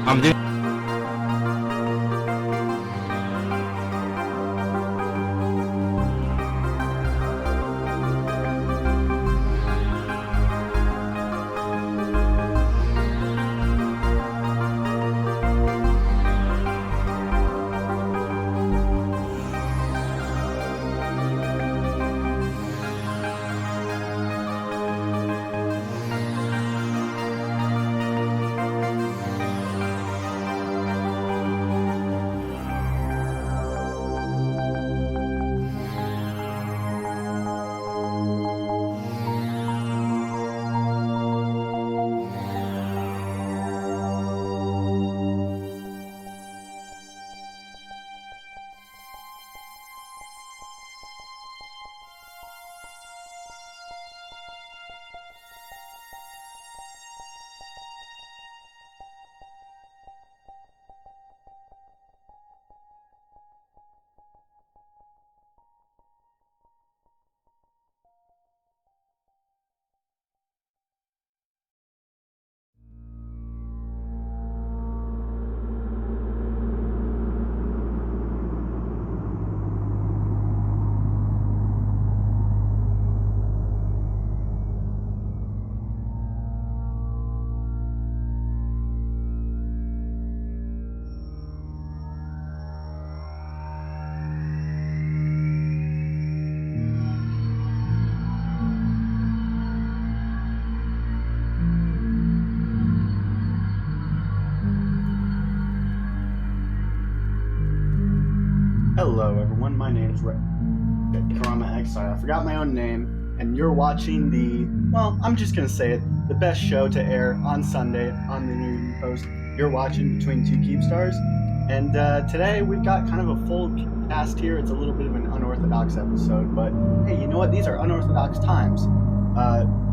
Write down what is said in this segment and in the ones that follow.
I'm doing. everyone. My name's Karama X. Sorry, I forgot my own name. And you're watching I'm just going to say it, the best show to air on Sunday on the New Post. You're watching Between Two Keepstars. And today we've got kind of a full cast here. It's a little bit of an unorthodox episode, but hey, you know what? These are unorthodox times.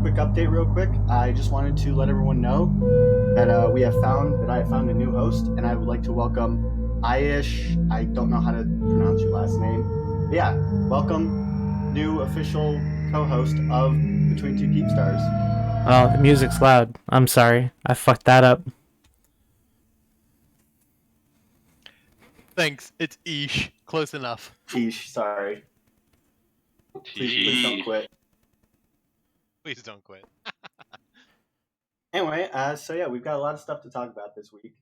Quick update real quick. I just wanted to let everyone know that I have found a new host, and I would like to welcome Aish. I don't know how to pronounce your last name. But yeah, welcome, new official co-host of Between Two Keepstars. Oh, the music's loud. I'm sorry. I fucked that up. Thanks. It's Ish. Close enough. Ish, sorry. Please don't quit. Please don't quit. Anyway, we've got a lot of stuff to talk about this week.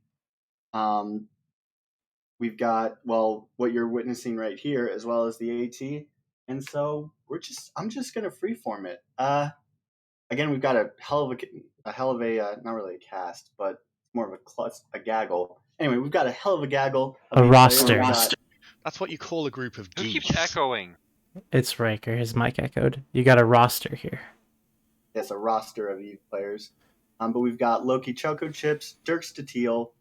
We've got what you're witnessing right here, as well as the AT, and so I'm just gonna freeform it. Again, we've got a hell of a not really a cast, but more of a gaggle. Anyway, we've got a hell of a gaggle. A roster. That's what you call a group of geeks. Who keeps echoing? It's Riker. His mic echoed. You got a roster here. Yes, a roster of EVE players. But we've got Loki Choco Chips, Dirk Statiel,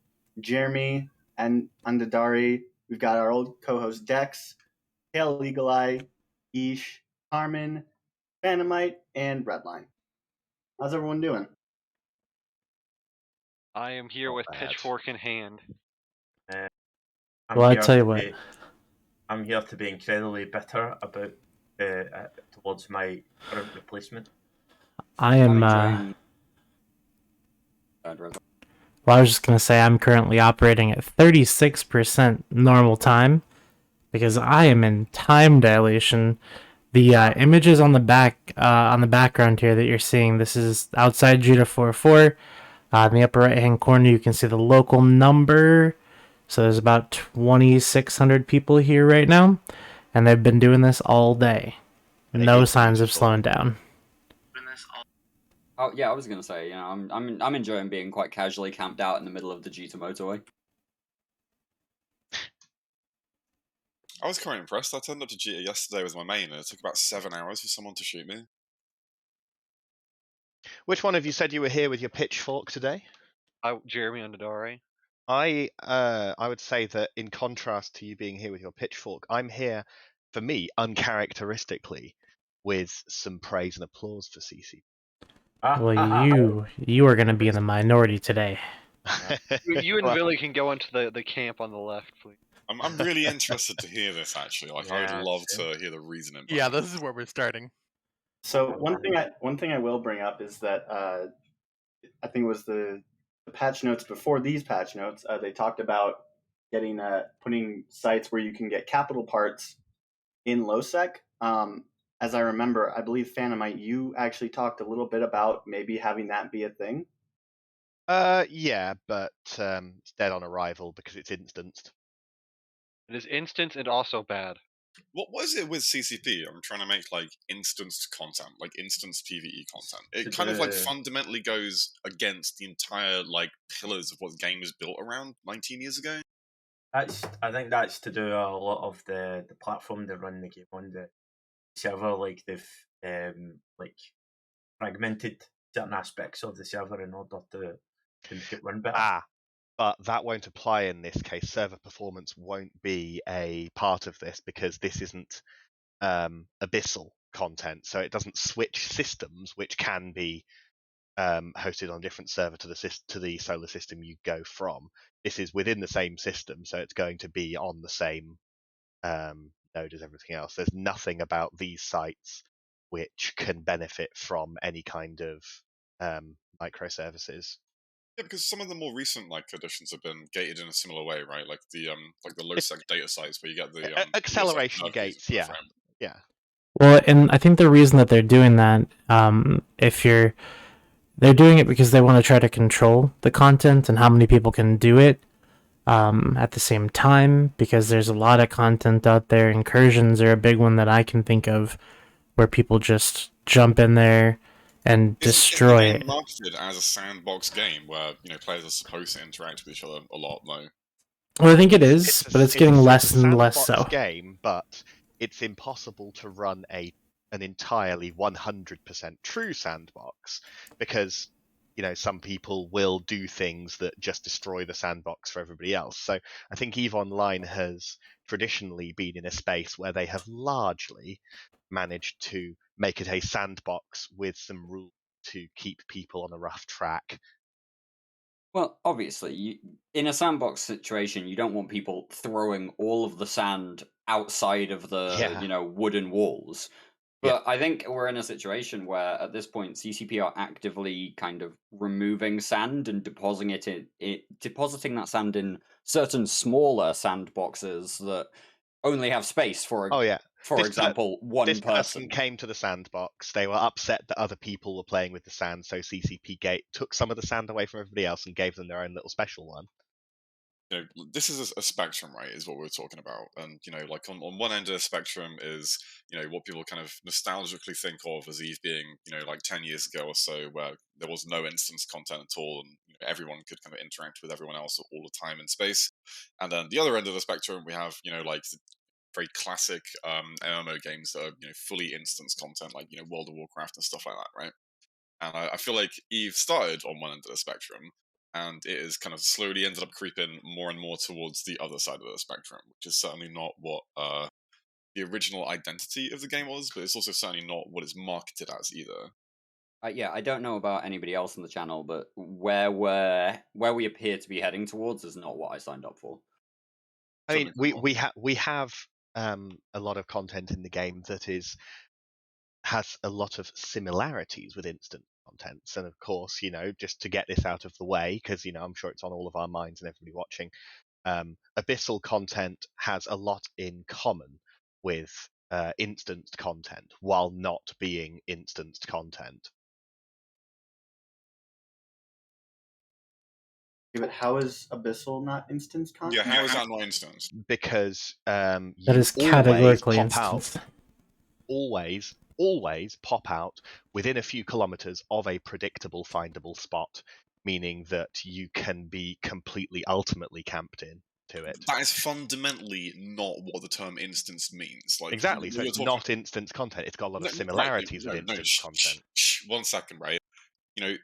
Jeremy, and Andadari. We've got our old co-host Dex, Kale Eagle Eye, Ish, Carmen, Phantomite, and Redline. How's everyone doing? I am here with pitchfork in hand. Well, I tell you what. I'm here to be incredibly bitter about towards my current replacement. I am. Well, I was just gonna say I'm currently operating at 36% normal time because I am in time dilation. The images on the background here that you're seeing, this is outside Judah 4-4. In the upper right hand corner, you can see the local number. So there's about 2,600 people here right now, and they've been doing this all day. No signs of slowing down. Oh yeah, I was gonna say, I'm enjoying being quite casually camped out in the middle of the Jita motorway. I was quite impressed. I turned up to Jita yesterday with my main, and it took about 7 hours for someone to shoot me. Which one of you said you were here with your pitchfork today? Jeremy Andadari. I would say that in contrast to you being here with your pitchfork, I'm here, for me, uncharacteristically, with some praise and applause for CC. Well, you are going to be in the minority today. You and Billy can go into the camp on the left, please. I'm really interested to hear this, actually. I would love to hear the reasoning. Yeah, this is where we're starting. So one thing I will bring up is that I think it was the patch notes before these patch notes. They talked about putting sites where you can get capital parts in lowsec. As I remember, I believe Phantomite, you actually talked a little bit about maybe having that be a thing. Yeah, but it's dead on arrival because it's instanced. It is instant and also bad. What is it with CCP? I'm trying to make instanced content, instance PvE content. It kind of fundamentally goes against the entire pillars of what the game was built around 19 years ago. I think that's to do a lot of the platform they run the game on, the server. They've fragmented certain aspects of the server in order to make it run better. But that won't apply in this case. Server performance won't be a part of this because this isn't abyssal content, so it doesn't switch systems, which can be hosted on a different server to the solar system you go from. This is within the same system, so it's going to be on the same node as everything else. There's nothing about these sites which can benefit from any kind of microservices. Yeah, because some of the more recent additions have been gated in a similar way, right? The low-sec data sites where you get the acceleration gates. Yeah. Well, and I think the reason that they're doing that, they're doing it because they want to try to control the content and how many people can do it at the same time, because there's a lot of content out there. Incursions are a big one that I can think of, where people just jump in there and destroy it. It's marketed as a sandbox game where players are supposed to interact with each other a lot, though. Well, I think it is, but it's getting less and less sandbox so. game, but it's impossible to run an entirely 100% true sandbox because some people will do things that just destroy the sandbox for everybody else. So I think EVE Online has traditionally been in a space where they have largely managed to make it a sandbox with some rules to keep people on a rough track. Well, obviously, in a sandbox situation, you don't want people throwing all of the sand outside of the wooden walls. But I think we're in a situation where, at this point, CCP are actively kind of removing sand and depositing that sand in certain smaller sandboxes that only have space for, for example, one this person. Came to the sandbox. They were upset that other people were playing with the sand, so CCP took some of the sand away from everybody else and gave them their own little special one. This is a spectrum, right? Is what we're talking about, and like on one end of the spectrum is what people kind of nostalgically think of as Eve being like 10 years ago or so, where there was no instance content at all, and everyone could kind of interact with everyone else all the time in space. And then the other end of the spectrum, we have like the very classic MMO games that are fully instance content, like World of Warcraft and stuff like that, right? And I feel like Eve started on one end of the spectrum, and it has kind of slowly ended up creeping more and more towards the other side of the spectrum, which is certainly not what the original identity of the game was, but it's also certainly not what it's marketed as either. Yeah, I don't know about anybody else on the channel, but where we appear to be heading towards is not what I signed up for. I mean, we have a lot of content in the game that has a lot of similarities with instant contents, and of course, just to get this out of the way, because I'm sure it's on all of our minds and everybody watching, abyssal content has a lot in common with instanced content while not being instanced content. Yeah, but how is abyssal not instance content? Yeah, how is that not instance? Because That you is categorically always pop instance. out, always pop out within a few kilometers of a predictable findable spot, meaning that you can be completely ultimately camped in to it. That is fundamentally not what the term instance means. Like exactly, so it's not instance content. It's got a lot of similarities with instance content. One second, right?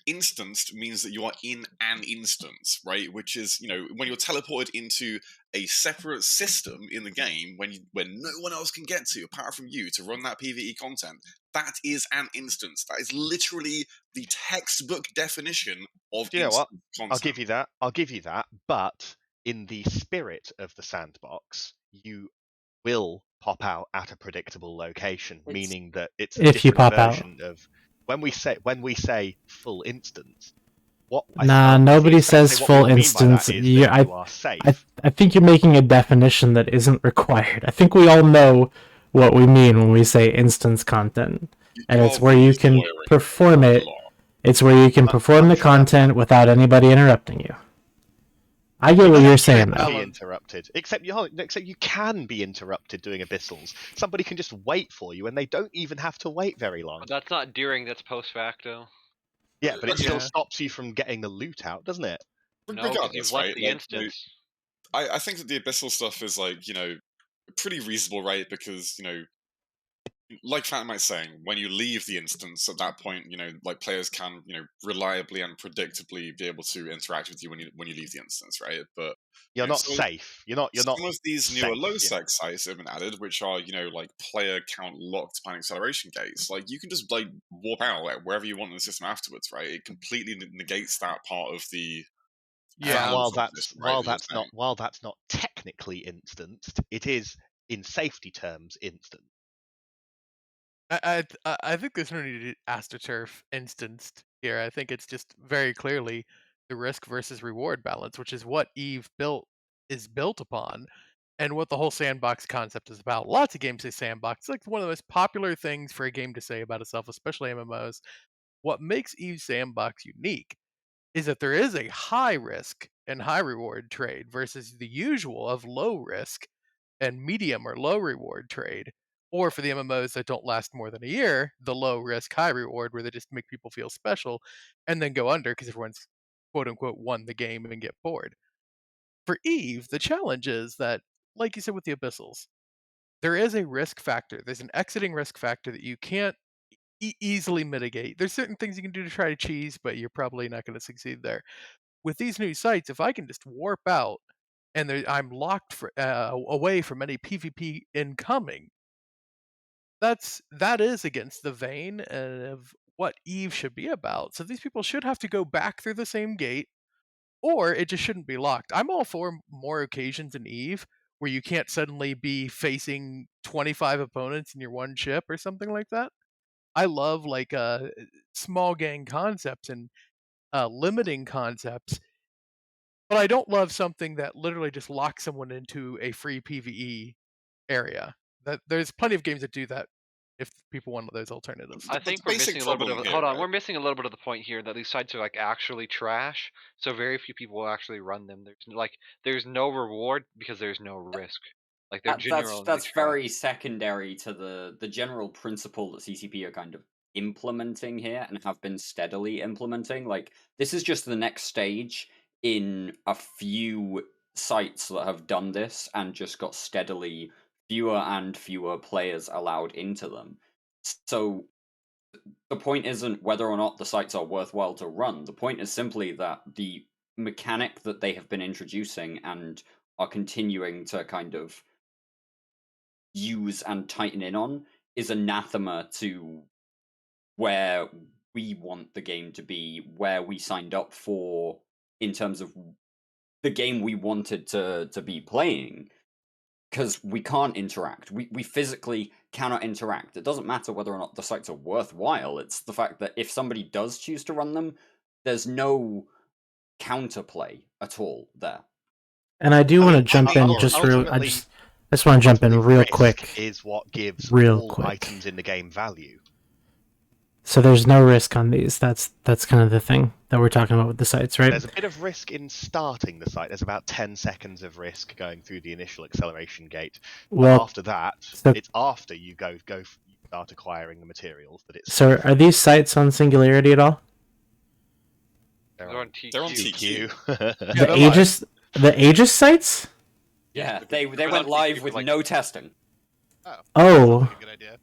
Instanced means that you are in an instance, right? Which is, when you're teleported into a separate system in the game when no one else can get to apart from you to run that PvE content. That is an instance. That is literally the textbook definition of Do you know what? content. I'll give you that. But in the spirit of the sandbox, you will pop out at a predictable location, meaning that it's a if you different pop version of when we say full instance. Nobody says full instance. I think you're making a definition that isn't required. I think we all know what we mean when we say instance content, and it's where you can perform it. It's where you can perform the content without anybody interrupting you. I get what you're saying, though. Be interrupted. Except you can be interrupted doing abyssals. Somebody can just wait for you, and they don't even have to wait very long. But that's not during. That's post facto. Yeah, but it still stops you from getting the loot out, doesn't it? No, because you've left the instance. I think that the abyssal stuff is pretty reasonable, right? Because like Fatimite's saying, when you leave the instance, at that point, players can, reliably and predictably be able to interact with you when you leave the instance, right? But you're not safe. You're not. Some of these newer low-sec sites have been added, which are player count locked behind acceleration gates. Like you can just warp out wherever you want in the system afterwards, right? It completely negates that part of the. Yeah. While that's not technically instanced, it is in safety terms instant. I think there's no need to AstroTurf instanced here. I think it's just very clearly the risk versus reward balance, which is what Eve is built upon, and what the whole sandbox concept is about. Lots of games say sandbox. It's like one of the most popular things for a game to say about itself, especially MMOs. What makes Eve Sandbox unique is that there is a high risk and high reward trade versus the usual of low risk and medium or low reward trade. Or for the MMOs that don't last more than a year, the low risk, high reward, where they just make people feel special and then go under because everyone's quote unquote won the game and get bored. For Eve, the challenge is that, like you said with the Abyssals, there is a risk factor. There's an exiting risk factor that you can't easily mitigate. There's certain things you can do to try to cheese, but you're probably not going to succeed there. With these new sites, if I can just warp out and I'm locked away from any PvP incoming, that is against the vein of what Eve should be about. So these people should have to go back through the same gate, or it just shouldn't be locked. I'm all for more occasions in Eve where you can't suddenly be facing 25 opponents in your one ship or something like that. I love like small gang concepts and limiting concepts, but I don't love something that literally just locks someone into a free PvE area. That there's plenty of games that do that if people want those alternatives. I think we're missing a little bit of we're missing a little bit of the point here that these sites are like actually trash, so very few people will actually run them. There's no reward because there's no risk. Like they're genuinely that's trash. very secondary to the general principle that CCP are kind of implementing here and have been steadily implementing. Like, this is just the next stage in a few sites that have done this and just got steadily fewer and fewer players allowed into them. So the point isn't whether or not the sites are worthwhile to run. The point is simply that the mechanic that they have been introducing and are continuing to kind of use and tighten in on is anathema to where we want the game to be, where we signed up for in terms of the game we wanted to be playing. Because we can't interact. We physically cannot interact. It doesn't matter whether or not the sites are worthwhile. It's the fact that if somebody does choose to run them, there's no counterplay at all there. And I do want to jump in I just want to jump in real quick. Is what gives all items in the game value. So there's no risk on these. That's kind of the thing that we're talking about with the sites, right? There's a bit of risk in starting the site. There's about 10 seconds of risk going through the initial acceleration gate. Well, after that, it's after you you start acquiring the materials that it's. So are these sites on Singularity at all? They're on TQ. They're on TQ. The Aegis sites? Yeah, they went live with no testing. Oh. Good idea.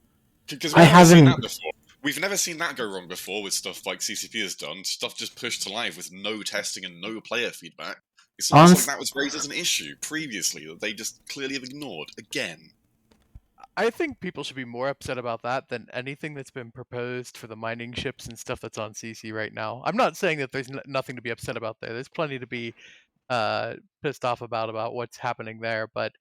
Because I haven't seen that before. We've never seen that go wrong before with stuff like CCP has done. Stuff just pushed to live with no testing and no player feedback. It's almost like that was raised as an issue previously that they just clearly have ignored again. I think people should be more upset about that than anything that's been proposed for the mining ships and stuff that's on CC right now. I'm not saying that there's nothing to be upset about there. There's plenty to be pissed off about what's happening there, but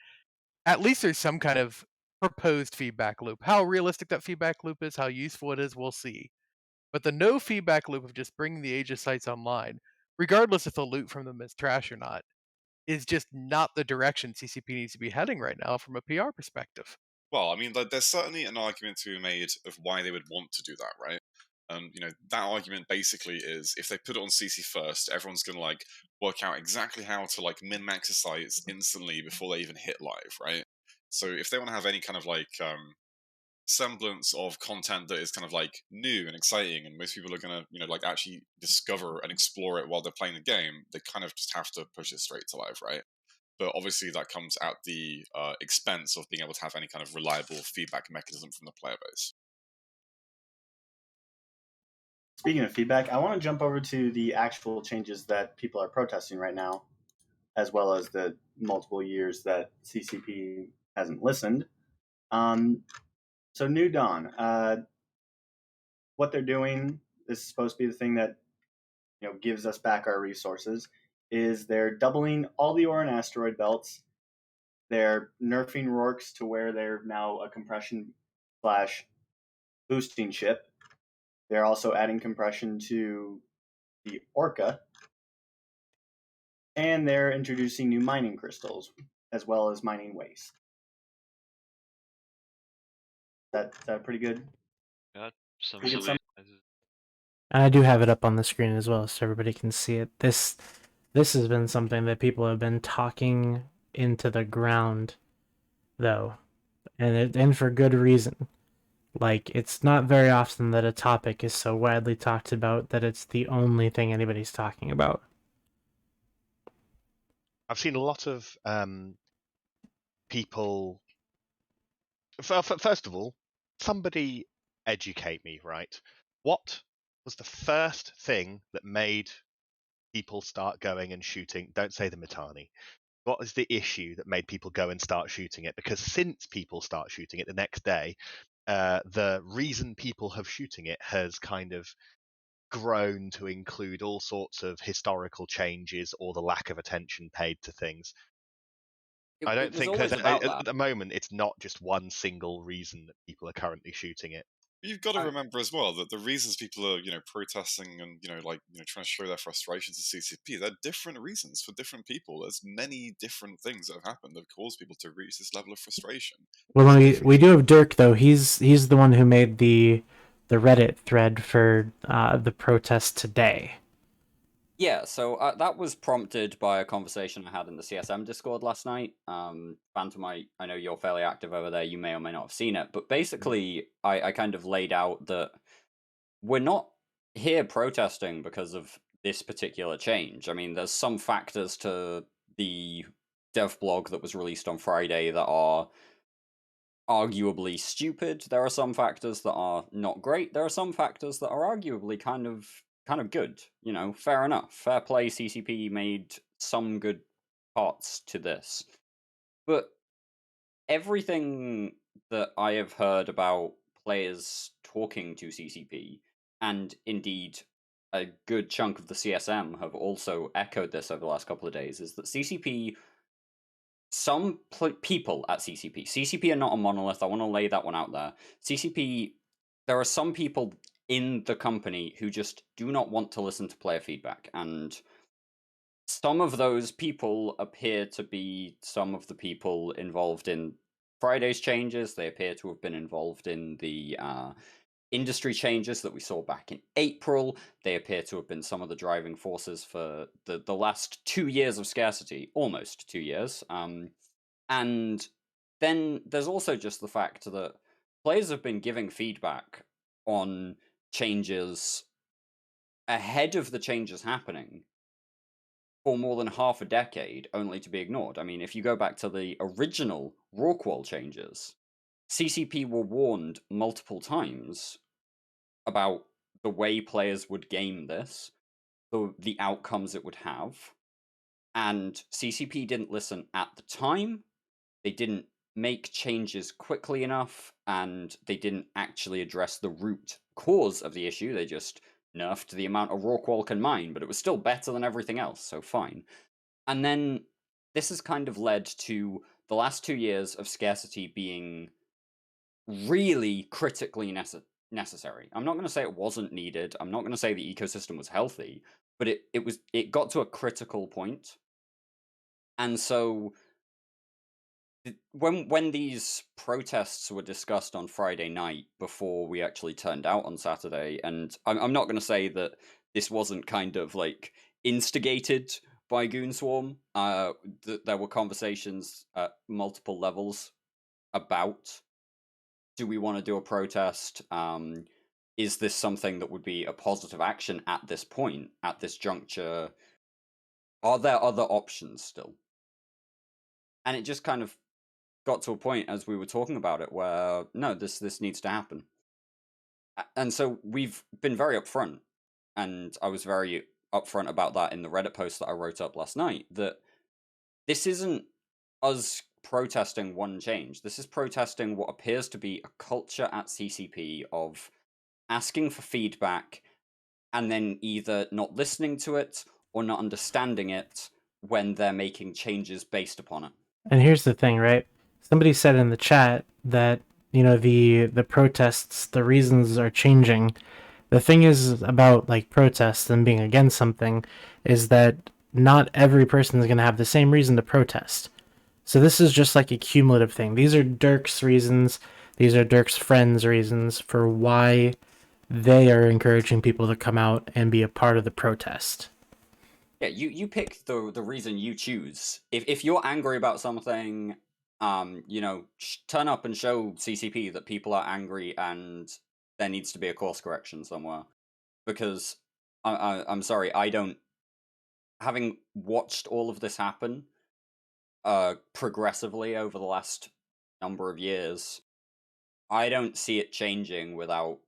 at least there's some kind of proposed feedback loop. How realistic that feedback loop is, how useful it is, we'll see. But the no feedback loop of just bringing the Aegis sites online, regardless if the loot from them is trash or not, is just not the direction CCP needs to be heading right now from a PR perspective. Well, I mean, there's certainly an argument to be made of why they would want to do that, right? That argument basically is if they put it on CC first, everyone's going to work out exactly how to min-max the sites instantly before they even hit live, right? So if they want to have any kind of semblance of content that is kind of new and exciting, and most people are going to actually discover and explore it while they're playing the game, they kind of just have to push it straight to live, right? But obviously that comes at the expense of being able to have any kind of reliable feedback mechanism from the player base. Speaking of feedback, I want to jump over to the actual changes that people are protesting right now, as well as the multiple years that CCP hasn't listened. So New Dawn, what they're doing, this is supposed to be the thing that gives us back our resources, is they're doubling all the ore and asteroid belts. They're nerfing Rorks to where they're now a compression / boosting ship. They're also adding compression to the Orca. And they're introducing new mining crystals, as well as mining waste. Is that pretty good? Got some Pretty good solutions. I do have it up on the screen as well, so everybody can see it. This has been something that people have been talking into the ground, though, and for good reason. It's not very often that a topic is so widely talked about that it's the only thing anybody's talking about. I've seen a lot of people. First of all, somebody educate me, right? What was the first thing that made people start going and shooting? Don't say the Mitani. What is the issue that made people go and start shooting it? Because since people start shooting it the next day, the reason people have shooting it has kind of grown to include all sorts of historical changes or the lack of attention paid to things. I It don't was think there's always about at that. the moment it's not just one single reason that people are currently shooting it. You've got to remember as well that the reasons people are, protesting and trying to show their frustrations at CCP, they're different reasons for different people. There's many different things that have happened that have caused people to reach this level of frustration. Well, we do have Dirk though. He's the one who made the Reddit thread for the protest today. Yeah, so that was prompted by a conversation I had in the CSM Discord last night. Phantom, I know you're fairly active over there. You may or may not have seen it, but basically, I kind of laid out that we're not here protesting because of this particular change. I mean, there's some factors to the dev blog that was released on Friday that are arguably stupid. There are some factors that are not great. There are some factors that are arguably kind of good. Fair enough. Fair play. CCP made some good parts to this, but everything that I have heard about players talking to CCP, and indeed a good chunk of the CSM have also echoed this over the last couple of days, is that CCP, some people at CCP are not a monolith. I want to lay that one out there. CCP, there are some people in the company who just do not want to listen to player feedback, and some of those people appear to be some of the people involved in Friday's changes. They appear to have been involved in the industry changes that we saw back in April. They appear to have been some of the driving forces for the last 2 years of scarcity, almost 2 years. And then there's also just the fact that players have been giving feedback on changes ahead of the changes happening for more than half a decade, only to be ignored. I mean, if you go back to the original Rorqual changes, CCP were warned multiple times about the way players would game this, the outcomes it would have, and CCP didn't listen at the time. They didn't make changes quickly enough, and they didn't actually address the root cause of the issue. They just nerfed the amount of Rorqual can mine, but it was still better than everything else, so fine. And then this has kind of led to the last 2 years of scarcity being really critically necessary. I'm not going to say it wasn't needed. I'm not going to say the ecosystem was healthy, but it got to a critical point. And so when these protests were discussed on Friday night before we actually turned out on Saturday, and I'm not going to say that this wasn't kind of like instigated by Goonswarm. There were conversations at multiple levels about, do we want to do a protest? Is this something that would be a positive action at this point, at this juncture? Are there other options still? And it just kind of got to a point as we were talking about it where, no, this needs to happen. And so we've been very upfront, and I was very upfront about that in the Reddit post that I wrote up last night, that this isn't us protesting one change. This is protesting what appears to be a culture at CCP of asking for feedback and then either not listening to it or not understanding it when they're making changes based upon it. And here's the thing, right? Somebody said in the chat that, the protests, the reasons are changing. The thing is about like protests and being against something is that not every person is going to have the same reason to protest. So this is just like a cumulative thing. These are Dirk's reasons. These are Dirk's friends' reasons for why they are encouraging people to come out and be a part of the protest. Yeah, you pick the reason you choose. If you're angry about something, turn up and show CCP that people are angry and there needs to be a course correction somewhere. Because I'm sorry, I don't. Having watched all of this happen, progressively over the last number of years, I don't see it changing without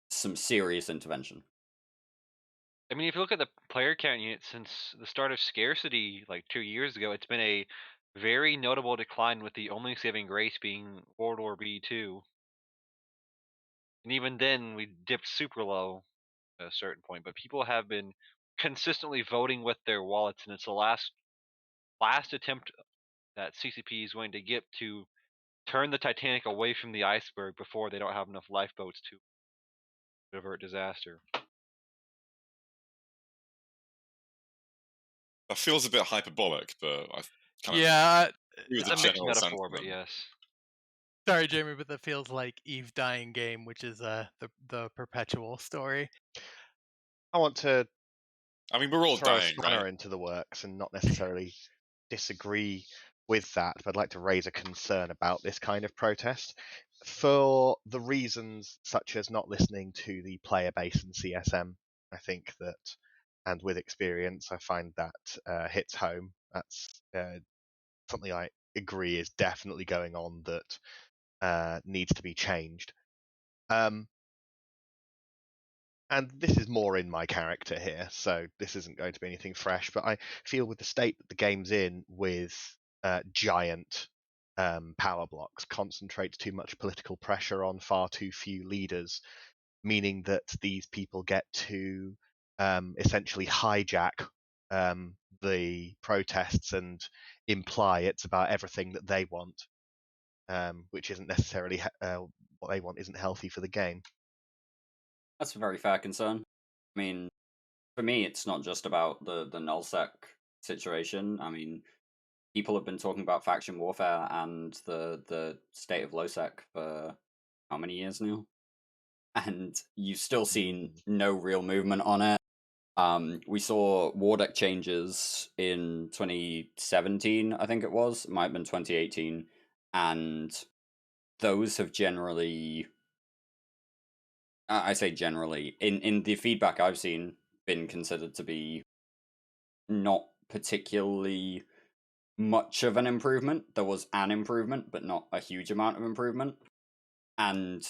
some serious intervention. I mean, if you look at the player count unit since the start of scarcity, like 2 years ago, it's been a very notable decline, with the only saving grace being World War B2. And even then, we dipped super low at a certain point. But people have been consistently voting with their wallets, and it's the last attempt that CCP is going to get to turn the Titanic away from the iceberg before they don't have enough lifeboats to avert disaster. That feels a bit hyperbolic, but I kind Yeah, of agree with It's the a mixed general metaphor, but sentiment. yes. sorry, Jamie, but that feels like Eve dying game, which is the perpetual story. I want to I mean, we're all throw a dying, spanner right? into the works and not necessarily disagree with that, but I'd like to raise a concern about this kind of protest for the reasons such as not listening to the player base in CSM. I think that, and with experience, I find that hits home. That's something I agree is definitely going on that needs to be changed. And this is more in my character here, so this isn't going to be anything fresh, but I feel with the state that the game's in, with giant power blocks, concentrates too much political pressure on far too few leaders, meaning that these people get to essentially hijack the protests and imply it's about everything that they want, which isn't necessarily what they want isn't healthy for the game. That's a very fair concern. I mean, for me, it's not just about the nullsec situation. I mean, people have been talking about faction warfare and the state of lowsec for how many years now? And you've still seen no real movement on it. We saw war deck changes in 2017, I think it was. It might have been 2018. And those have generally, I say generally, in the feedback I've seen, been considered to be not particularly much of an improvement. There was an improvement, but not a huge amount of improvement. And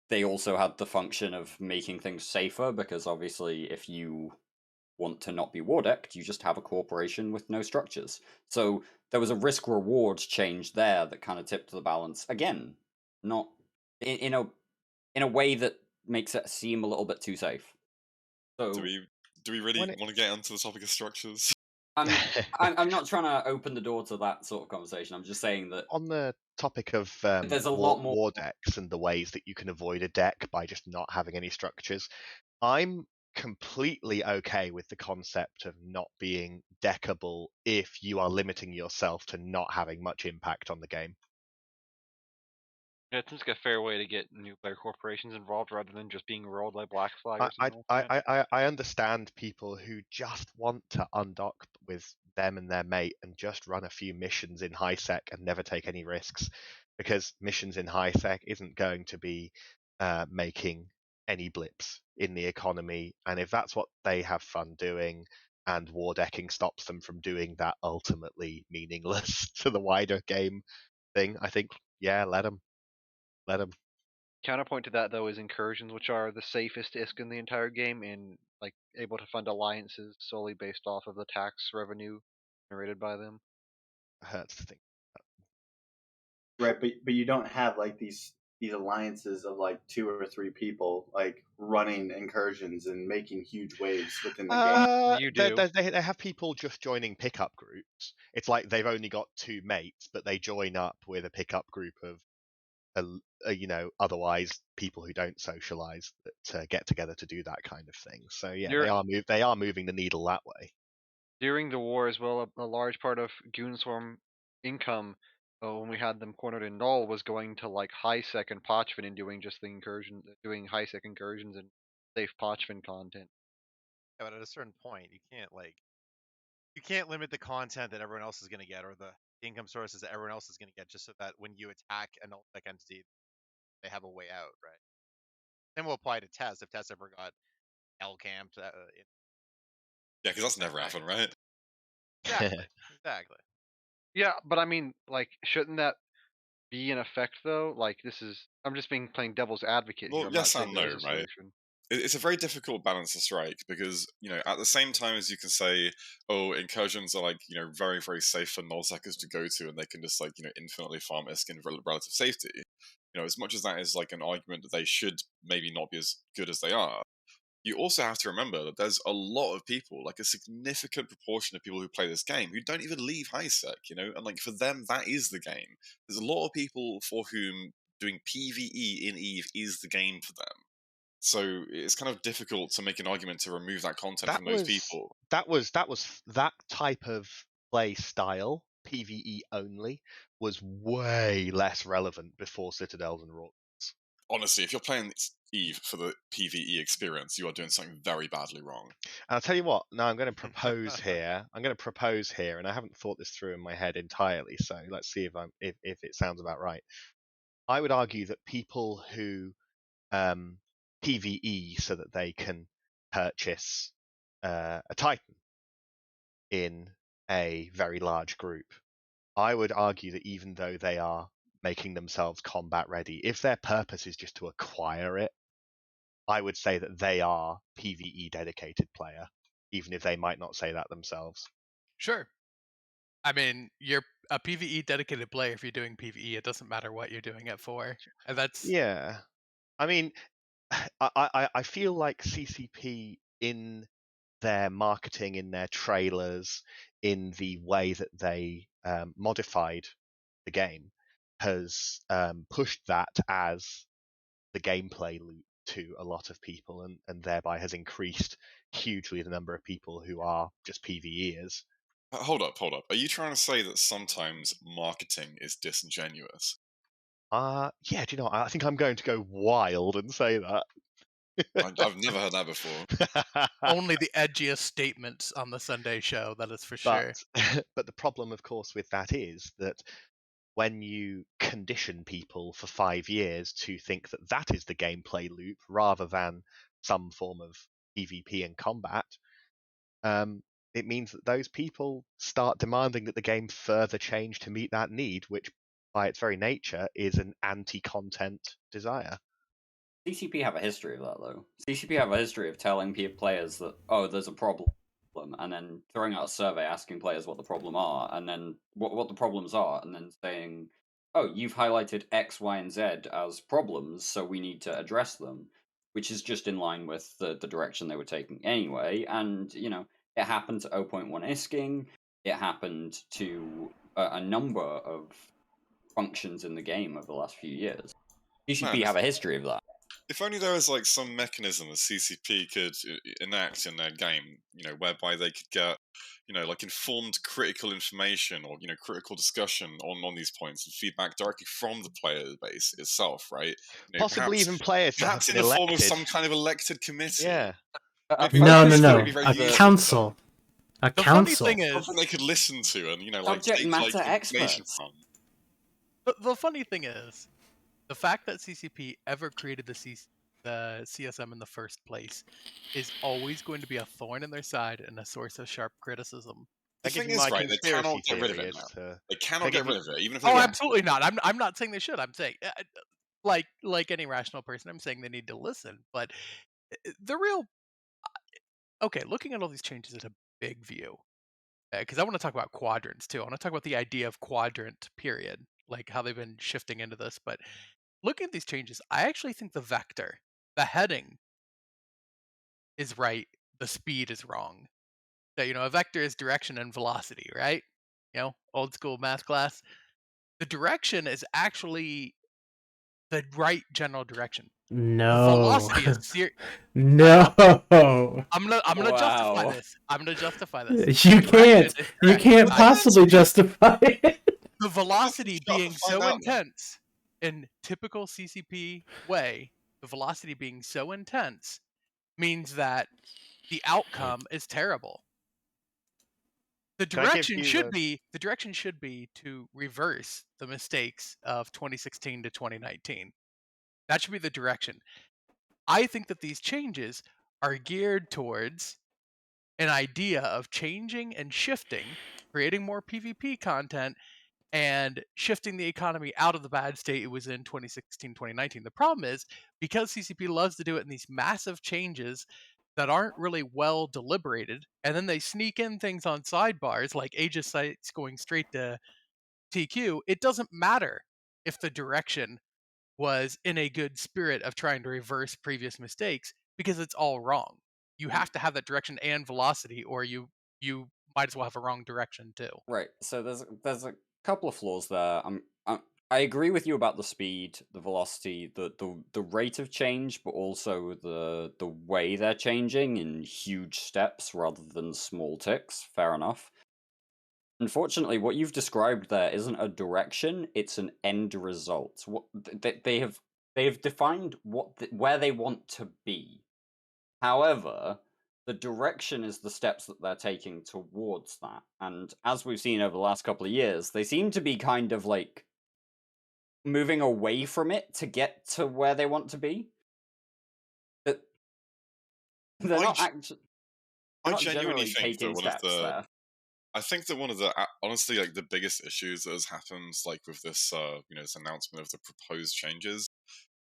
they also had the function of making things safer, because obviously if you want to not be war decked, you just have a corporation with no structures. So there was a risk reward change there that kind of tipped the balance. Again, not in a way that makes it seem a little bit too safe. So do we really want to get onto the topic of structures? I'm not trying to open the door to that sort of conversation. I'm just saying that on the topic of there's a lot more war decks and the ways that you can avoid a deck by just not having any structures, I'm completely okay with the concept of not being deckable if you are limiting yourself to not having much impact on the game. Yeah, it seems like a fair way to get new player corporations involved rather than just being rolled like Black Flag or something like that. I understand people who just want to undock with them and their mate and just run a few missions in high sec and never take any risks, because missions in high sec isn't going to be making any blips in the economy, and if that's what they have fun doing and war decking stops them from doing that ultimately meaningless to the wider game thing, I think, yeah, let them. Counterpoint to that, though, is incursions, which are the safest ISK in the entire game, and like able to fund alliances solely based off of the tax revenue generated by them. Hurts to think. Right, but you don't have like these alliances of like 2 or 3 people like running incursions and making huge waves within the game. You do. They have people just joining pickup groups. It's like they've only got 2 mates, but they join up with a pickup group of otherwise people who don't socialize that get together to do that kind of thing. So yeah, they are moving the needle that way. During the war as well, a large part of Goonswarm income, when we had them cornered in Null, was going to like Highsec and Pochvin and doing just the incursion, doing Highsec incursions and safe Pochvin content. Yeah, but at a certain point, you can't limit the content that everyone else is going to get, or the income sources that everyone else is going to get, just so that when you attack an nullsec entity, they have a way out, right? Then we'll apply to Tez if Tez ever got L camped. Yeah, because that's never happened, right? Exactly. Yeah, but I mean, like, shouldn't that be in effect though? Like, I'm just playing devil's advocate here. Well, I'm not yes saying and there no, is a right? solution. It's a very difficult balance to strike because at the same time as you can say, oh, incursions are like very very safe for null seekers to go to, and they can just like infinitely farm ISK in relative safety. As much as that is like an argument that they should maybe not be as good as they are, you also have to remember that there's a lot of people, like a significant proportion of people who play this game who don't even leave high sec, and like for them that is the game. There's a lot of people for whom doing PvE in Eve is the game for them. So it's kind of difficult to make an argument to remove that content That from those was people. that type of play style, PvE only, was way less relevant before Citadels and Rorts. Honestly, if you're playing Eve for the PvE experience, you are doing something very badly wrong. And I'll tell you what, now I'm going to propose here. And I haven't thought this through in my head entirely, so let's see if it sounds about right. I would argue that people who PvE so that they can purchase a Titan in a very large group, I would argue that even though they are making themselves combat ready, if their purpose is just to acquire it, I would say that they are PvE dedicated player, even if they might not say that themselves. Sure. I mean, you're a PvE dedicated player if you're doing PvE. It doesn't matter what you're doing it for. And that's Yeah. I mean, I feel like CCP in their marketing, in their trailers, in the way that they modified the game, has pushed that as the gameplay loop to a lot of people, and thereby has increased hugely the number of people who are just PvEers. Hold up. Are you trying to say that sometimes marketing is disingenuous? Yeah, do you know, I think I'm going to go wild and say that. I've never heard that before. only the edgiest statements on the Sunday show, that is for sure. But the problem, of course, with that is that when you condition people for 5 years to think that that is the gameplay loop rather than some form of PvP and combat, it means that those people start demanding that the game further change to meet that need, which by its very nature is an anti-content desire. CCP have a history of that, though. CCP have a history of telling players that, oh, there's a problem, and then throwing out a survey asking players what the problem are, and then what the problems are, and then saying, oh, you've highlighted X, Y, and Z as problems, so we need to address them, which is just in line with the direction they were taking anyway. And, it happened to 0.1 isking, it happened to a number of functions in the game over the last few years. CCP have a history of that. If only there was like some mechanism that CCP could enact in their game, whereby they could get, like informed critical information or critical discussion on these points and feedback directly from the player base itself, right? Possibly even players that have perhaps in been the form of elected. some kind of elected committee. Yeah. No. A council. A The council. funny thing is, something they could listen to and subject take matter information experts. from. the funny thing is, the fact that CCP ever created the CSM in the first place is always going to be a thorn in their side and a source of sharp criticism. The thing is, right, they cannot get rid of it now. They cannot get rid of it, even if they want. Absolutely not. I'm not saying they should. I'm saying, like any rational person, I'm saying they need to listen. But the real, okay, looking at all these changes at a big view, because I want to talk about quadrants too. I want to talk about the idea of quadrant, period, like how they've been shifting into this. But looking at these changes, I actually think the vector, the heading, is right. The speed is wrong. That a vector is direction and velocity, right? Old school math class. The direction is actually the right general direction. No. The velocity is no. I'm gonna justify this. I'm gonna justify this. You can't. You can't possibly justify it. The velocity being so intense in typical CCP way, the velocity being so intense means that the outcome is terrible. The direction should be to reverse the mistakes of 2016 to 2019. That should be the direction. I think that these changes are geared towards an idea of changing and shifting creating more PvP content, and shifting the economy out of the bad state it was in 2016, 2019. The problem is, because CCP loves to do it in these massive changes that aren't really well deliberated, and then they sneak in things on sidebars like Aegis sites going straight to TQ, it doesn't matter if the direction was in a good spirit of trying to reverse previous mistakes, because it's all wrong. You have to have that direction and velocity, or you might as well have a wrong direction too. Right. So there's a couple of flaws there. I agree with you about the speed, the velocity, the rate of change, but also the way they're changing in huge steps rather than small ticks. Fair enough. Unfortunately, what you've described there isn't a direction; it's an end result. What they have defined where they want to be. However, the direction is the steps that they're taking towards that. And as we've seen over the last couple of years, they seem to be kind of like moving away from it to get to where they want to be. But they're not actually. I Not genuinely generally think that taking one of steps the there. I think that one of the honestly like the biggest issues that has happened like with this this announcement of the proposed changes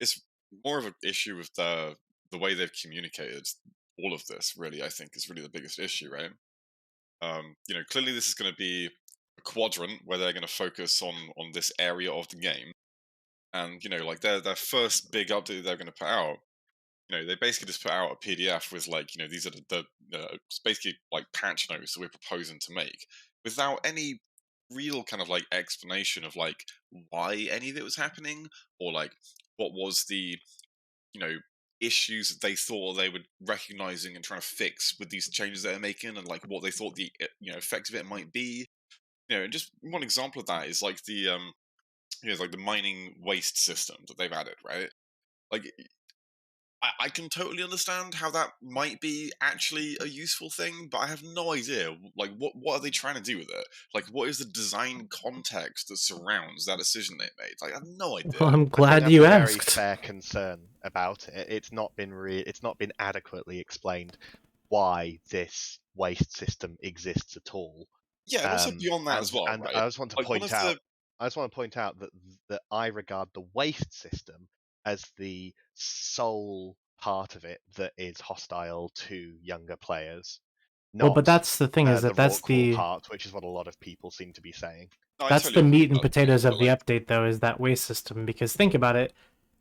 is more of an issue with the way they've communicated all of this. Really, I think is really the biggest issue, right? Clearly this is going to be a quadrant where they're going to focus on this area of the game, and like their first big update they're going to put out. They basically just put out a PDF with like, these are it's basically like patch notes that we're proposing to make without any real kind of like explanation of like why any of it was happening or like what was the, you know, issues that they thought they were recognizing and trying to fix with these changes that they're making and like what they thought the, effect of it might be. And just one example of that is like the, like the mining waste system that they've added, right? Like I can totally understand how that might be actually a useful thing, but I have no idea. Like, what are they trying to do with it? Like, what is the design context that surrounds that decision they made? Like, I have no idea. Well, I'm I think glad that's you a very asked. fair concern about it. It's not been adequately explained why this waste system exists at all. Yeah, and also beyond that as well, And right? I just want to Like, one point of out, the that I regard the waste system as the sole part of it that is hostile to younger players, Well, but not that's the thing, is the that that's raw core the part, which is what a lot of people seem to be saying. no, I that's totally the agree meat with and that too, potatoes of but the like, update, though, is that waste system. Because think about it,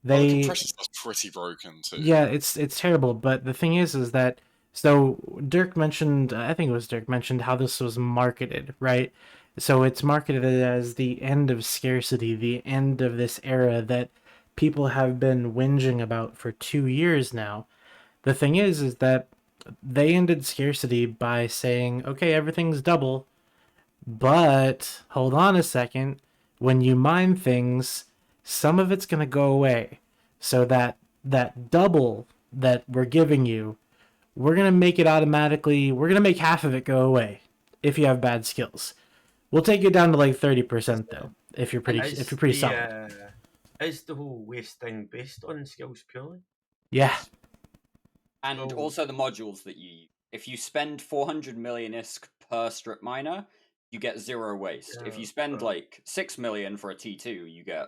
well, the they compression stuff's pretty broken too. yeah, it's terrible. But the thing is that so Dirk mentioned, I think it was Dirk mentioned how this was marketed, right? So it's marketed as the end of scarcity, the end of this era that people have been whinging about for 2 years now. The thing is that they ended scarcity by saying, okay, everything's double, but hold on a second. When you mine things, some of it's going to go away. So that double that we're giving you, we're going to make it automatically, we're going to make half of it go away if you have bad skills. We'll take it down to like 30% though, if you're pretty solid. Is the whole waste thing based on skills purely? Yeah. And also the modules that you use. If you spend 400 million ISK per strip miner, you get 0 waste. If you spend like 6 million for a T2, you get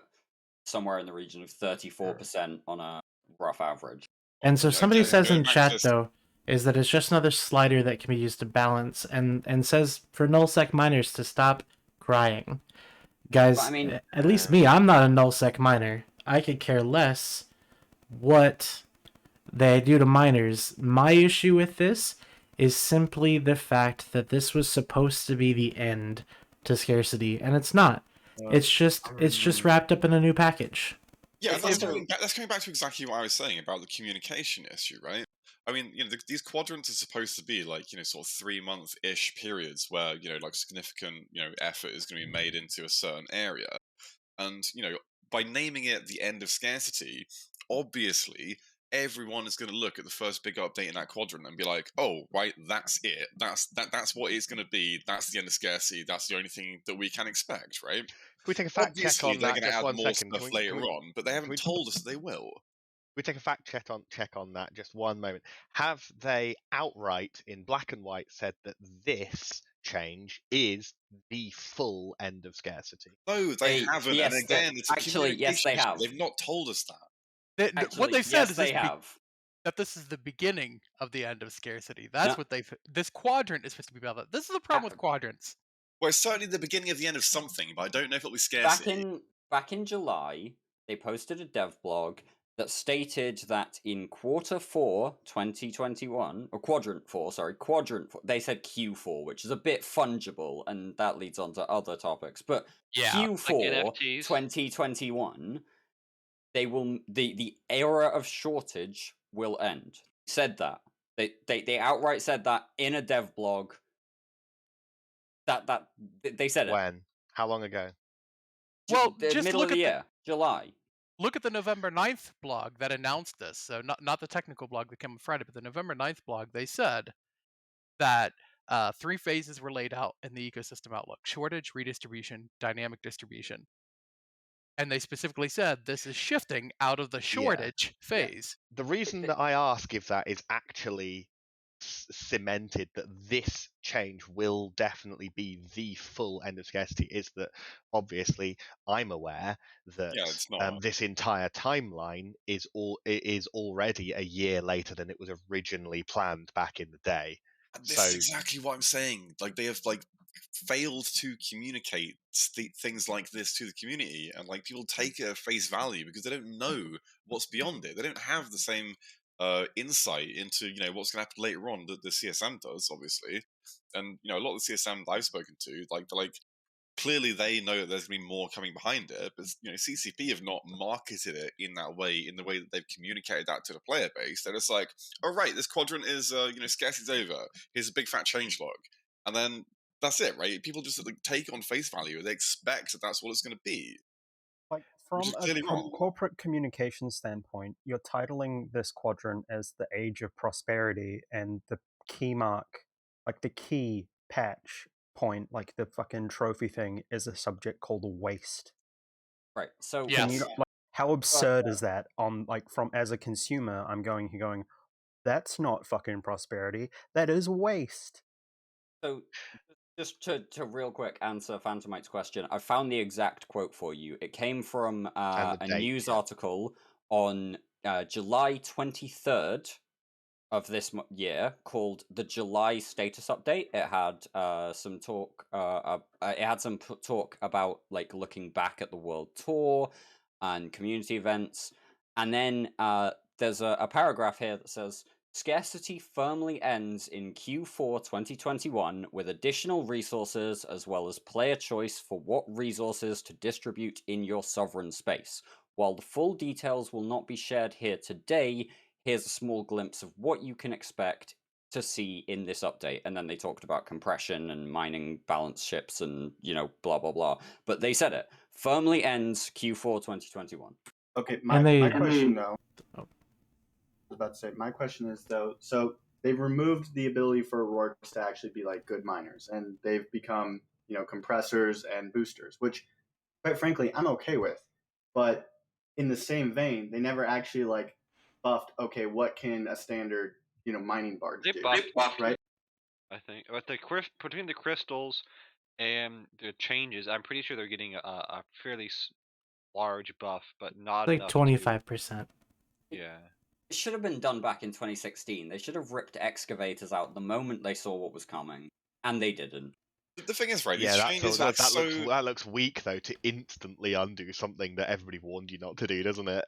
somewhere in the region of 34% on a rough average. And so somebody says in chat, this, though, is that it's just another slider that can be used to balance, and says for nullsec miners to stop crying. Guys, But, I mean, at least me, I'm not a nullsec miner. I could care less what they do to miners. My issue with this is simply the fact that this was supposed to be the end to scarcity, and it's not. It's just wrapped up in a new package. Yeah, that's coming back to exactly what I was saying about the communication issue, right? I mean, these quadrants are supposed to be like, sort of 3-month-ish periods where, like significant, effort is going to be made into a certain area. And, by naming it the end of scarcity, obviously everyone is going to look at the first big update in that quadrant and be like, oh, right, that's it. That's what it's going to be. That's the end of scarcity. That's the only thing that we can expect, right? Can we take a fact check Obviously, on they're that? going to Just add one more second. stuff later on, but they haven't told us that they will. We take a fact check on that. Just one moment. Have they outright, in black and white, said that this change is the full end of scarcity. No, they haven't. Yes, and again, it's a actually, yes, they communication issue. have. They've not told us that. What Actually, they've said yes, is they have. that this is the beginning of the end of scarcity. That's No. what this quadrant is supposed to be about. This is the problem with quadrants. Well, it's certainly the beginning of the end of something, but I don't know if it'll be scarcity. Back in July, they posted a dev blog that stated that in quarter 4, 2021, or quadrant 4, they said Q4, which is a bit fungible, and that leads on to other topics. But Q4 like 2021, the era of shortage will end. Said that. They outright said that in a dev blog. That they said it. When? How long ago? Well, the just middle look of the at year, July. Look at the November 9th blog that announced this. So not the technical blog that came on Friday, but the November 9th blog. They said that 3 phases were laid out in the ecosystem outlook: shortage, redistribution, dynamic distribution. And they specifically said this is shifting out of the shortage phase. The reason that I ask if that is actually cemented that this change will definitely be the full end of scarcity is that obviously I'm aware that this entire timeline is already a year later than it was originally planned back in the day. This is exactly what I'm saying. Like, they have failed to communicate things like this to the community, and people take it at face value because they don't know what's beyond it. They don't have the same insight into what's going to happen later on that the CSM does, obviously. And a lot of the CSM that I've spoken to, they're clearly they know that there's going to be more coming behind it, but CCP have not marketed it in that way, in the way that they've communicated that to the player base. They're just like, oh right, this quadrant is scarcity's over, here's a big fat change log, and then that's it, right? People just take it on face value. They expect that that's what it's going to be. From a corporate communication standpoint, you're titling this quadrant as the age of prosperity, and the key mark, the key patch point, the fucking trophy thing, is a subject called waste. Right. So how absurd is that? From as a consumer, I'm going, that's not fucking prosperity. That is waste. So, just to real quick answer Phantomite's question, I found the exact quote for you. It came from a news article on July 23rd of this year called "The July Status Update." It had some talk. It had some talk about looking back at the World Tour and community events, and then there's a paragraph here that says, "Scarcity firmly ends in Q4 2021 with additional resources as well as player choice for what resources to distribute in your sovereign space. While the full details will not be shared here today, here's a small glimpse of what you can expect to see in this update." And then they talked about compression and mining balance ships and, blah, blah, blah. But they said it. Firmly ends Q4 2021. Okay, my question, though... I was about to say, my question is, though, so they've removed the ability for Rorks to actually be good miners, and they've become, compressors and boosters, which, quite frankly, I'm okay with. But in the same vein, they never actually buffed, okay, what can a standard, mining barge do? Buffed, right? I think. But between the crystals and the changes, I'm pretty sure they're getting a fairly large buff, but not enough 25%. Yeah. It should have been done back in 2016. They should have ripped excavators out the moment they saw what was coming, and they didn't. The thing is, right? That looks weak though, to instantly undo something that everybody warned you not to do, doesn't it?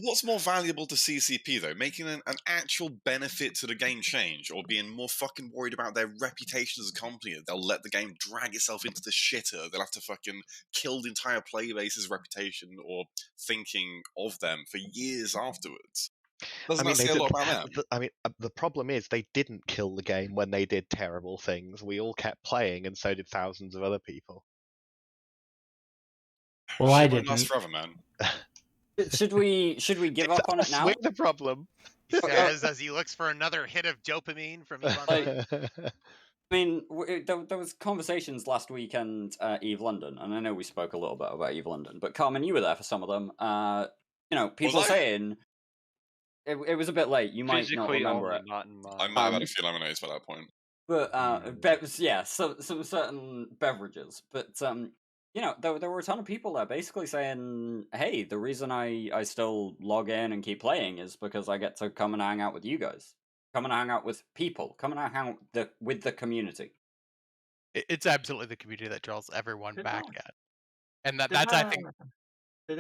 What's more valuable to CCP though? Making an actual benefit to the game change, or being more fucking worried about their reputation as a company that they'll let the game drag itself into the shitter? They'll have to fucking kill the entire player base's reputation or thinking of them for years afterwards. Doesn't that say a lot about them? The problem is they didn't kill the game when they did terrible things. We all kept playing, and so did thousands of other people. Well, I didn't. Last forever, man. Should we give up on it now? We're the problem. He says as he looks for another hit of dopamine from Elon. I mean, there was conversations last weekend at EVE London, and I know we spoke a little bit about EVE London, but Carmen, you were there for some of them. People saying it was a bit late. You might not remember it. I might have had a few lemonades by that point. But yeah, some certain beverages. But there were a ton of people there basically saying, "Hey, the reason I still log in and keep playing is because I get to come and hang out with you guys, come and hang out with people, come and hang out with the community." It's absolutely the community that draws everyone back at, and Did that's I think. Did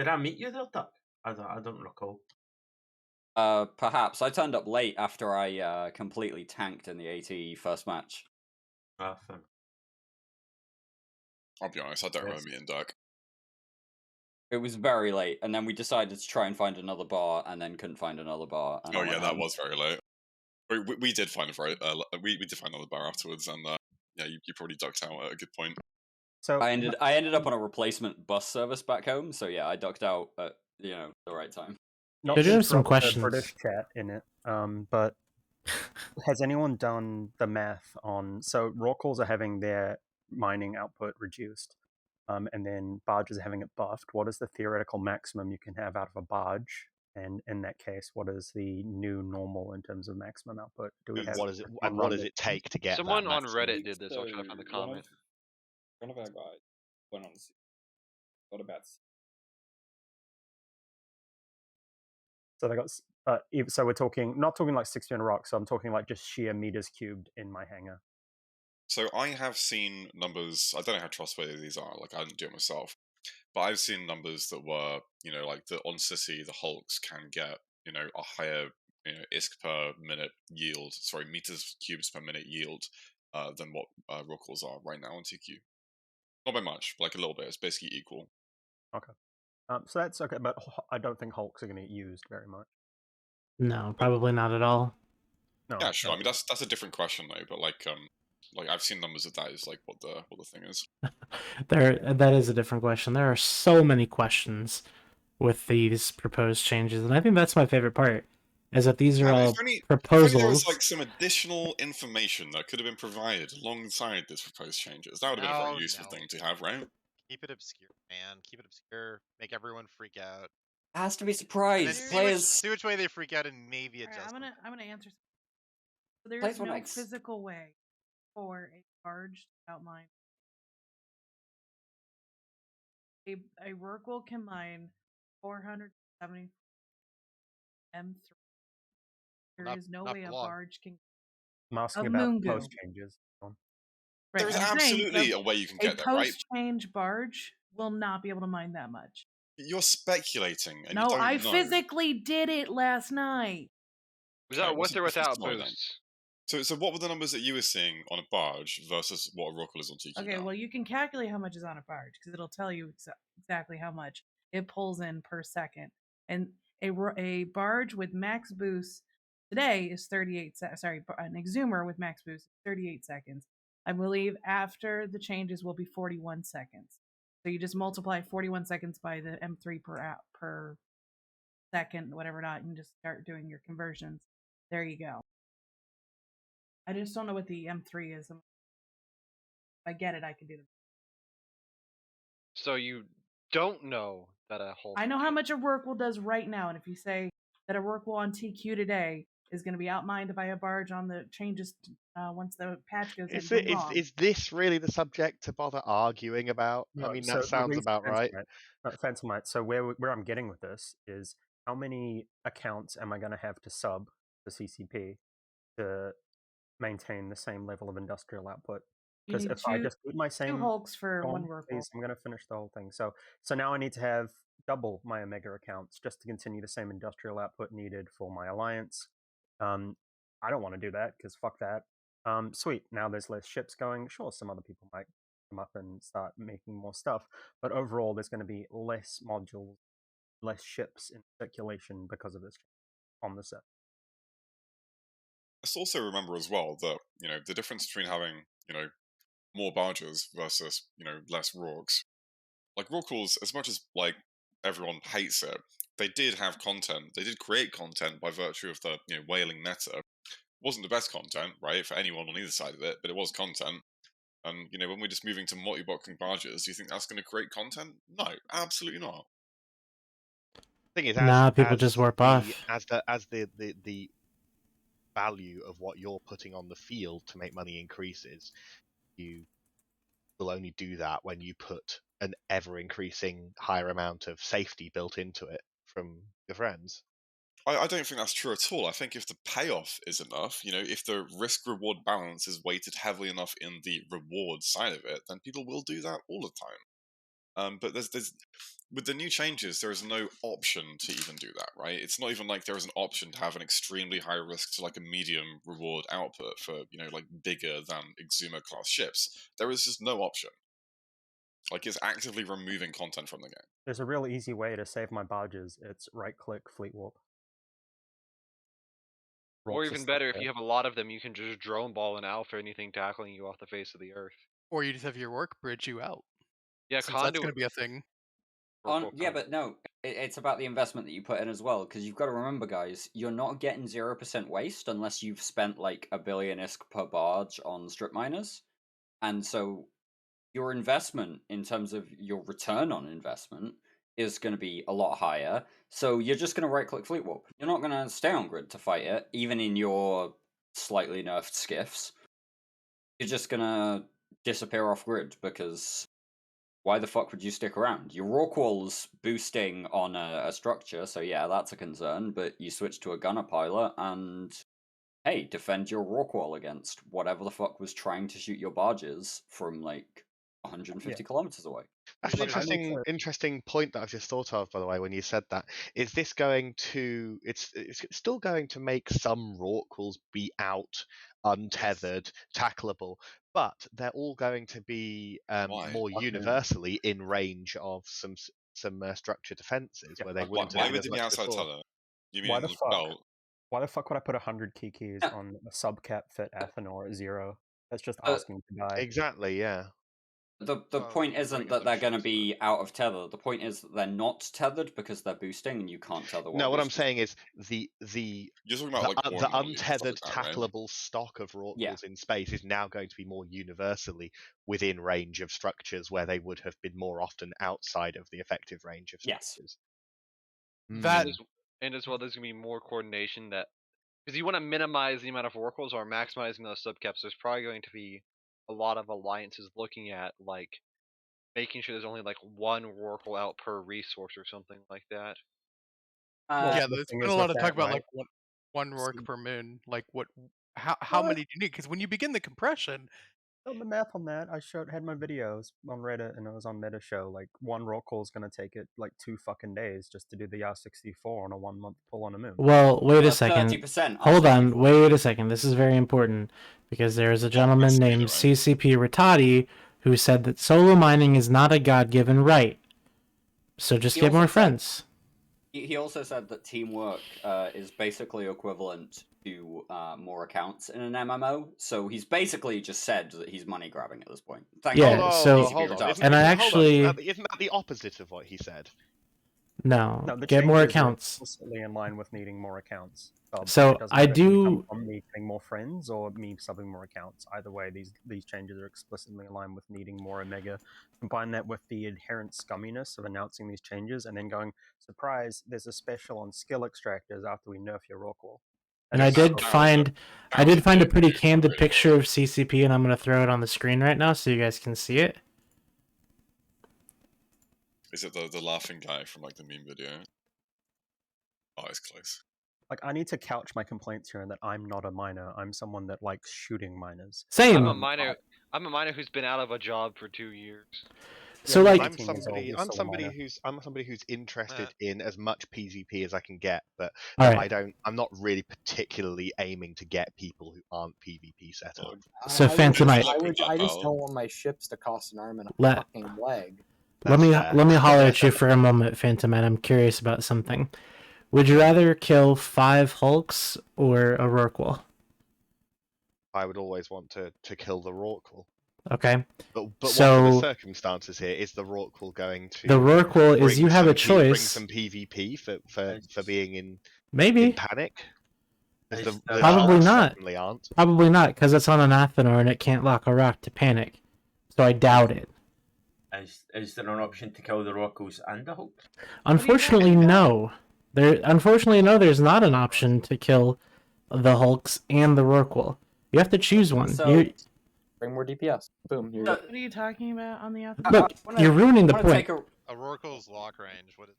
I meet you there, Doug? I don't recall. Perhaps I turned up late after I completely tanked in the AT first match. I'll be honest, I don't remember meeting Doug. It was very late, and then we decided to try and find another bar, and then couldn't find another bar. And oh yeah, that was very late. We did find we did find another bar afterwards, and yeah, you probably ducked out at a good point. So I ended up on a replacement bus service back home, so yeah, I ducked out at the right time. Not to interrupt the British chat in it, but has anyone done the math on? So raw calls are having their mining output reduced, and then barges are having it buffed. What is the theoretical maximum you can have out of a barge? And in that case, what is the new normal in terms of maximum output? Do we have? What does it take to get? Someone on Reddit did this. I'll try to find the comment. One of our guys went on. What about? So they got. So we're not talking like 60 on a rock. So I'm talking like just sheer meters cubed in my hangar. So I have seen numbers. I don't know how trustworthy these are. Like I didn't do it myself, but I've seen numbers that were, like on Sissy, the Hulks can get, a higher, ISK per minute yield. Sorry, meters cubes per minute yield than what raw calls are right now on TQ. Not by much, but like a little bit. It's basically equal. Okay. So that's okay, but I don't think Hulks are going to get used very much. No, probably not at all. No. Yeah, sure. I mean, that's a different question though. But like I've seen numbers of that is like what the thing is. That is a different question. There are so many questions with these proposed changes, and I think that's my favorite part. Is that these are all proposals. If there was like some additional information that could have been provided alongside this proposed changes, that would have been a very useful thing to have, right? Keep it obscure, man. Keep it obscure. Make everyone freak out. It has to be surprised. Players see which way they freak out and maybe adjust. Right, I'm gonna answer. So there's no physical way for a barge to outmine. A work will combine 470 M3. There is no way a barge can. I'm asking about post changes. Right, there's absolutely a way you can get there, right? A post-change barge will not be able to mine that much. You're speculating. And no, you don't I know. physically did it last night. Was that with or without posts? So what were the numbers that you were seeing on a barge versus what a rock is on TQ? Okay, well, you can calculate how much is on a barge because it'll tell you exactly how much it pulls in per second. And a barge with max boost today is 38 seconds. Sorry, an exhumer with max boost is 38 seconds. I believe after the changes will be 41 seconds. So you just multiply 41 seconds by the M3 per second, whatever not, and just start doing your conversions. There you go. I just don't know what the M3 is. If I get it, I can do them. So you don't know that a whole. I know how much a workwheel does right now, and if you say that a workwheel on TQ today is going to be outmined by a barge on the changes once the patch goes in. Is this really the subject to bother arguing about? No, I mean, that sounds about right. Phantomite. So where I'm getting with this is how many accounts am I going to have to sub the CCP to maintain the same level of industrial output? Because if I just keep my same 2 Hulks for one workwheel. I'm going to finish the whole thing. So now I need to have double my Omega accounts just to continue the same industrial output needed for my alliance. I don't want to do that because fuck that. Sweet. Now there's less ships going. Sure, some other people might come up and start making more stuff, but overall there's going to be less modules, less ships in circulation because of this on the set. Let's also remember as well that the difference between having more barges versus less rorks. Like Rorquals, as much as like everyone hates it, they did have content. They did create content by virtue of the whaling meta. It wasn't the best content, right, for anyone on either side of it, but it was content. And when we're just moving to multi-boxing barges, do you think that's going to create content? No, absolutely not. Thing is, people just warp off. As the value of what you're putting on the field to make money increases, you will only do that when you put an ever-increasing higher amount of safety built into it from your friends. I don't think that's true at all. I think if the payoff is enough, if the risk-reward balance is weighted heavily enough in the reward side of it, then people will do that all the time. But there's with the new changes, there is no option to even do that, right? It's not even like there is an option to have an extremely high risk to like a medium reward output for like bigger than Exuma class ships. There is just no option. Like, it's actively removing content from the game. There's a real easy way to save my barges. It's right-click Fleet Warp. Or even better, if you have a lot of them, you can just drone ball an alpha anything tackling you off the face of the earth. Or you just have your work bridge you out. Yeah, Since that's going to be a thing. Yeah, but no, it's about the investment that you put in as well, because you've got to remember, guys, you're not getting 0% waste unless you've spent like $1 billion ISK per barge on strip miners. And so your investment in terms of your return on investment is going to be a lot higher. So you're just going to right-click Fleet Warp. You're not going to stay on grid to fight it, even in your slightly nerfed skiffs. You're just going to disappear off grid, because why the fuck would you stick around? Your Rorqual's boosting on a structure, so yeah, that's a concern, but you switch to a gunner pilot and, hey, defend your Rorqual against whatever the fuck was trying to shoot your barges from, like, 150 kilometers away. That's an interesting point that I've just thought of, by the way, when you said that. Is this going to... It's still going to make some Rorquals be out, untethered, tackleable, but they're all going to be more universally in range of some structured defenses where they wouldn't have been as much before. You mean why the fuck would I put 100 Kikis on a subcap fit Athenor at 0? That's just asking to die. Exactly, yeah. The point isn't that they're going to be out of tether. The point is that they're not tethered because they're boosting and you can't tether. No, what I'm saying is the You're talking about the untethered tackleable stock of Rorquals in space is now going to be more universally within range of structures where they would have been more often outside of the effective range of structures. That and as well, there's going to be more coordination because you want to minimize the amount of Rorquals or maximizing those subcaps. There's probably going to be a lot of alliances looking at like making sure there's only like one Rorqual out per resource or something like that. Yeah, there's been a lot of talk about like one Rorq per moon. Like how many do you need? Because when you begin the compression, the math on that, I had my videos on Reddit and it was on Meta Show. Like one Rorqual is going to take it like 2 fucking days just to do the R64 on a 1 month pull on a moon. Well, wait a second. 30%. Hold on, wait a second. This is very important because there is a gentleman named CCP Ritati who said that solo mining is not a God-given right. So just get more friends. He also said that teamwork is basically equivalent to more accounts in an MMO. So he's basically just said that he's money grabbing at this point. Hold on. Isn't that the opposite of what he said? No, get more accounts. Explicitly in line with needing more accounts. So I do. From me getting more friends or me subbing more accounts. Either way, these changes are explicitly in line with needing more Omega. Combine that with the inherent scumminess of announcing these changes and then going, surprise, there's a special on skill extractors after we nerf your Rorqual. And I did find a pretty candid picture of CCP, and I'm going to throw it on the screen right now so you guys can see it. Is it the laughing guy from like the meme video? Oh, it's close. Like, I need to couch my complaints here in that I'm not a miner. I'm someone that likes shooting miners. Same. I'm a miner who's been out of a job for 2 years. So like, I'm somebody who's interested in as much PvP as I can get, but I'm not really particularly aiming to get people who aren't PvP set up. So Phantomite, I just don't want my ships to cost an arm and a fucking leg. Let me holler at you for a moment, Phantomite. I'm curious about something. Would you rather kill 5 Hulks or a Rorqual? I would always want to kill the Rorqual. Okay. But so, what are the circumstances here? Is the Rorqual going to... The Rorqual is you have a choice. Bring some PvP for being in panic? Probably not. Aren't. Probably not, because it's on an Athenor and it can't lock a rock to panic. So I doubt it. Is there an option to kill the Rorquals and the Hulks? Unfortunately, no. There's not an option to kill the Hulks and the Rorqual. You have to choose one. So bring more DPS. Boom. Here you go. What are you talking about on the offense? Look, you're ruining the point. Rorqual's lock range. What is?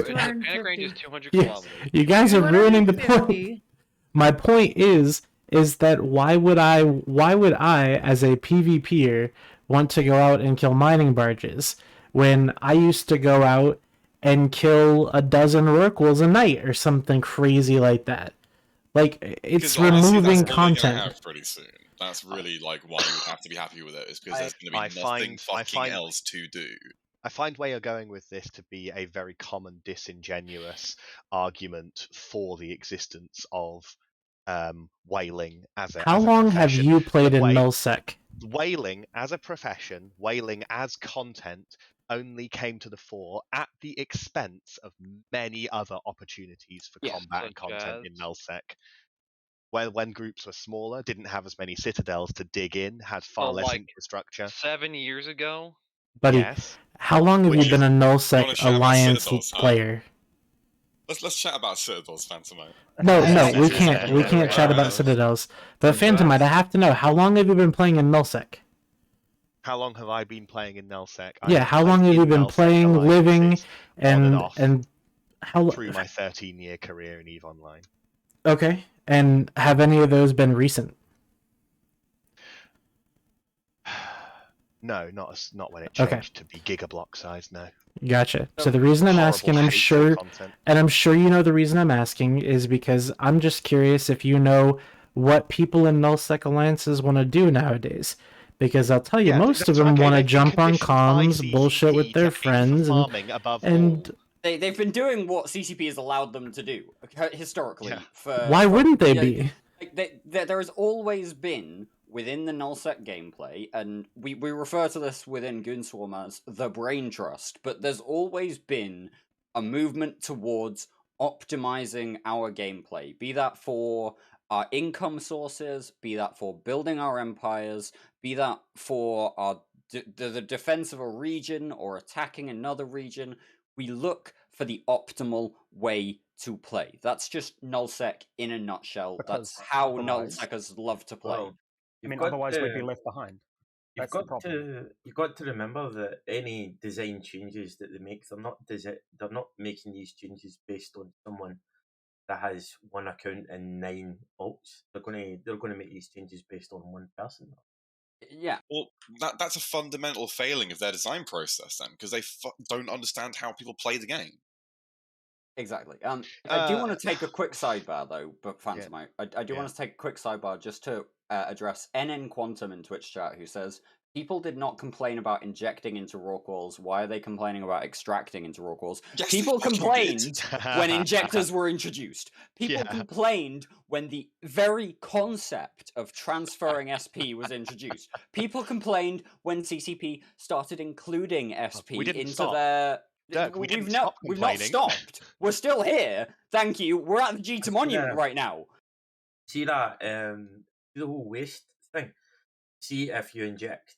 Panic range is 200 kilometers. You guys are ruining the point. My point is that why would I as a PvPer want to go out and kill mining barges when I used to go out and kill a dozen Rorquals a night or something crazy like that? Like, it's removing content. Pretty soon. That's really like why you have to be happy with it, is because there's going to be nothing fucking else to do. I find where you're going with this to be a very common disingenuous argument for the existence of whaling as a How long have you played in nullsec? Whaling as a profession, whaling as content only came to the fore at the expense of many other opportunities for combat and content in nullsec. When groups were smaller, didn't have as many citadels to dig in, had far less infrastructure. 7 years ago? Buddy, how long have you been a nullsec alliance player? Let's chat about Citadels, Phantomite. No, we can't. We can't chat about Citadels. But Phantomite, I have to know, how long have you been playing in nullsec? How long have I been playing in nullsec? Yeah, how long have you been playing, living, and how through my 13-year career in EVE Online? Okay, and have any of those been recent? No, not when it changed to be gigablock size. No. Gotcha. So the reason I'm asking, I'm sure you know the reason I'm asking is because I'm just curious if you know what people in nullsec alliances want to do nowadays. Because I'll tell you, most of them want to jump on comms, bullshit with their friends, and they've been doing what CCP has allowed them to do historically. Why wouldn't they be? There has always been within the nullsec gameplay, and we refer to this within Goonswarm as the brain trust, but there's always been a movement towards optimizing our gameplay, be that for our income sources, be that for building our empires, be that for our the defense of a region or attacking another region. We look for the optimal way to play. That's just nullsec in a nutshell. That's how nullsecers love to play. I mean, otherwise we'd be left behind. You've got to remember that any design changes that they make, they're not making these changes based on someone that has one account and 9 alts. They're going to make these changes based on one person. Yeah. Well, that's a fundamental failing of their design process then, because they don't understand how people play the game. Exactly. I do want to take a quick sidebar though, but Phantomite. I do want to take a quick sidebar just to address NN Quantum in Twitch chat, who says people did not complain about injecting into Rorquals. Why are they complaining about extracting into Rorquals? Yes, people complained when injectors were introduced. People complained when the very concept of transferring SP was introduced. People complained when CCP started including SP into their... Dirk, we've not stopped. We're still here. Thank you. We're at the G2 Monument right now. See that the whole waste thing. See if you inject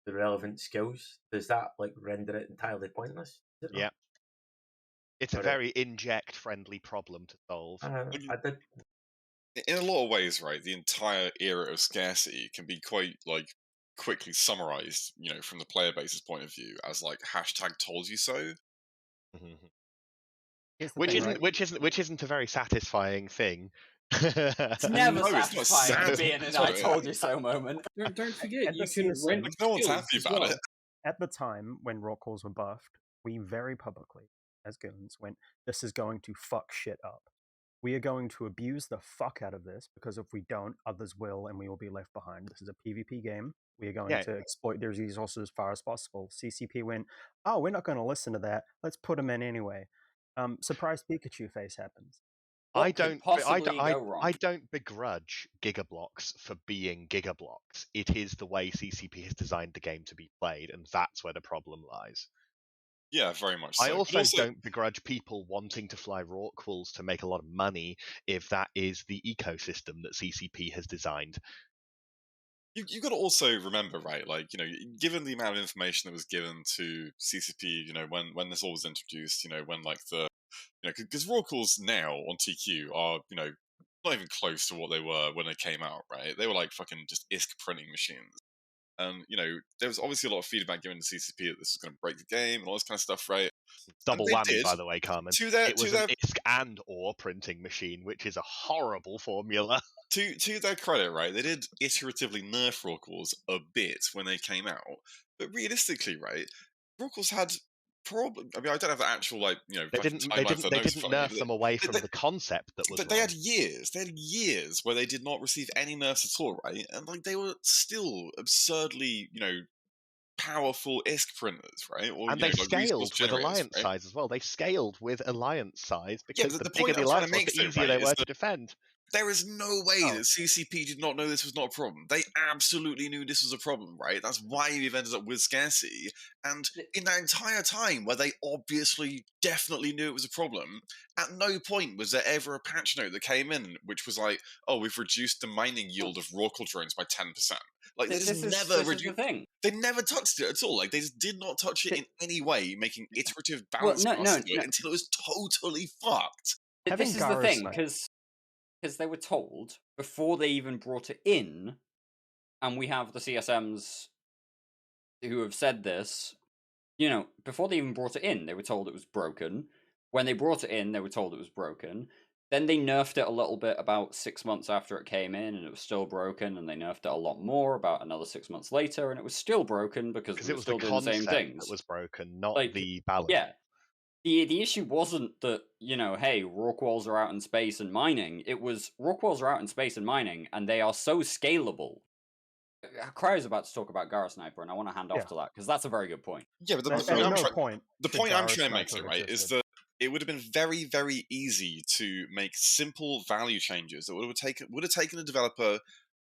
the relevant skills, does that like render it entirely pointless? Yeah. It's a very inject-friendly problem to solve. In a lot of ways, right, the entire era of scarcity can be quite like quickly summarized, from the player base's point of view as like #ToldYouSo. Which isn't a very satisfying thing. It's never satisfying being an "I told you so" moment. Don't forget, you can rent. No one's happy about it. At the time when Rorquals were buffed, we very publicly, as goons, went, "This is going to fuck shit up. We are going to abuse the fuck out of this because if we don't, others will, and we will be left behind. This is a PvP game. We are going to exploit their resources as far as possible." CCP went, "Oh, we're not going to listen to that. Let's put them in anyway." Surprise Pikachu face happens. I don't begrudge Gigablocks for being Gigablocks. It is the way CCP has designed the game to be played, and that's where the problem lies. Yeah, very much so. I also don't begrudge people wanting to fly Rorquals to make a lot of money if that is the ecosystem that CCP has designed. You've got to also remember, right, like, given the amount of information that was given to CCP, when this all was introduced, when like the, because Rorquals now on TQ are, not even close to what they were when they came out, right? They were like fucking just ISK printing machines. And, there was obviously a lot of feedback given to CCP that this was going to break the game and all this kind of stuff, right? Double they whammy, did, by the way, Carmen. to their It was an ISK and OR printing machine, which is a horrible formula. To their credit, right, they did iteratively nerf Rorquals a bit when they came out, but realistically, right, Rorquals had probably. I mean, I don't have the actual They didn't nerf them away from the concept that was. But they had years. They had years where they did not receive any nerfs at all, right? And they were still absurdly, powerful ISK printers, right? Or and they scaled with alliance right? size as well. They scaled with alliance size because but the point bigger the I'm trying alliance to was, make, the easier they were to defend. There is no way that CCP did not know this was not a problem. They absolutely knew this was a problem, right? That's why we've ended up with scarcity. And in that entire time where they obviously definitely knew it was a problem, at no point was there ever a patch note that came in which was like, oh, we've reduced the mining yield of Rorqual drones by 10%. Like, they just never reduced. They never touched it at all. Like, they just did not touch it in any way, making iterative balance until it was totally fucked. This is the thing, because they were told before they even brought it in, and we have the CSMs who have said this, before they even brought it in, they were told it was broken. When they brought it in, they were told it was broken. Then they nerfed it a little bit about 6 months after it came in, and it was still broken, and they nerfed it a lot more about another 6 months later, and it was still broken because we were still doing the same things. That was broken, not the balance. Yeah. The issue wasn't that, hey, Rorquals are out in space and mining. It was Rorquals are out in space and mining, and they are so scalable. Cryo's about to talk about Gara Sniper, and I want to hand off to that, because that's a very good point. Yeah, but the point I'm trying to make, right, is that it would have been very, very easy to make simple value changes that would have taken a developer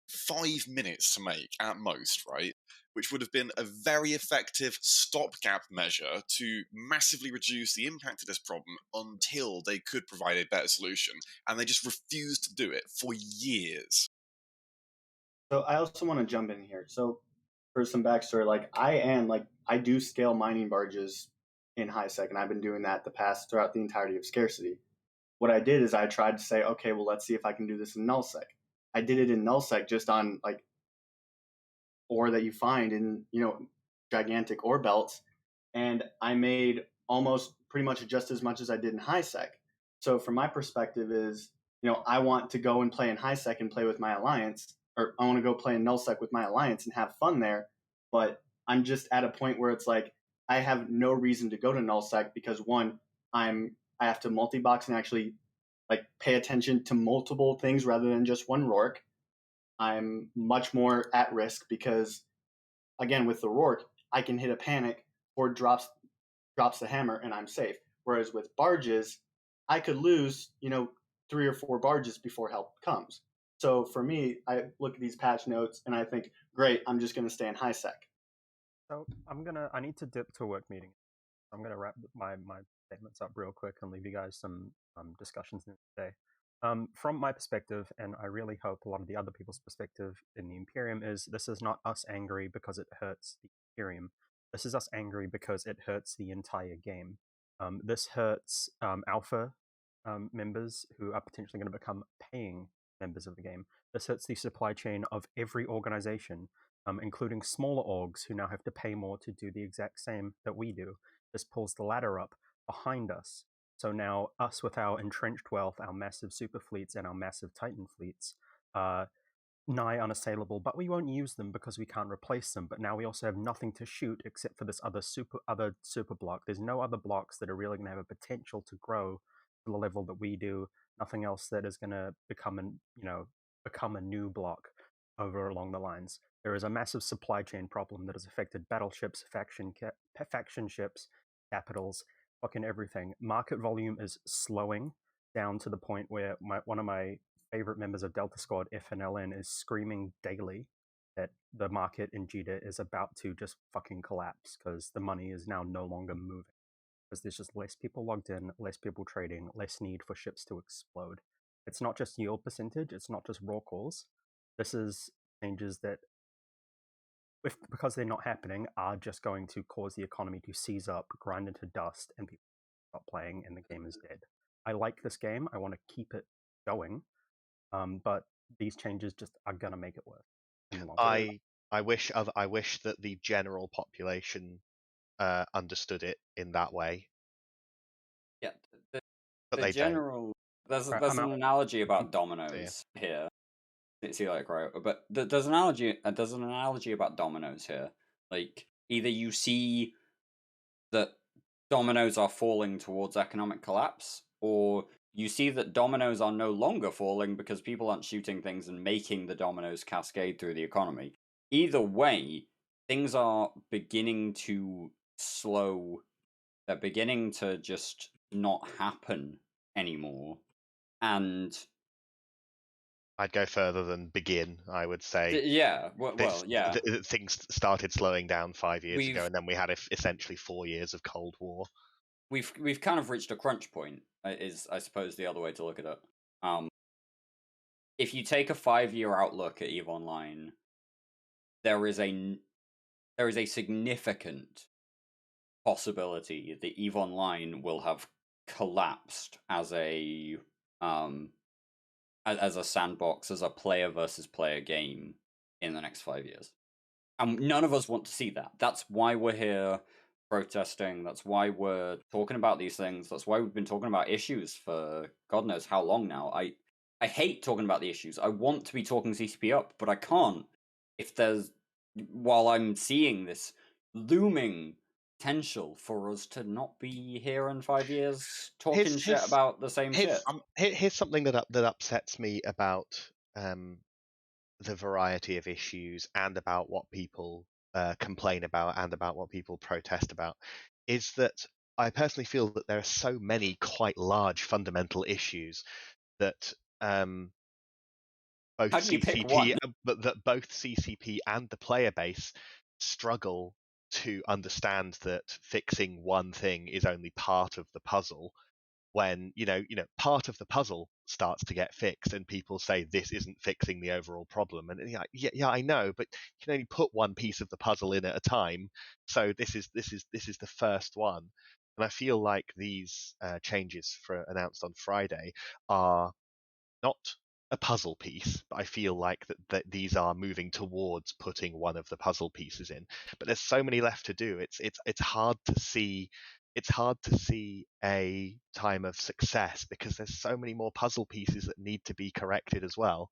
5 minutes to make at most, right? Which would have been a very effective stopgap measure to massively reduce the impact of this problem until they could provide a better solution. And they just refused to do it for years. So I also want to jump in here. So for some backstory, I do scale mining barges in HiSec, and I've been doing that throughout the entirety of scarcity. What I did is I tried to say, okay, well, let's see if I can do this in nullsec. I did it in nullsec just on ore that you find in gigantic ore belts, and I made almost pretty much just as much as I did in HiSec. So from my perspective is, I want to go and play in HiSec and play with my alliance, or I want to go play in nullsec with my alliance and have fun there. But I'm just at a point where it's like I have no reason to go to nullsec because one, I have to multi-box and actually pay attention to multiple things rather than just one Rorq. I'm much more at risk because, again, with the Rorq, I can hit a panic or drops the hammer and I'm safe. Whereas with barges, I could lose, 3 or 4 barges before help comes. So for me, I look at these patch notes and I think, great, I'm just going to stay in HiSec. So I need to dip to a work meeting. I'm going to wrap my statements up real quick and leave you guys some discussions today. From my perspective, and I really hope a lot of the other people's perspective in the Imperium, is this is not us angry because it hurts the Imperium. This is us angry because it hurts the entire game. This hurts alpha members who are potentially going to become paying members of the game. This hurts the supply chain of every organization, including smaller orgs who now have to pay more to do the exact same that we do. This pulls the ladder up behind us. So now us with our entrenched wealth, our massive super fleets and our massive Titan fleets are nigh unassailable, but we won't use them because we can't replace them. But now we also have nothing to shoot except for this other super block. There's no other blocks that are really going to have a potential to grow to the level that we do. Nothing else that is going to become a new block over along the lines. There is a massive supply chain problem that has affected battleships, faction ships, capitals, fucking everything. Market volume is slowing down to the point where one of my favorite members of Delta Squad, FNLN, is screaming daily that the market in Jeddah is about to just fucking collapse because the money is now no longer moving. Because there's just less people logged in, less people trading, less need for ships to explode. It's not just yield percentage, it's not just Rorquals. This is changes that, because they're not happening, are just going to cause the economy to seize up, grind into dust, and people stop playing and the game is dead. I like this game, I want to keep it going, but these changes just are gonna make it worse. in the long run. I wish that the general population understood it in that way. Yeah, But the they don't. general. There's Right, there's I'm an out. analogy about Yeah. dominoes here. See, like, right, but there's an analogy about dominoes here. Like, either you see that dominoes are falling towards economic collapse, or you see that dominoes are no longer falling because people aren't shooting things and making the dominoes cascade through the economy. Either way, things are beginning to slow. They're beginning to just not happen anymore. And I'd go further than begin. I would say, yeah, well, yeah. Things started slowing down 5 years ago, We've and then we had essentially 4 years of Cold War. we've kind of reached a crunch point. Is, I suppose, the other way to look at it. If you take a 5-year outlook at EVE Online, there is a significant possibility that EVE Online will have collapsed as a sandbox, as a player versus player game in the next 5 years. And none of us want to see that. That's why we're here protesting. That's why we're talking about these things. That's why we've been talking about issues for God knows how long now. I hate talking about the issues. I want to be talking CCP up, but I can't if while I'm seeing this looming potential for us to not be here in 5 years talking shit about the same shit. Here's something that upsets me about the variety of issues and about what people complain about and about what people protest about, is that I personally feel that there are so many quite large fundamental issues that both CCP and the player base struggle to understand that fixing one thing is only part of the puzzle. When part of the puzzle starts to get fixed and people say this isn't fixing the overall problem, and yeah, I know, but you can only put one piece of the puzzle in at a time, so this is the first one. And I feel like these changes announced on Friday are not a puzzle piece, but I feel like that these are moving towards putting one of the puzzle pieces in. But there's so many left to do. It's hard to see. It's hard to see a time of success because there's so many more puzzle pieces that need to be corrected as well.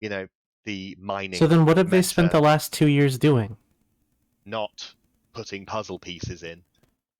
The mining. So then what have they spent the last 2 years doing? Not putting puzzle pieces in.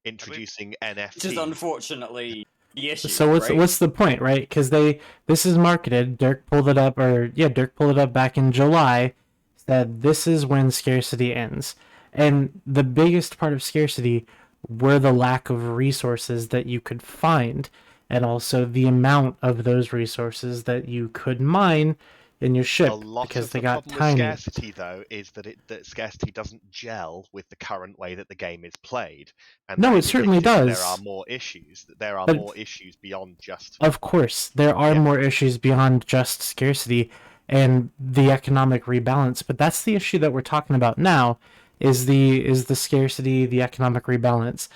Introducing NFT. Which is unfortunately the issue. So what's the point, right? Because this is marketed. Dirk pulled it up back in July. Said this is when scarcity ends, and the biggest part of scarcity were the lack of resources that you could find, and also the amount of those resources that you could mine in your ship, because they got tiny. With scarcity, though, is that scarcity doesn't gel with the current way that the game is played. And no, it certainly does. There are more issues. There are more issues beyond just. Of course, there are more issues beyond just scarcity and the economic rebalance. But that's the issue that we're talking about now. Is the scarcity, the economic rebalance.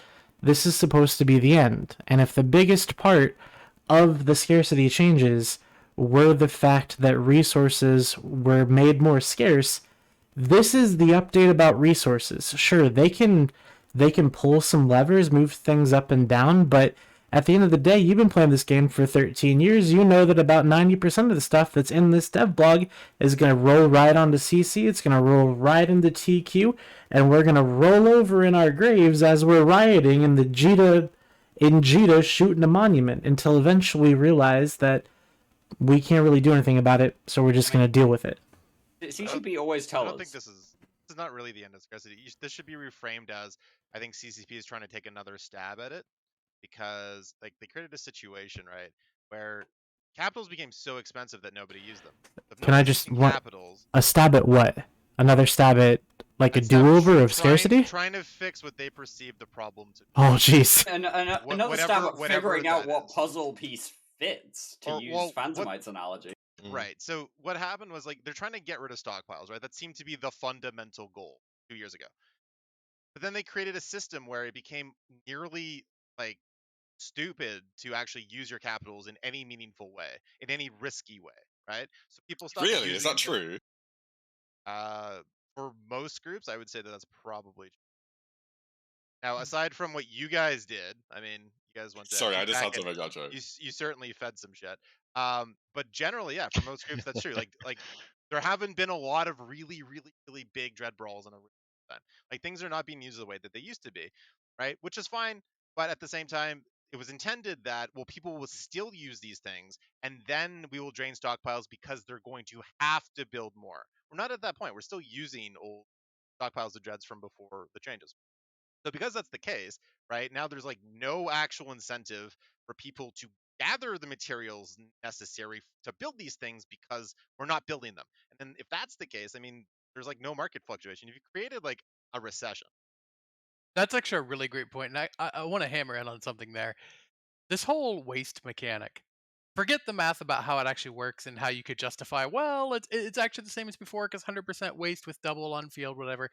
This is supposed to be the end. And if the biggest part of the scarcity changes were the fact that resources were made more scarce, this is the update about resources. Sure, they can pull some levers, move things up and down, but at the end of the day, you've been playing this game for 13 years. You know that about 90% of the stuff that's in this dev blog is going to roll right onto CC. It's going to roll right into TQ, and we're going to roll over in our graves as we're rioting in Jeddah shooting a monument until eventually we realize that we can't really do anything about it, so we're just going to deal with it. CCP always tells us. I don't think this is not really the end of scarcity. This should be reframed as, I think CCP is trying to take another stab at it, because they created a situation, right, where capitals became so expensive that nobody used them. Can I just want a stab at what? Another stab at like a do-over of scarcity? Trying to fix what they perceive the problem to be. Oh, jeez. Another stab at figuring out what puzzle piece fits, to use Phantomite's analogy. Right. So what happened was, they're trying to get rid of stockpiles, right? That seemed to be the fundamental goal 2 years ago. But then they created a system where it became nearly stupid to actually use your capitals in any meaningful way, in any risky way, right? So people stopped Really? Is that using them. true? For most groups, I would say that that's probably true. Now, aside from what you guys did, I mean, you guys went to Sorry, I just FPPAC had to and make that joke. you certainly fed some shit. But generally, yeah, for most groups, that's true. Like there haven't been a lot of really, really, really big dread brawls in a recent time. Like things are not being used the way that they used to be, right? Which is fine, but at the same time, it was intended that people will still use these things, and then we will drain stockpiles because they're going to have to build more. We're not at that point. We're still using old stockpiles of dreads from before the changes. So because that's the case, right now there's like no actual incentive for people to gather the materials necessary to build these things because we're not building them. And then if that's the case, I mean, there's like no market fluctuation. If you created like a recession. That's actually a really great point, and I want to hammer in on something there. This whole waste mechanic. Forget the math about how it actually works and how you could justify, well, it's actually the same as before because 100% waste with double on field, whatever.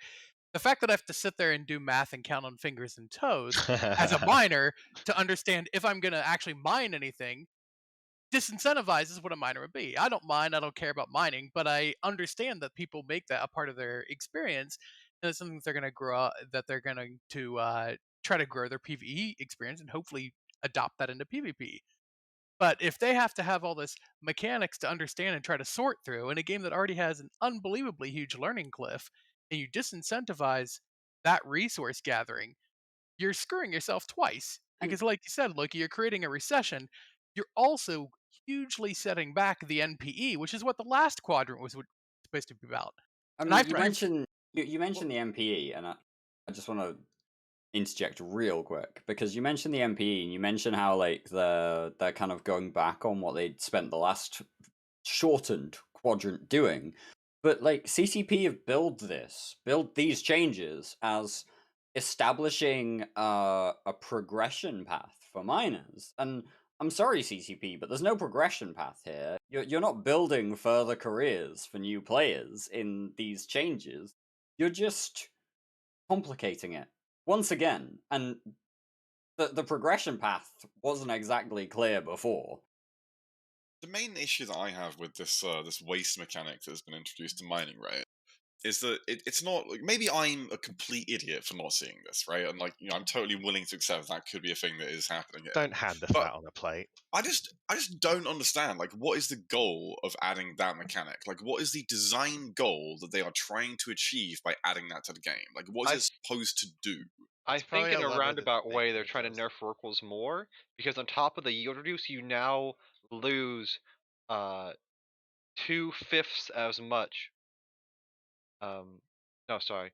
The fact that I have to sit there and do math and count on fingers and toes as a miner to understand if I'm going to actually mine anything disincentivizes what a miner would be. I don't mine, I don't care about mining, but I understand that people make that a part of their experience, and it's something that they're going to grow, that they're going to try to grow their PvE experience and hopefully adopt that into PvP. But if they have to have all this mechanics to understand and try to sort through in a game that already has an unbelievably huge learning cliff, and you disincentivize that resource gathering, you're screwing yourself twice. Because, like you said, Loki, you're creating a recession. You're also hugely setting back the NPE, which is what the last quadrant was supposed to be about. I And mean, I have you to mentioned you mentioned the MPE, and I just want to interject real quick because you mentioned the MPE and you mentioned how like they're kind of going back on what they'd spent the last shortened quadrant doing. But like CCP have built these changes as establishing a progression path for miners. And I'm sorry, CCP, but there's no progression path here. You're not building further careers for new players in these changes. You're just complicating it once again. And the progression path wasn't exactly clear before. The main issue that I have with this waste mechanic that has been introduced to mining, right, is that it's not like, maybe I'm a complete idiot for not seeing this, right? And like, you know, I'm totally willing to accept that could be a thing that is happening. Don't hand us But that on a plate. I just don't understand. Like, what is the goal of adding that mechanic? Like, what is the design goal that they are trying to achieve by adding that to the game? Like, what is it supposed to do? I It's think probably in a a lever that roundabout they way, could they're trying to adjust. nerf Rorquals more because on top of the yield reduce, you now lose 2/5 as much. No, sorry.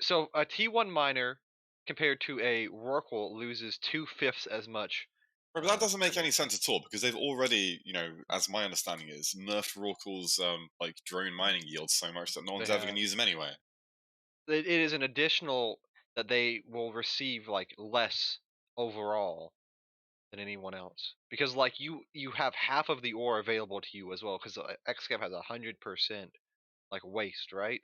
So a T1 miner compared to a Rorqual loses 2/5 as much. Right, but that doesn't make any energy. sense at all because they've already, you know, as my understanding is, nerfed Rorqual's like drone mining yields so much that no one's ever going to use them anyway. It is an additional that they will receive like less overall than anyone else because like you have half of the ore available to you as well because XCAP has 100% like waste, right?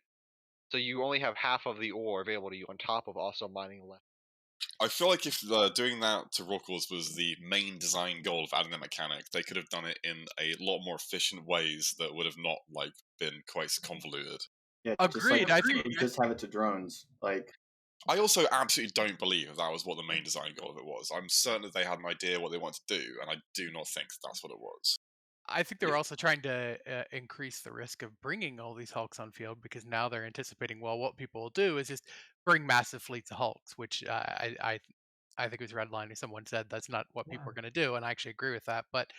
So you only have half of the ore available to you on top of also mining less. I feel like if doing that to Rorquals was the main design goal of adding the mechanic, they could have done it in a lot more efficient ways that would have not like been quite convoluted. Yeah, agreed. Just, like, just have it to drones. Like, I also absolutely don't believe that was what the main design goal of it was. I'm certain that they had an idea what they wanted to do, and I do not think that's what it was. I think they're also trying to increase the risk of bringing all these Hulks on field because now they're anticipating, well, what people will do is just bring massive fleets of Hulks, which I think it was Redline or someone said that's not what people are going to do, and I actually agree with that. But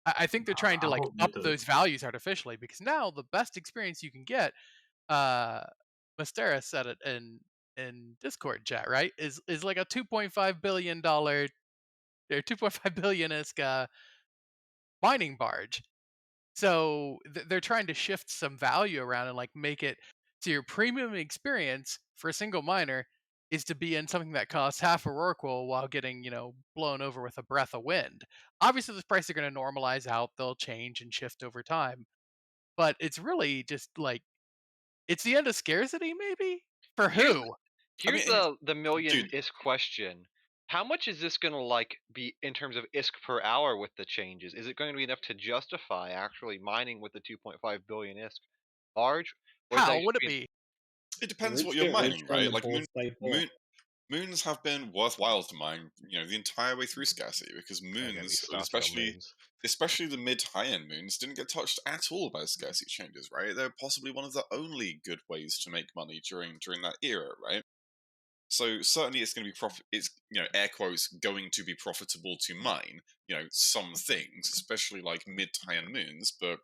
I think they're trying to like up those values artificially because now the best experience you can get, Mastera said it in Discord chat, right? Is like a $2.5 billion or 2.5 billion isk mining barge. So they're trying to shift some value around and like make it so your premium experience for a single miner is to be in something that costs half a Rorqual while getting, blown over with a breath of wind. Obviously, those prices are going to normalize out; they'll change and shift over time. But it's really just like it's the end of scarcity, maybe for who? Here's the million is question. How much is this gonna like be in terms of ISK per hour with the changes? Is it going to be enough to justify actually mining with the 2.5 billion ISK barge, or is that How just would it being? be? It depends what Rich you're get rich mining, from right? the Like bull cycle. moons have been worthwhile to mine, the entire way through scarcity because They're going to be moons, and started on moons. especially the mid high end moons, didn't get touched at all by scarcity changes, right? They're possibly one of the only good ways to make money during that era, right? So certainly it's going to be profit. It's air quotes going to be profitable to mine. Some things, especially like mid to high end moons, but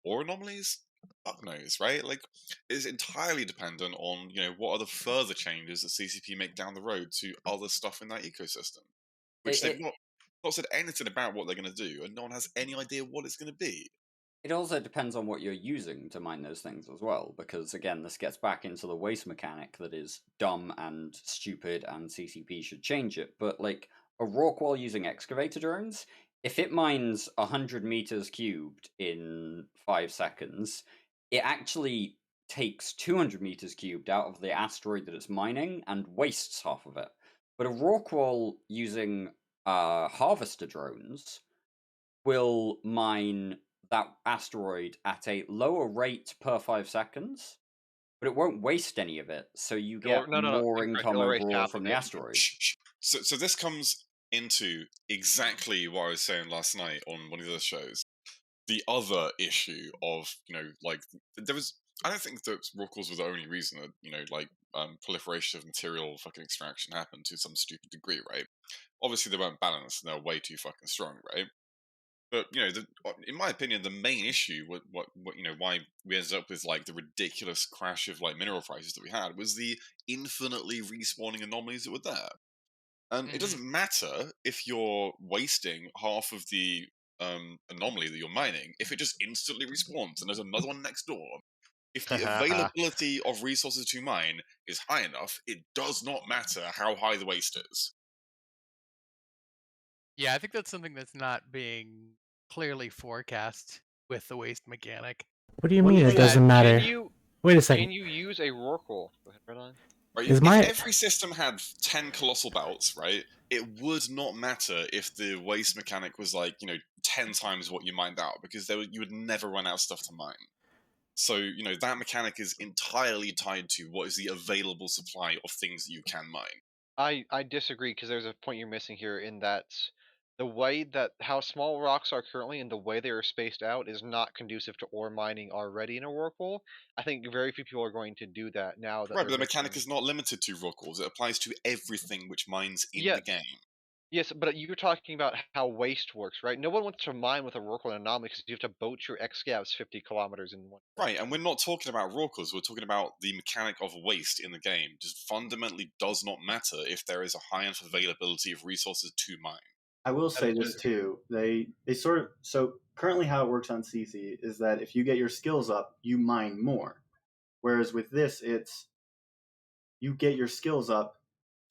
or anomalies. Fuck knows, right? Like, it's entirely dependent on what are the further changes that CCP make down the road to other stuff in that ecosystem, which they've not said anything about what they're going to do, and no one has any idea what it's going to be. It also depends on what you're using to mine those things as well, because again, this gets back into the waste mechanic that is dumb and stupid, and CCP should change it. But like a Rorqual using excavator drones, if it mines 100 meters cubed in 5 seconds, it actually takes 200 meters cubed out of the asteroid that it's mining and wastes half of it. But a Rorqual using harvester drones will mine that asteroid at a lower rate per 5 seconds, but it won't waste any of it, so you get No. more Incorrect. income It'll erase overall half from of the it. asteroid. So this comes into exactly what I was saying last night on one of the other shows. The other issue of like there was. I don't think that Rorquals were the only reason that proliferation of material fucking extraction happened to some stupid degree, right? Obviously they weren't balanced and they're way too fucking strong, right? But in my opinion, the main issue, what why we ended up with like the ridiculous crash of like mineral prices that we had, was the infinitely respawning anomalies that were there. And it doesn't matter if you're wasting half of the anomaly that you're mining, if it just instantly respawns and there's another one next door. If the availability of resources to mine is high enough, it does not matter how high the waste is. Yeah, I think that's something that's not being clearly forecast with the waste mechanic. What do you mean it doesn't matter? Wait a second. Can you use a Rorqual? Go ahead, Redline. Right, Is if every system had 10 colossal belts, right, it would not matter if the waste mechanic was like 10 times what you mined out, because you would never run out of stuff to mine. So that mechanic is entirely tied to what is the available supply of things that you can mine. I disagree, because there's a point you're missing here in that the way that how small rocks are currently and the way they are spaced out is not conducive to ore mining already in a Rorqual. I think very few people are going to do that now that Right, but the mechanic is not limited to Rorquals. It applies to everything which mines in the game. Yes, but you're talking about how waste works, right? No one wants to mine with a Rorqual anomaly because you have to boat your excavs 50 kilometers in one. Right, and we're not talking about Rorquals, we're talking about the mechanic of waste in the game. Just fundamentally does not matter if there is a high enough availability of resources to mine. I will say this too. They sort of, so currently how it works on CC is that if you get your skills up, you mine more. Whereas with this, it's you get your skills up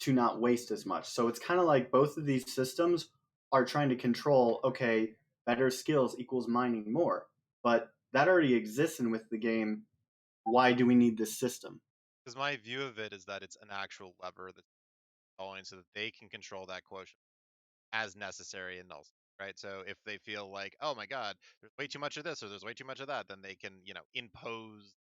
to not waste as much. So it's kind of like both of these systems are trying to control, okay, better skills equals mining more. But that already exists in with the game. Why do we need this system? Because my view of it is that it's an actual lever that's going so that they can control that quotient as necessary in null, right? So if they feel like, oh my god, there's way too much of this or there's way too much of that, then they can, impose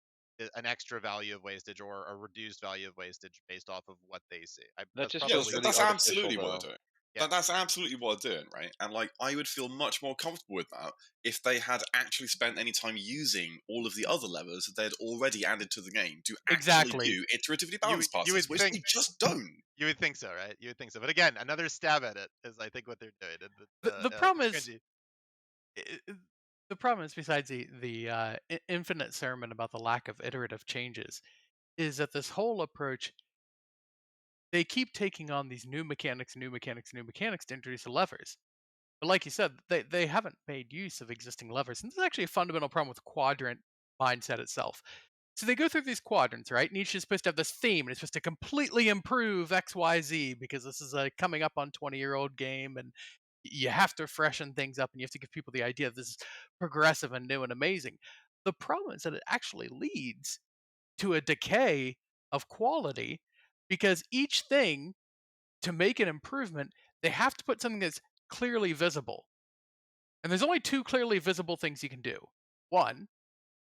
an extra value of wastage or a reduced value of wastage based off of what they see. That's absolutely what they're doing. Yeah. That's absolutely what they're doing, right? And like, I would feel much more comfortable with that if they had actually spent any time using all of the other levers that they'd already added to the game to actually do iteratively balanced passes, which they just don't. You would think so, right? You would think so. But again, another stab at it is, I think, what they're doing. The problem is, the problem is, besides the infinite sermon about the lack of iterative changes, is that this whole approach, they keep taking on these new mechanics to introduce the levers. But like you said, they haven't made use of existing levers. And this is actually a fundamental problem with quadrant mindset itself. So they go through these quadrants, right? And each is supposed to have this theme, and it's supposed to completely improve XYZ because this is a coming up on 20-year-old game, and you have to freshen things up, and you have to give people the idea this is progressive and new and amazing. The problem is that it actually leads to a decay of quality because each thing to make an improvement, they have to put something that's clearly visible. And there's only two clearly visible things you can do. One,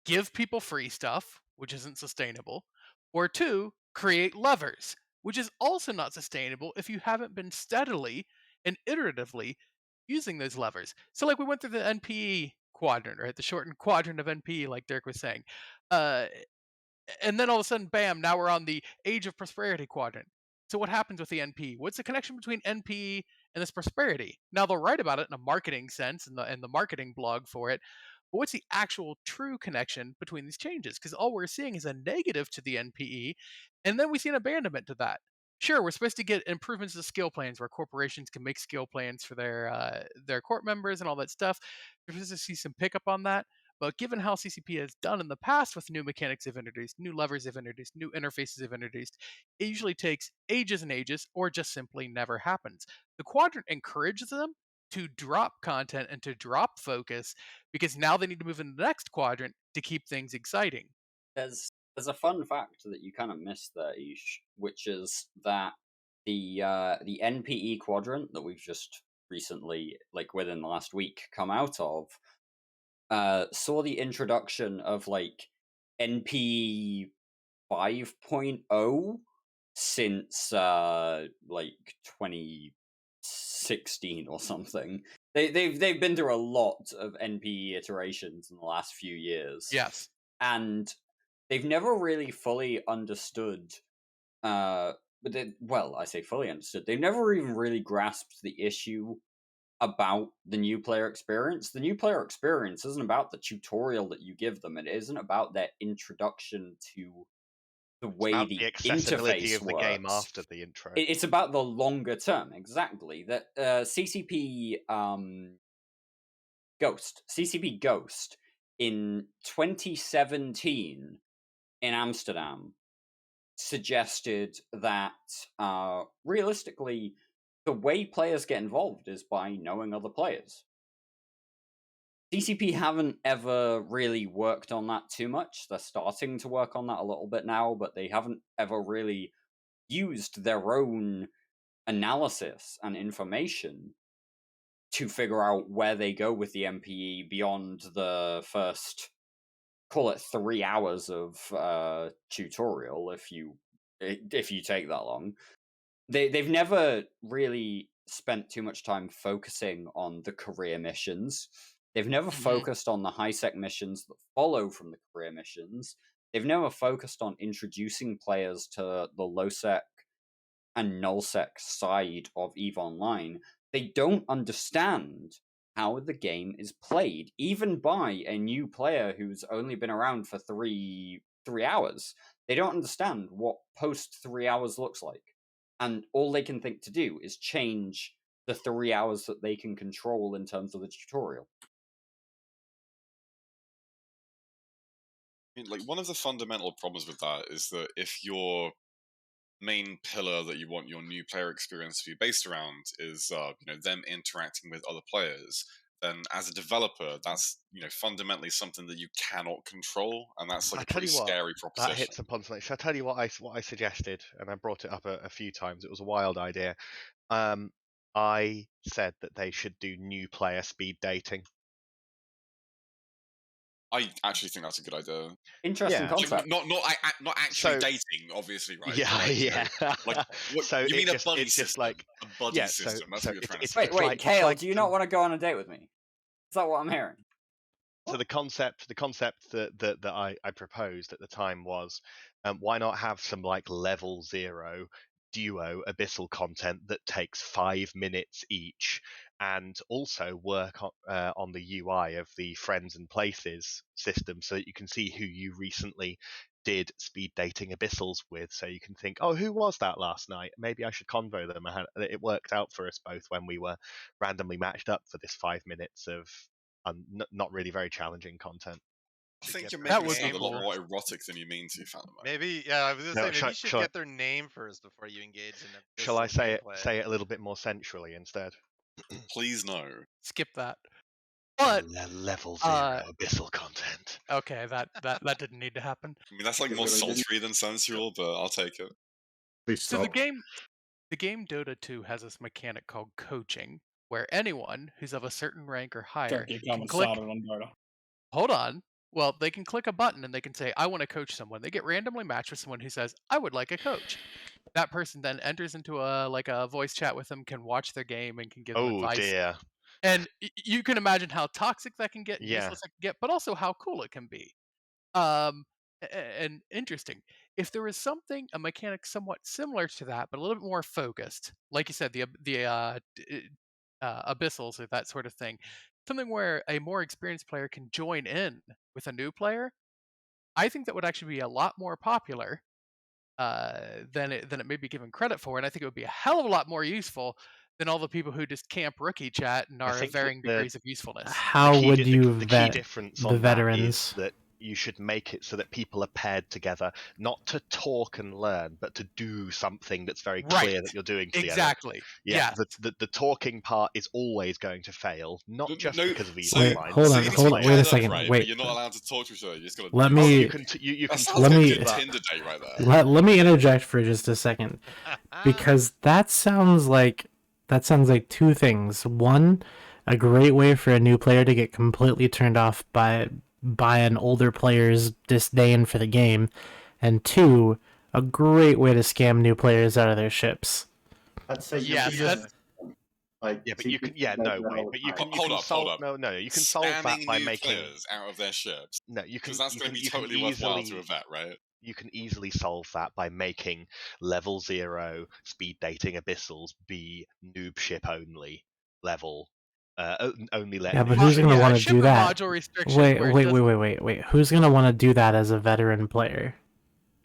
give people free stuff, which isn't sustainable. Or two, create levers, which is also not sustainable if you haven't been steadily and iteratively using those levers. So like we went through the NPE quadrant, right? The shortened quadrant of NPE, like Dirk was saying. And then all of a sudden, bam, now we're on the Age of Prosperity quadrant. So what happens with the NPE? What's the connection between NPE and this prosperity? Now they'll write about it in a marketing sense and the marketing blog for it. But what's the actual true connection between these changes? Because all we're seeing is a negative to the NPE, and then we see an abandonment to that. Sure, we're supposed to get improvements to skill plans where corporations can make skill plans for their court members and all that stuff. We're supposed to see some pickup on that. But given how CCP has done in the past with new mechanics they've introduced, new levers they've introduced, new interfaces they've introduced, it usually takes ages and ages or just simply never happens. The quadrant encourages them to drop content and to drop focus because now they need to move into the next quadrant to keep things exciting. There's a fun fact that you kind of missed there, Ish, which is that the NPE quadrant that we've just recently, like within the last week, come out of, saw the introduction of like NPE 5.0 since like 2016 or something. They've been through a lot of NPE iterations in the last few years. Yes. And they've never really fully understood I say fully understood. They've never even really grasped the issue about the new player experience. The new player experience isn't about the tutorial that you give them. It isn't about their introduction to the way the accessibility interface of the works. game after the intro. It's about the longer term, exactly. That CCP Ghost in 2017 in Amsterdam suggested that realistically the way players get involved is by knowing other players. CCP haven't ever really worked on that too much. They're starting to work on that a little bit now, but they haven't ever really used their own analysis and information to figure out where they go with the MPE beyond the first, call it 3 hours of tutorial, if you take that long. They've never really spent too much time focusing on the career missions. They've never focused on the high-sec missions that follow from the career missions. They've never focused on introducing players to the low-sec and null-sec side of EVE Online. They don't understand how the game is played, even by a new player who's only been around for three hours. They don't understand what post 3 hours looks like. And all they can think to do is change the 3 hours that they can control in terms of the tutorial. I mean, like, one of the fundamental problems with that is that if your main pillar that you want your new player experience to be based around is them interacting with other players, then as a developer, that's fundamentally something that you cannot control, and that's like a pretty scary proposition. That hits upon something. Shall I tell you what I suggested? And I brought it up a few times. It was a wild idea. I said that they should do new player speed dating. I actually think that's a good idea. Interesting concept. Not actually dating, obviously, right? Yeah, so you mean a buddy system? Just like a buddy system. That's what you're trying to say. Wait, Kale, do you not want to go on a date with me? Is that what I'm hearing? So the concept that I proposed at the time was, why not have some like level 0 duo abyssal content that takes 5 minutes each, and also work on the UI of the friends and places system so that you can see who you recently did speed dating abyssals with, so you can think, oh, who was that last night? Maybe I should convo them. It worked out for us both when we were randomly matched up for this 5 minutes of not really very challenging content. I think you're making it sound a lot more erotic than you mean to, Fatima. Maybe, yeah, I was going to say, maybe you should get their name first before you engage in it. Shall I say it a little bit more sensually instead? Please no. Skip that. But level 0 abyssal content. Okay, that didn't need to happen. I mean, that's like more sultry than sensual, but I'll take it. So the game The game Dota 2 has this mechanic called coaching, where anyone who's of a certain rank or higher Don't get can going click. started on Dota. Hold on. Well, they can click a button and they can say, I want to coach someone. They get randomly matched with someone who says, I would like a coach. That person then enters into a voice chat with them, can watch their game, and can give them Oh advice. dear. And you can imagine how toxic that can get, and Yeah. useless that can get, but also how cool it can be. And interesting. If there was a mechanic somewhat similar to that, but a little bit more focused, like you said, the abyssals or that sort of thing, something where a more experienced player can join in with a new player, I think that would actually be a lot more popular than it may be given credit for, and I think it would be a hell of a lot more useful than all the people who just camp rookie chat and I are of think that varying degrees of usefulness. How would you the key vet difference the on that is veterans? that you should make it so that people are paired together, not to talk and learn, but to do something that's very clear Right. that you're doing together. Exactly. Yeah. Yes. The talking part is always going to fail, not just because of evil Wait, minds. hold on, you need to hold be on, wait a paired up, second, right? wait. But you're not allowed to talk to each other. You just gotta Let do me. You can that sounds let like me. a good Tinder date right there. Let me interject for just a second, because that sounds like two things. One, a great way for a new player to get completely turned off by an older player's disdain for the game, and two, a great way to scam new players out of their ships. I'd say Yes, just like Yeah, but you can. Yeah, no, wait, but you can. You can solve. No, no, you can solve that Spamming by new making players out of their ships. No, you can. Because that's You going can. to be You can totally worthwhile to easily. a vet, right? You can easily solve that by making level 0 speed dating abyssals be noob ship only level. Only let. Yeah, but noob who's ship gonna want to ship do and that? module restriction Wait, where it wait, doesn't- wait, wait. Who's gonna want to do that as a veteran player?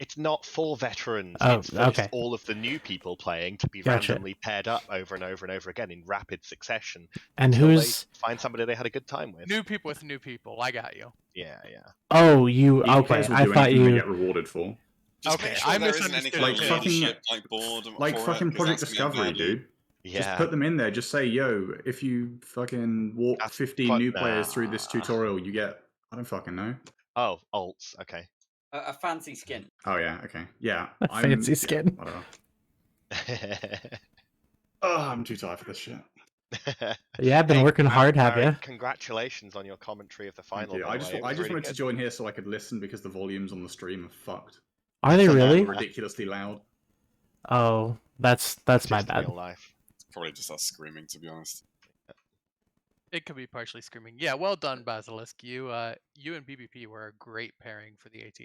It's not for veterans. Oh, it's for okay. just all of the new people playing to be Gotcha. randomly paired up over and over and over again in rapid succession. And until who's they find somebody they had a good time with. New people with new people. I got you. Yeah, yeah. Oh, you New okay? players will I do thought anything they you. get rewarded for. Just Okay, make sure I there isn't any misunderstood kind of Like fucking- leadership board Like for fucking it, 'cause Project that's gonna Discovery, end badly. dude. Yeah. Just put them in there. Just say, yo, if you fucking walk That's 15 new nah. players through this tutorial, you get, I don't fucking know. Oh, alts. Okay. A fancy skin. Oh yeah, okay. Yeah. A fancy skin. Whatever. Oh, I'm too tired for this shit. Yeah, I've been working hard, have Barry, you? Congratulations on your commentary of the Thank final. you. by I the just way. It was wanted really to good. join here so I could listen because the volumes on the stream are fucked. Are they Some really? are ridiculously loud. Oh, that's my Just bad. real life. It's probably just us screaming, to be honest. It could be partially screaming. Yeah, well done, Basilisk. You and BBP were a great pairing for the AT.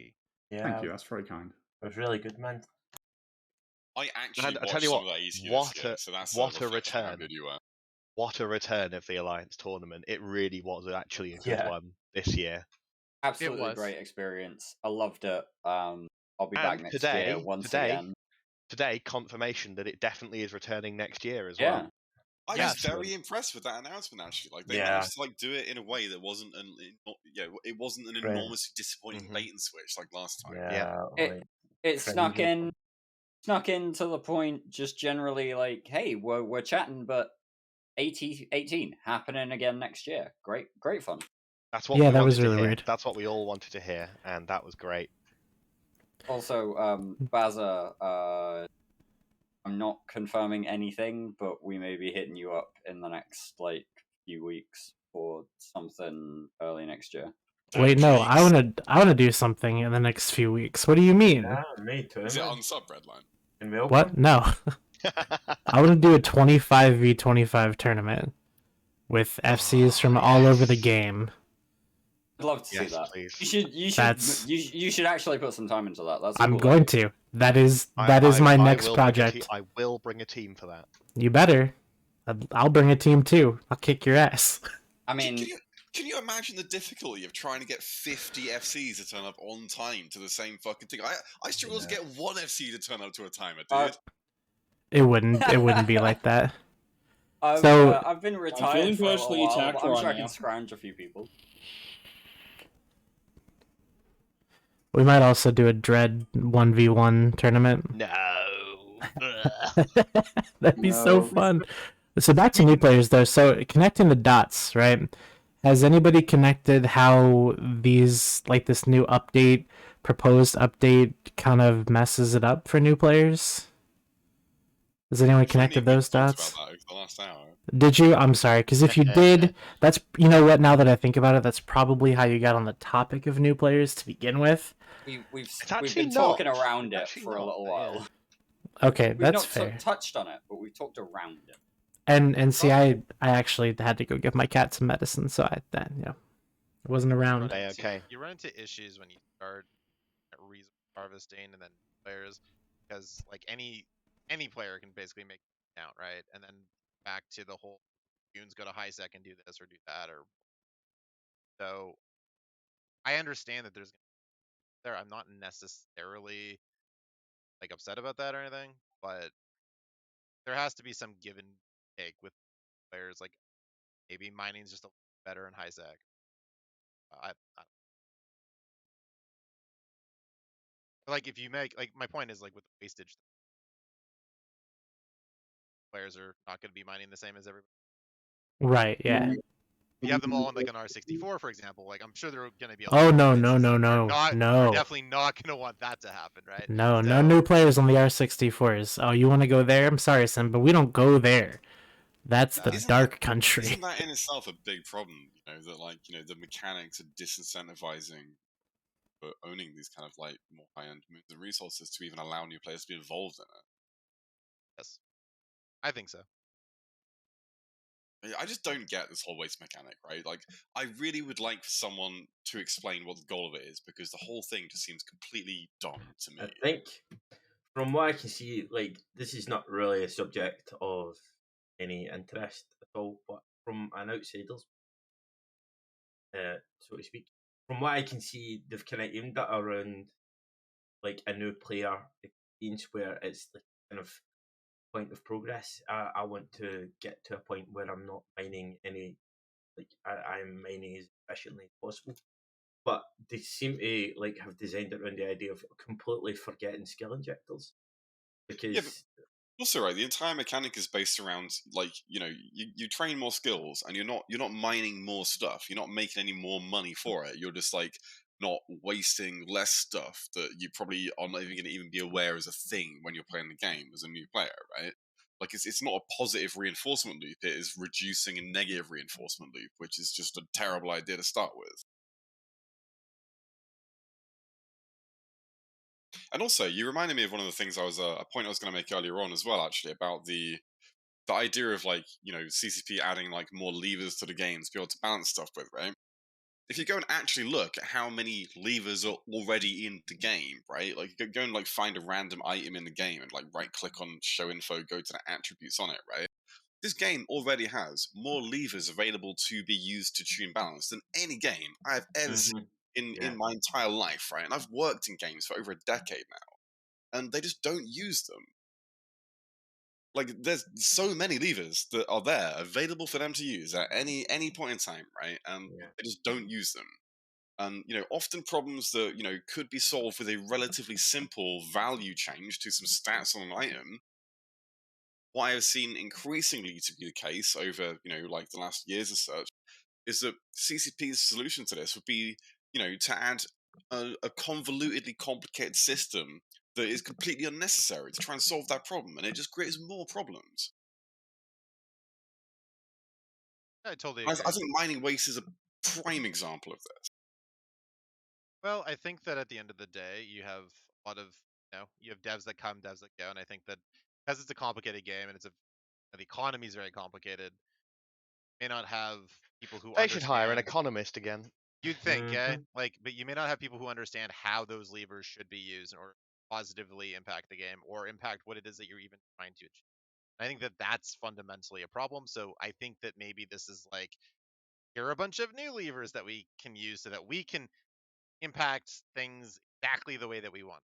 Yeah, Thank you. That's very kind. it was really good, man. I actually I watched tell you some what, of that ECU what this year, a- so that's what a reflection of how return. good you were. What a return of the Alliance tournament. It really was actually a good Yeah. one this year. Absolutely was. great experience. I loved it. I'll be back And next year once again. Today, confirmation that it definitely is returning next year as Yeah. well. I Yeah, was very impressed with that announcement. Actually, like they Yeah. managed to like do it in a way that wasn't it wasn't an Right. enormously disappointing Mhm. bait and switch like last time. Yeah, It- like, It snuck cringy. in to the point, just generally like, hey, we're chatting, but 18 happening again next year. Great fun. That's what Yeah, we that wanted was to really hear. weird. That's what we all wanted to hear, and that was great. Also, Baza, I'm not confirming anything, but we may be hitting you up in the next like few weeks for something early next year. Wait, no, I wanna do something in the next few weeks. What do you mean? Yeah, me too. Is it man. on sub red line? In Melbourne? What? No. I want to do a 25v25 tournament with FCs from all over the game. I'd love to Yes, see that. please. You should actually put some time into that. That's a I'm cool going idea. to. That is my next will bring a project. I will bring a team for that. You better. I'll bring a team too. I'll kick your ass. I mean, Can you imagine the difficulty of trying to get 50 FCs to turn up on time to the same fucking thing? I struggle to get one FC to turn up to a timer, dude. It wouldn't be like that. I've been retired feeling for a personally while, attacked but I'm right sure I now. can scrounge a few people. We might also do a Dread 1v1 tournament. No. That'd be so No. fun. So back to new players though. So connecting the dots, right? Has anybody connected how these like this new proposed update kind of messes it up for new players? Has anyone connected those Talked dots? about that over the last hour. Did you? I'm sorry, because if you did, that's, you know what, now that I think about it, that's probably how you got on the topic of new players to begin with. We've been talking around it for a little while. Yeah. Okay, We've that's not fair. touched on it, but we've talked around it. And see, I actually had to go give my cat some medicine, so I wasn't around. You run into issues when you start resource harvesting and then players, because like any player can basically make an account, right? And then back to the whole goons go to high sec and do this or do that, or so. I understand that there's there. I'm not necessarily like upset about that or anything, but there has to be some give and take with players. Like maybe mining's just a little better in high sec. Like if you make, like, my point is, like, with the wastage, players are not going to be mining the same as everybody. Right, yeah. If you have them all on like an R64, for example, like I'm sure there are going to be a Oh, lot no, of no, no, are no, are no. definitely not going to want that to happen, right? No, no new players on the R64s. Oh, you want to go there? I'm sorry, Sim, but we don't go there. That's the dark country. Isn't that in itself a big problem? You know, that, like, you know, the mechanics are disincentivizing for owning these kind of like more high-end moons and resources to even allow new players to be involved in it. Yes, I think so. I just don't get this whole waste mechanic, right? Like, I really would like for someone to explain what the goal of it is, because the whole thing just seems completely dumb to me. I think, from what I can see, like, this is not really a subject of any interest at all, but from an outsider's, so to speak, from what I can see, they've kind of aimed it around like a new player experience where it's like kind of point of progress. I want to get to a point where I'm not mining any, like I'm mining as efficiently as possible. But they seem to like have designed it around the idea of completely forgetting skill injectors, because Yeah, but also, right, the entire mechanic is based around, like, you know, you train more skills and you're not mining more stuff. You're not making any more money for it. You're just like not wasting less stuff that you probably are not even going to even be aware as a thing when you're playing the game as a new player, right? Like, it's not a positive reinforcement loop. It is reducing a negative reinforcement loop, which is just a terrible idea to start with. And also, you reminded me of one of the things a point I was going to make earlier on as well, actually, about the idea of, like, you know, CCP adding like more levers to the game to be able to balance stuff with, right? If you go and actually look at how many levers are already in the game, right? Like, go and like find a random item in the game and like right click on show info, go to the attributes on it, right? This game already has more levers available to be used to tune balance than any game I've ever seen in my entire life, right? And I've worked in games for over a decade now, and they just don't use them. Like, there's so many levers that are there available for them to use at any point in time, right? And they just don't use them. And, you know, often problems that, you know, could be solved with a relatively simple value change to some stats on an item. What I have seen increasingly to be the case over, you know, like the last years or such, is that CCP's solution to this would be, you know, to add a convolutedly complicated system that is completely unnecessary to try and solve that problem, and it just creates more problems. I totally I agree. think mining waste is a prime example of this. Well, I think that at the end of the day, you have a lot of, you know, you have devs that come, devs that go, and I think that because it's a complicated game and the economy is very complicated, may not have people who They should hire an understand. economist again. You'd think, eh? Like, but you may not have people who understand how those levers should be used or positively impact the game or impact what it is that you're even trying to achieve. I think that that's fundamentally a problem. So I think that maybe this is like, here are a bunch of new levers that we can use so that we can impact things exactly the way that we want.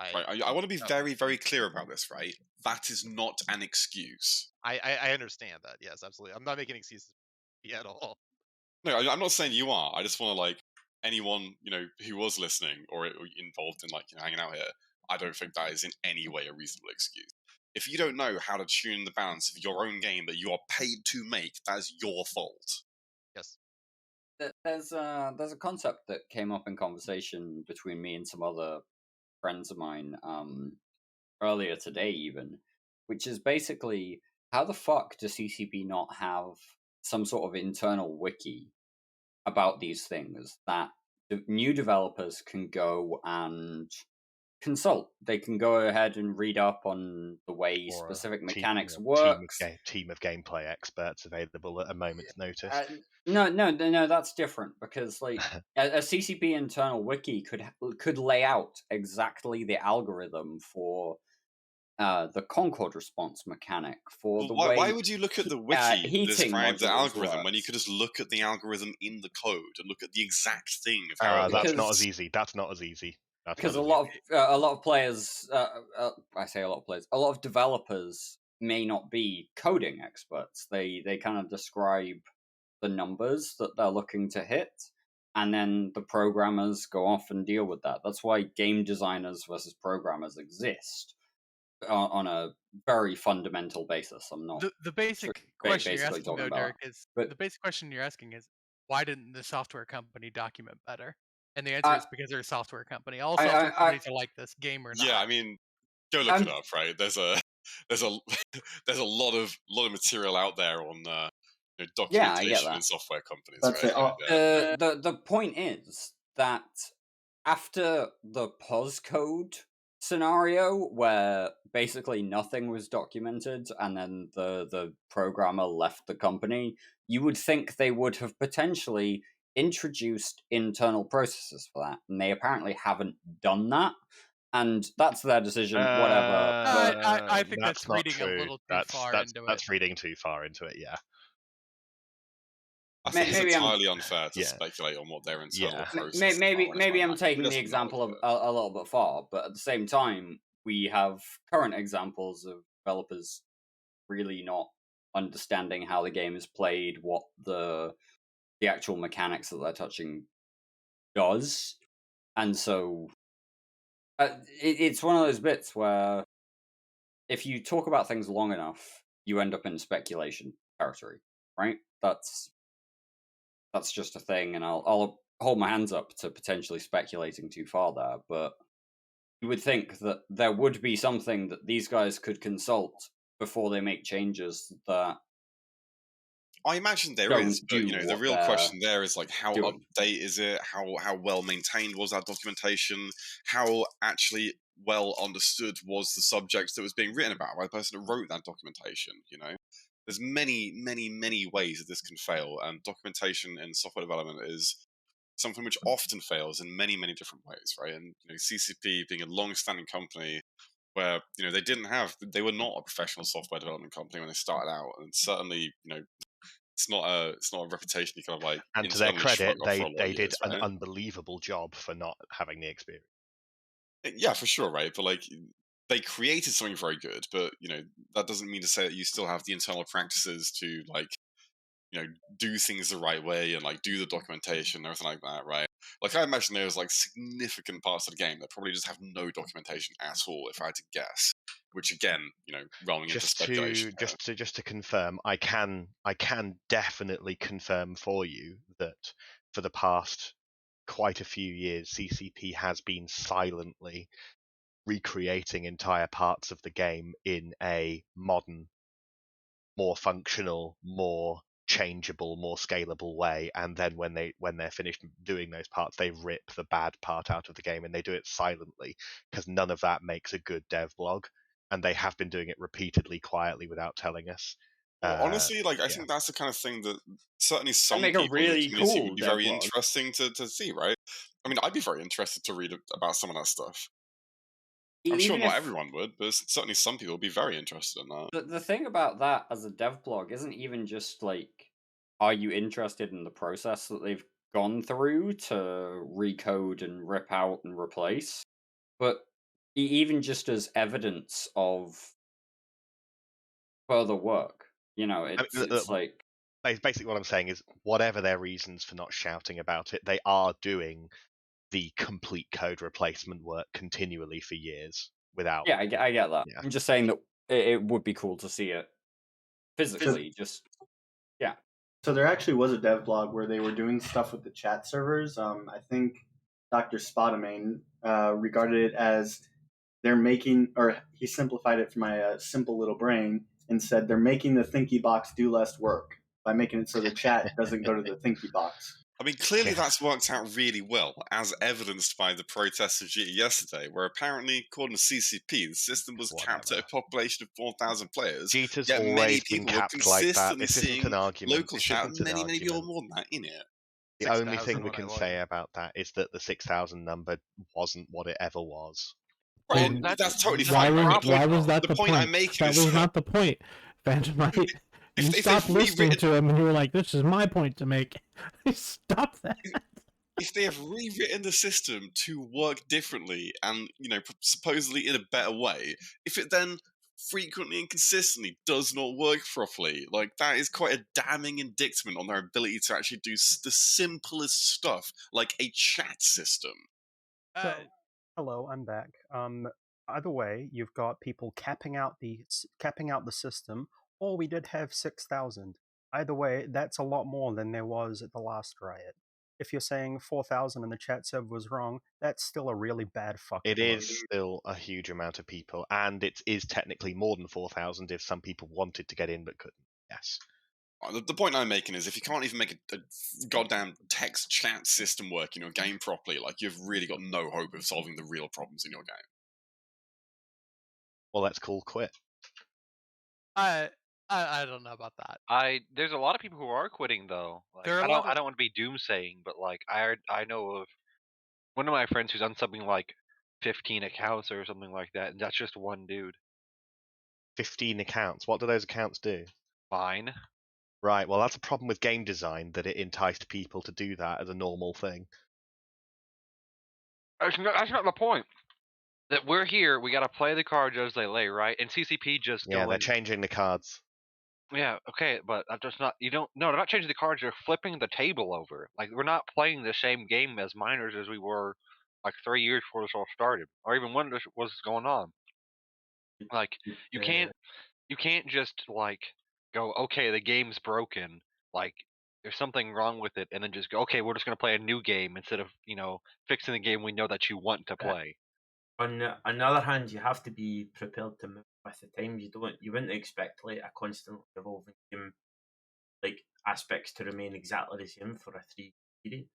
Right, I want to be very, very clear about this, right? That is not an excuse. I understand that. Yes, absolutely. I'm not making excuses at all. No, I'm not saying you are. I just want to, like, anyone, you know, who was listening or involved in, like, you know, hanging out here, I don't think that is in any way a reasonable excuse. If you don't know how to tune the balance of your own game that you are paid to make, that is your fault. Yes. There's a concept that came up in conversation between me and some other friends of mine earlier today, even, which is basically, how the fuck does CCP not have some sort of internal wiki about these things that new developers can go and consult? They can go ahead and read up on the way specific mechanics work. Team of gameplay experts available at a moment's notice. No, that's different, because like a CCP internal wiki could lay out exactly the algorithm for the Concord response mechanic, for the way. Why would you look at the wiki to describe the algorithm works. when you could just look at the algorithm in the code and look at the exact thing of how it That's works? not as easy. That's not as easy. Because a lot of players, I say a lot of players, a lot of developers may not be coding experts. They kind of describe the numbers that they're looking to hit, and then the programmers go off and deal with that. That's why game designers versus programmers exist on a very fundamental basis. I'm not the basic question you're asking, though, Derek, is the basic question you're asking is, why didn't the software company document better? And the answer is because they're a software company. All software companies are like this, game or not. Yeah, I mean, go look it up. Right, there's a there's a lot of material out there on documentation in software companies. Right? The point is that after the POS code scenario, where basically nothing was documented and then the programmer left the company, you would think they would have potentially introduced internal processes for that, and they apparently haven't done that, and that's their decision. Whatever. I think that's reading true. a little too far into it. That's reading too far into it. Yeah. I think it's entirely unfair to speculate on what their internal process. Maybe I'm taking the example of a little bit far, but at the same time, we have current examples of developers really not understanding how the game is played, what the actual mechanics that they're touching does, and so it's one of those bits where if you talk about things long enough, you end up in speculation territory, right? That's just a thing, and I'll hold my hands up to potentially speculating too far there, but you would think that there would be something that these guys could consult before they make changes that I imagine there is, but the real question there is like, how up to date is it? How well maintained was that documentation? How actually well understood was the subject that was being written about by the person who wrote that documentation? There's many ways that this can fail, and documentation in software development is something which often fails in many different ways, right? And CCP being a long-standing company where they were not a professional software development company when they started out, and certainly it's not a reputation you kind of like. And to their credit, they did an unbelievable job for not having the experience. Yeah, for sure, right? But like, they created something very good, but that doesn't mean to say that you still have the internal practices to like do things the right way and like do the documentation and everything like that, right? Like, I imagine there's like significant parts of the game that probably just have no documentation at all, if I had to guess. Which again, rolling into speculation. Just to confirm, I can definitely confirm for you that for the past quite a few years, CCP has been silently recreating entire parts of the game in a modern, more functional, more changeable, more scalable way, and then when they're finished doing those parts, they rip the bad part out of the game, and they do it silently, because none of that makes a good dev blog, and they have been doing it repeatedly, quietly, without telling us. Well, honestly, I think that's the kind of thing that certainly some people in the community would be very interesting to see, right? I mean, I'd be very interested to read about some of that stuff. I'm sure not everyone would, but certainly some people would be very interested in that. The thing about that as a dev blog isn't even just like, are you interested in the process that they've gone through to recode and rip out and replace, but even just as evidence of further work. It's like... Basically what I'm saying is, whatever their reasons for not shouting about it, they are doing the complete code replacement work continually for years without... Yeah, I get that. Yeah. I'm just saying that it would be cool to see it physically, yeah. So there actually was a dev blog where they were doing stuff with the chat servers. I think Dr. Spotamane regarded it as they're making, or he simplified it for my simple little brain and said they're making the thinky box do less work by making it so the chat doesn't go to the thinky box. I mean, clearly that's worked out really well, as evidenced by the protests of GT yesterday, where apparently, according to CCP, the system was capped at a population of 4,000 players. GTA's yet many always been people were capped like that. consistently This isn't seeing an argument. local This chat, isn't an many people argument. more than that in it. The only thing we can say about that is that the 6,000 number wasn't what it ever was. Right, and that's totally why fine. why was that the point I'm making that is was not the point, Vegemite. You if stopped they've listening rewritten- to him, and you were like, "This is my point to make." Stop that. If they have rewritten the system to work differently and, supposedly in a better way, if it then frequently and consistently does not work properly, like, that is quite a damning indictment on their ability to actually do the simplest stuff, like a chat system. So, hello, I'm back. Either way, you've got people capping out the system, or we did have 6,000. Either way, that's a lot more than there was at the last riot. If you're saying 4,000 and the chat server was wrong, that's still a really bad fucking It is still a huge amount of people, and it is technically more than 4,000 if some people wanted to get in but couldn't. Yes. The point I'm making is if you can't even make a goddamn text chat system work in your game properly, like, you've really got no hope of solving the real problems in your game. Well, that's called quit. I don't know about that. There's a lot of people who are quitting though. Like, There are I a lot don't want to be doomsaying, but like I know of one of my friends who's on something like 15 accounts or something like that, and that's just one dude. 15 accounts. What do those accounts do? Fine. Right, well, that's a problem with game design, that it enticed people to do that as a normal thing. That's not the point. That we're here, we gotta play the cards as they lay, right? And CCP just Yeah, going, they're changing the cards. Yeah, okay, but that's just not. You don't. No, they're not changing the cards. They're flipping the table over. Like, we're not playing the same game as minors as we were like 3 years before this all started, or even when this was going on. Like, you can't just like go, okay, the game's broken. Like, there's something wrong with it, and then just go, okay, we're just gonna play a new game instead of fixing the game we know that you want to play. On the other hand, you have to be prepared to move with the times. You wouldn't expect like a constantly evolving game, like aspects to remain exactly the same for a 3 period.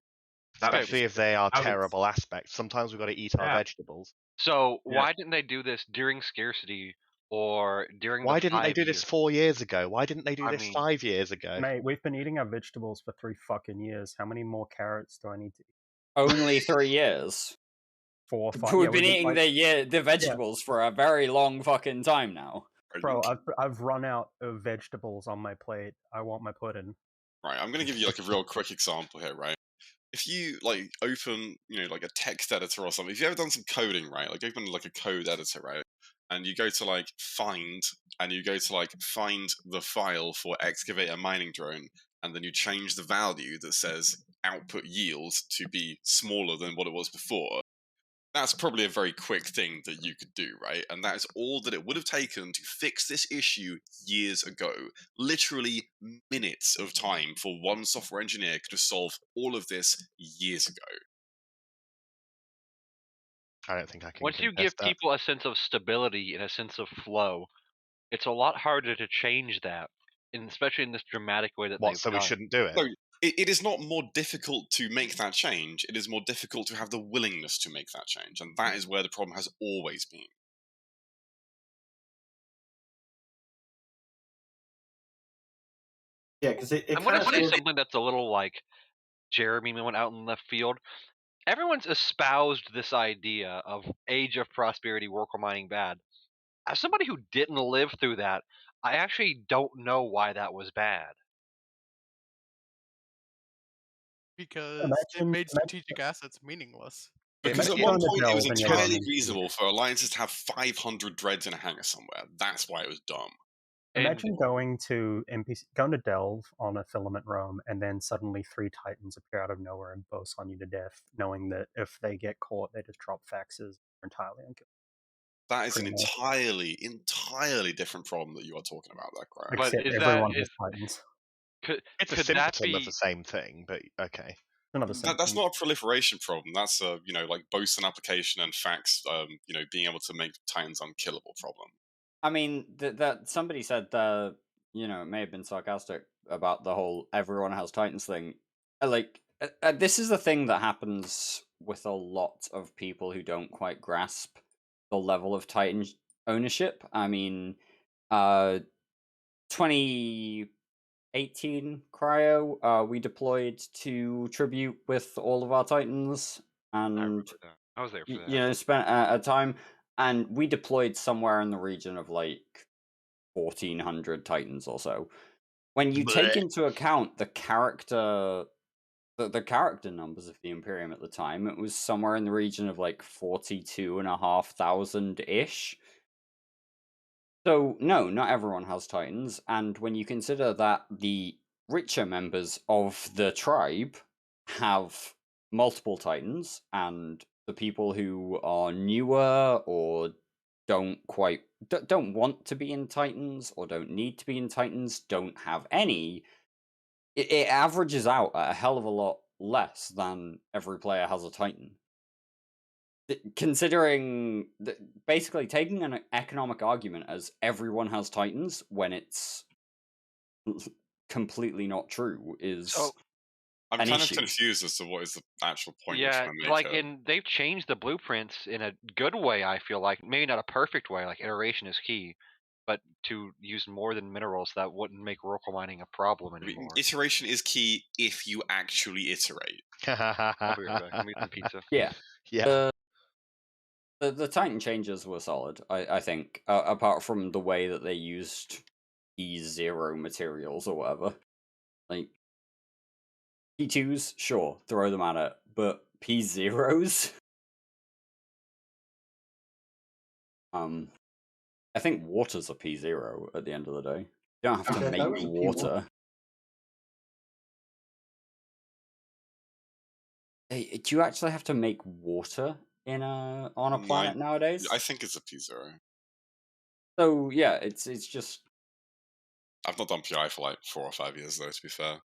Especially if they are terrible aspects. Sometimes we've got to eat our vegetables. So why didn't they do this during scarcity or during? Why didn't they do this 4 years ago? Why didn't they do this 5 years ago? Mate, we've been eating our vegetables for 3 fucking years. How many more carrots do I need to eat? Only 3 years. 4 or 5. We've been eating the vegetables for a very long fucking time now. Bro, I've run out of vegetables on my plate. I want my pudding. Right, I'm going to give you like a real quick example here, right? If you like open, like a text editor or something, if you've ever done some coding, right? Like open like a code editor, right? And you go to like find, and you go to like find the file for excavator mining drone, and then you change the value that says output yield to be smaller than what it was before. That's probably a very quick thing that you could do, right? And that is all that it would have taken to fix this issue years ago. Literally minutes of time for one software engineer could have solved all of this years ago. I don't think I can. Once you give people a sense of stability and a sense of flow, it's a lot harder to change that, and especially in this dramatic way that they've done. We shouldn't do it? No, it is not more difficult to make that change. It is more difficult to have the willingness to make that change, and that is where the problem has always been. Yeah, because I'm going to say something that's a little like Jeremy went out in left field. Everyone's espoused this idea of age of prosperity, work or mining bad. As somebody who didn't live through that, I actually don't know why that was bad. Because it made strategic assets meaningless. Because at one point it was entirely reasonable for alliances to have 500 dreads in a hangar somewhere. That's why it was dumb. Imagine going to Delve on a filament roam, and then suddenly 3 Titans appear out of nowhere and boast on you to death, knowing that if they get caught, they just drop faxes entirely unkillable. That is an entirely different problem that you are talking about there, Craig. Except everyone has Titans. It's a symptom of the same thing, but okay. Another That's not a proliferation problem. That's a like boson application and facts. Being able to make Titans unkillable problem. I mean, that somebody said that it may have been sarcastic about the whole everyone has Titans thing. This is the thing that happens with a lot of people who don't quite grasp the level of Titan ownership. I mean, 2018 cryo, we deployed to Tribute with all of our Titans, and I was there for that. Spent a time, and we deployed somewhere in the region of like 1,400 Titans or so. When you take into account the character numbers of the Imperium at the time, it was somewhere in the region of like 42,500 ish. So no, not everyone has Titans, and when you consider that the richer members of the tribe have multiple Titans, and the people who are newer or don't want to be in Titans or don't need to be in Titans don't have any, it averages out at a hell of a lot less than every player has a Titan. Considering basically taking an economic argument as everyone has Titans when it's completely not true is I'm an kind issue. of confused as to what is the actual point Yeah, you're trying to make. and they've changed the blueprints in a good way. I feel like maybe not a perfect way. Like iteration is key, but to use more than minerals, that wouldn't make Oracle mining a problem anymore. Iteration is key if you actually iterate. I'll be right back. I'm eating some pizza. Yeah. Yeah. The Titan changes were solid, I think, apart from the way that they used P0 materials or whatever. Like, P2s, sure, throw them at it, but P0s? I think water's a P0 at the end of the day. You don't have to make water. Hey, do you actually have to make water on a planet nowadays? I think it's a P0. So yeah, it's just. I've not done PI for like 4 or 5 years though, to be fair.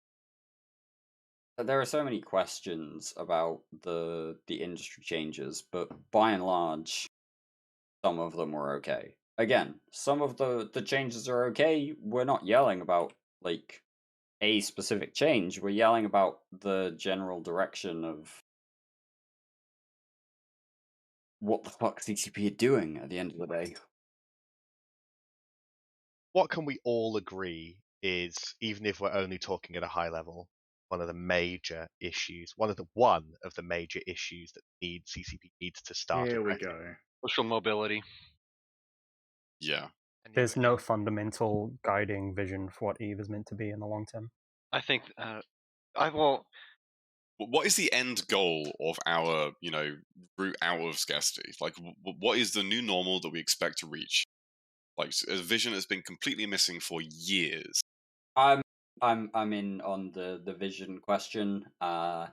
There are so many questions about the industry changes, but by and large, some of them were okay. Again, some of the changes are okay. We're not yelling about like a specific change. We're yelling about the general direction of what the fuck CCP are doing at the end of the day. What can we all agree is, even if we're only talking at a high level, one of the major issues that CCP needs to start Here we addressing. go. Social mobility. Yeah. There's no fundamental guiding vision for what Eve is meant to be in the long term. I think what is the end goal of our route out of scarcity? Like, what is the new normal that we expect to reach? Like, a vision that's been completely missing for years. I'm in on the vision question. I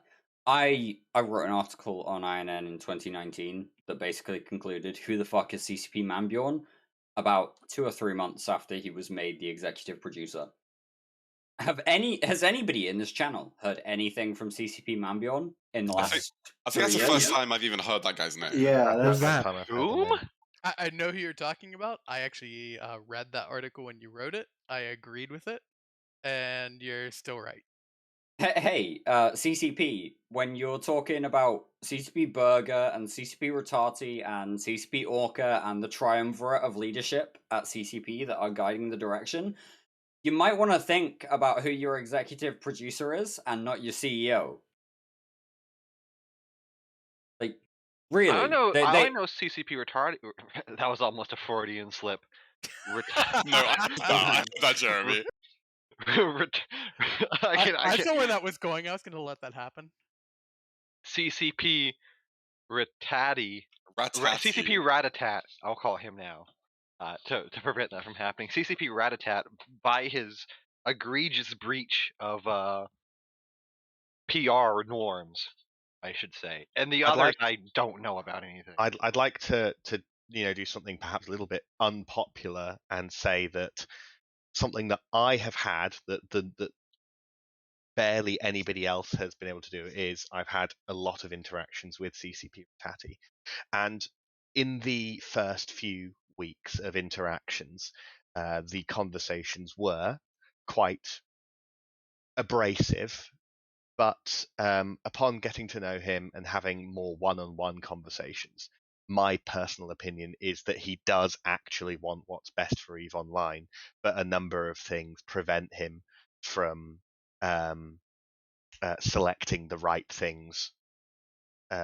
wrote an article on INN in 2019 that basically concluded who the fuck is CCP Manbjorn about 2 or 3 months after he was made the executive producer. Has anybody in this channel heard anything from CCP Manbjorn in the last? I think that's the first time I've even heard that guy's name. Yeah, Who's that? Whom? I know who you're talking about. I actually read that article when you wrote it. I agreed with it, and you're still right. Hey, CCP, when you're talking about CCP Burger and CCP Rotati and CCP Orca and the triumvirate of leadership at CCP that are guiding the direction, you might want to think about who your executive producer is and not your CEO. Like, really? I don't know. I know CCP retarded. That was almost a Freudian slip. No, I heard that, Jeremy. I saw where that was going. I was going to let that happen. CCP Ratati. CCP Ratatat. I'll call him now. To prevent that from happening. CCP Ratatat, by his egregious breach of PR norms, I should say, and the others I don't know about anything. I'd like to do something perhaps a little bit unpopular and say that something that I have had that barely anybody else has been able to do is I've had a lot of interactions with CCP Ratati, and in the first few weeks of interactions, the conversations were quite abrasive, but upon getting to know him and having more one-on-one conversations, my personal opinion is that he does actually want what's best for EVE Online, but a number of things prevent him from selecting the right things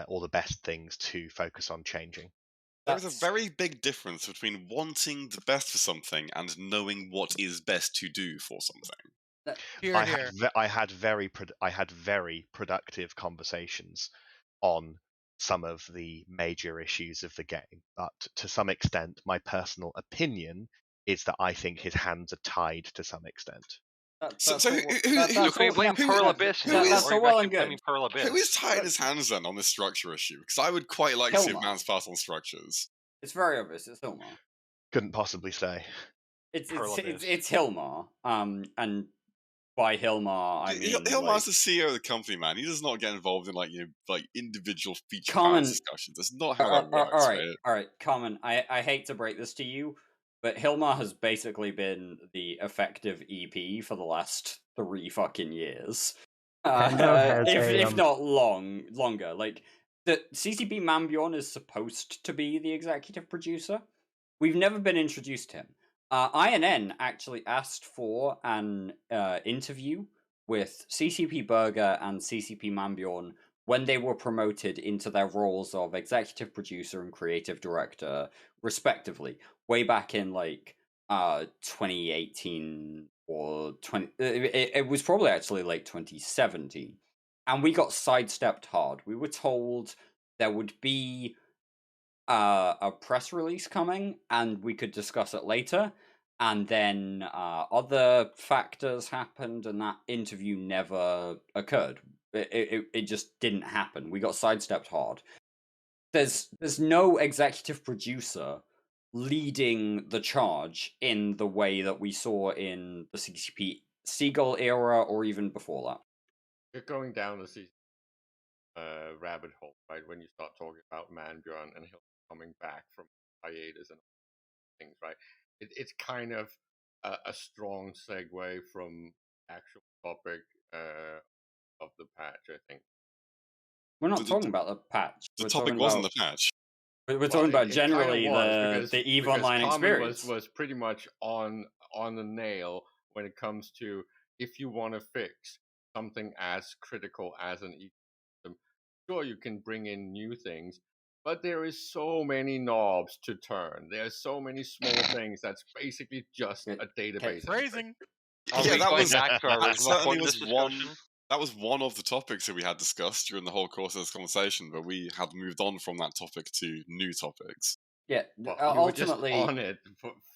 or the best things to focus on changing. There is a very big difference between wanting the best for something and knowing what is best to do for something. I had very productive conversations on some of the major issues of the game, but to some extent, my personal opinion is that I think his hands are tied to some extent. Can we blame Pearl Abyss now? That's all well and good. Pearl Abyss. Who is tying his hands then on this structure issue? Because I would quite like to see a man's pass on structures. It's very obvious. It's Hilmar. Couldn't possibly say. It's Hilmar. And by Hilmar, I mean Hilmar's the CEO of the company, man. He does not get involved in individual feature patch discussions. That's not how that works. All right, Carmen. I hate to break this to you, but Hilmar has basically been the effective EP for the last 3 fucking years, if not longer. Like the CCP Mambjorn is supposed to be the executive producer. We've never been introduced to him. INN actually asked for an interview with CCP Burger and CCP Mambjorn when they were promoted into their roles of executive producer and creative director, respectively, way back in 2018 or 20. It was probably actually late 2017, and we got sidestepped hard. We were told there would be a press release coming, and we could discuss it later. And then other factors happened, and that interview never occurred. It just didn't happen. We got sidestepped hard. There's no executive producer leading the charge in the way that we saw in the CCP Seagull era, or even before that. You're going down the rabbit hole, right? When you start talking about Mambjorn and Hill coming back from hiatus and things, right? It's kind of a strong segue from actual topic of the patch, I think. We're not talking about the patch. The topic wasn't the patch. We're talking about generally the EVE Online experience. Was pretty much on the nail when it comes to if you want to fix something as critical as an ecosystem. Sure, you can bring in new things, but there is so many knobs to turn. There's so many small things that's basically just a database. Phrasing. Yeah, that was one of the topics that we had discussed during the whole course of this conversation, but we had moved on from that topic to new topics. Yeah, well, ultimately you were just on it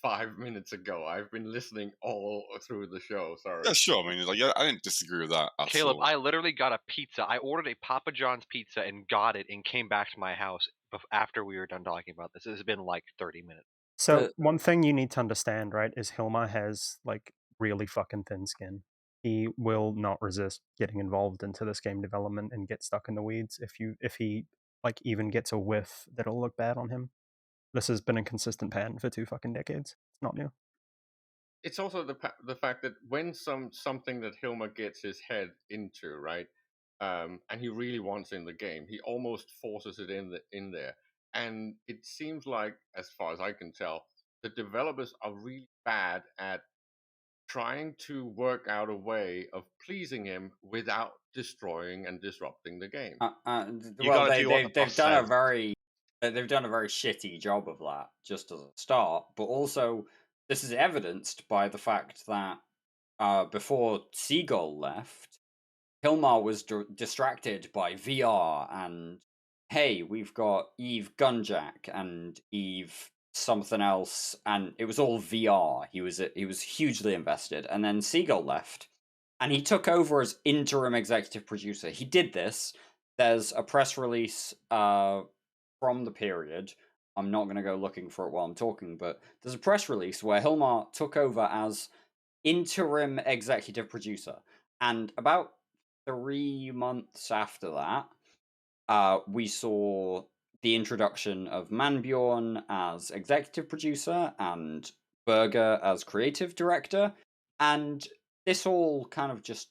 5 minutes ago. I've been listening all through the show. Sorry. Yeah, sure. I mean, I didn't disagree with that at Caleb, all. I literally got a pizza. I ordered a Papa John's pizza and got it and came back to my house after we were done talking about this. It has been 30 minutes. So one thing you need to understand, right, is Hilmar has really fucking thin skin. He will not resist getting involved into this game development and get stuck in the weeds. If he even gets a whiff that'll look bad on him. This has been a consistent pattern for 2 fucking decades. It's not new. It's also the fact that when something that Hilmar gets his head into, right, and he really wants in the game, he almost forces it in there. And it seems like, as far as I can tell, the developers are really bad at trying to work out a way of pleasing him without destroying and disrupting the game. They've done a very shitty job of that, just as a start. But also, this is evidenced by the fact that before Seagull left, Hilmar was distracted by VR and, hey, we've got Eve Gunjack and Eve something else, and it was all VR. He was hugely invested, and then Seagull left, and he took over as interim executive producer. He did this. There's a press release from the period. I'm not going to go looking for it while I'm talking, but there's a press release where Hilmar took over as interim executive producer. And about 3 months after that, we saw the introduction of Manbjorn as executive producer and Berger as creative director, and this all kind of just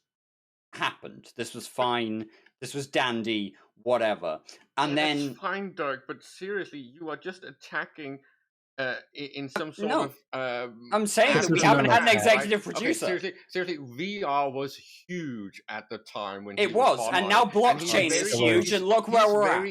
happened. This was fine. This was dandy, whatever. And then that's fine, Dirk. But seriously, you are just attacking in some sort no. of. I'm saying that we haven't had an executive right? producer. Okay, seriously, VR was huge at the time when it was, and now blockchain is huge, and look where we're at.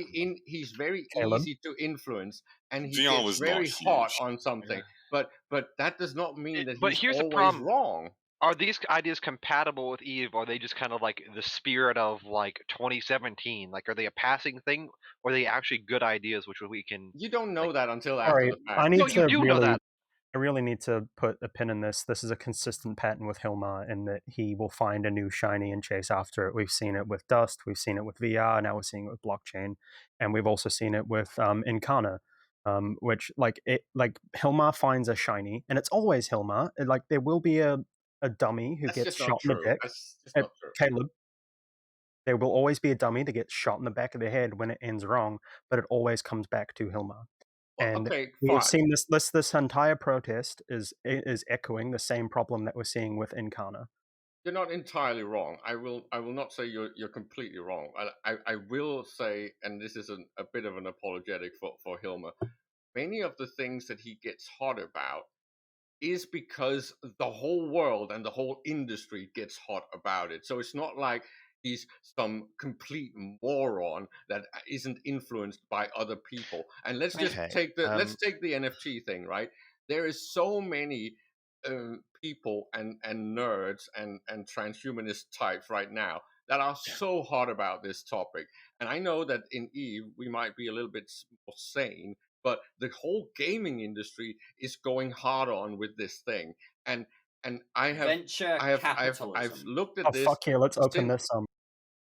He's very Caleb? easy to influence, and he VR gets was very not hot huge. on something. But that does not mean that But he's here's the always problem. wrong. Are these ideas compatible with Eve? Or are they just kind of like the spirit of like 2017? Like, are they a passing thing, or are they actually good ideas which we can? You don't know that until All after right, the fact. I need No, to you do know that. I really need to put a pin in this. This is a consistent pattern with Hilmar in that he will find a new shiny and chase after it. We've seen it with Dust, we've seen it with VR, now we're seeing it with blockchain, and we've also seen it with Incarna, which like Hilmar finds a shiny, and it's always Hilmar. Like there will be a dummy who gets shot in the back. That's just not true. Caleb, there will always be a dummy that gets shot in the back of the head when it ends wrong, but it always comes back to Hilmar. And okay, we fine. have seen this entire protest is echoing the same problem that we're seeing with Incarna. You're not entirely wrong. I will not say you're completely wrong. I will say, and this is a bit of an apologetic for Hilmar, many of the things that he gets hot about is because the whole world and the whole industry gets hot about it. So it's not like he's some complete moron that isn't influenced by other people. And let's just take the NFT thing, right? There is so many people and nerds and transhumanist types right now that are so hot about this topic. And I know that in Eve we might be a little bit more sane, but the whole gaming industry is going hard on with this thing. And I have looked at this. Oh fuck yeah! Let's open this.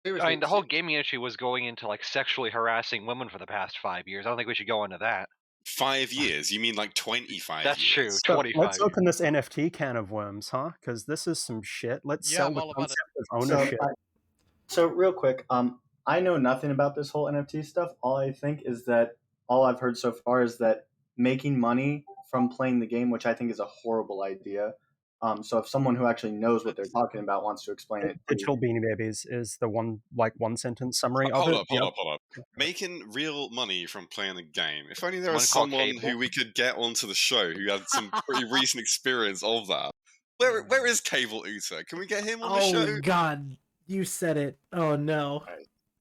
I mean, the whole gaming industry was going into like sexually harassing women for the past 5 years. I don't think we should go into that. 5 years? You mean like 25 That's years? true. 25. Let's open this NFT can of worms, huh? Because this is some shit. Let's sell the concept of ownership. So real quick, I know nothing about this whole NFT stuff. All I think is that all I've heard so far is that making money from playing the game, which I think is a horrible idea. So if someone who actually knows what they're talking about wants to explain it, Digital Beanie Babies is the one sentence summary of it. Hold up. Making real money from playing a game. If only there was someone who we could get onto the show who had some pretty recent experience of that. Where is Cable Uta? Can we get him on the show? Oh God, you said it. Oh no.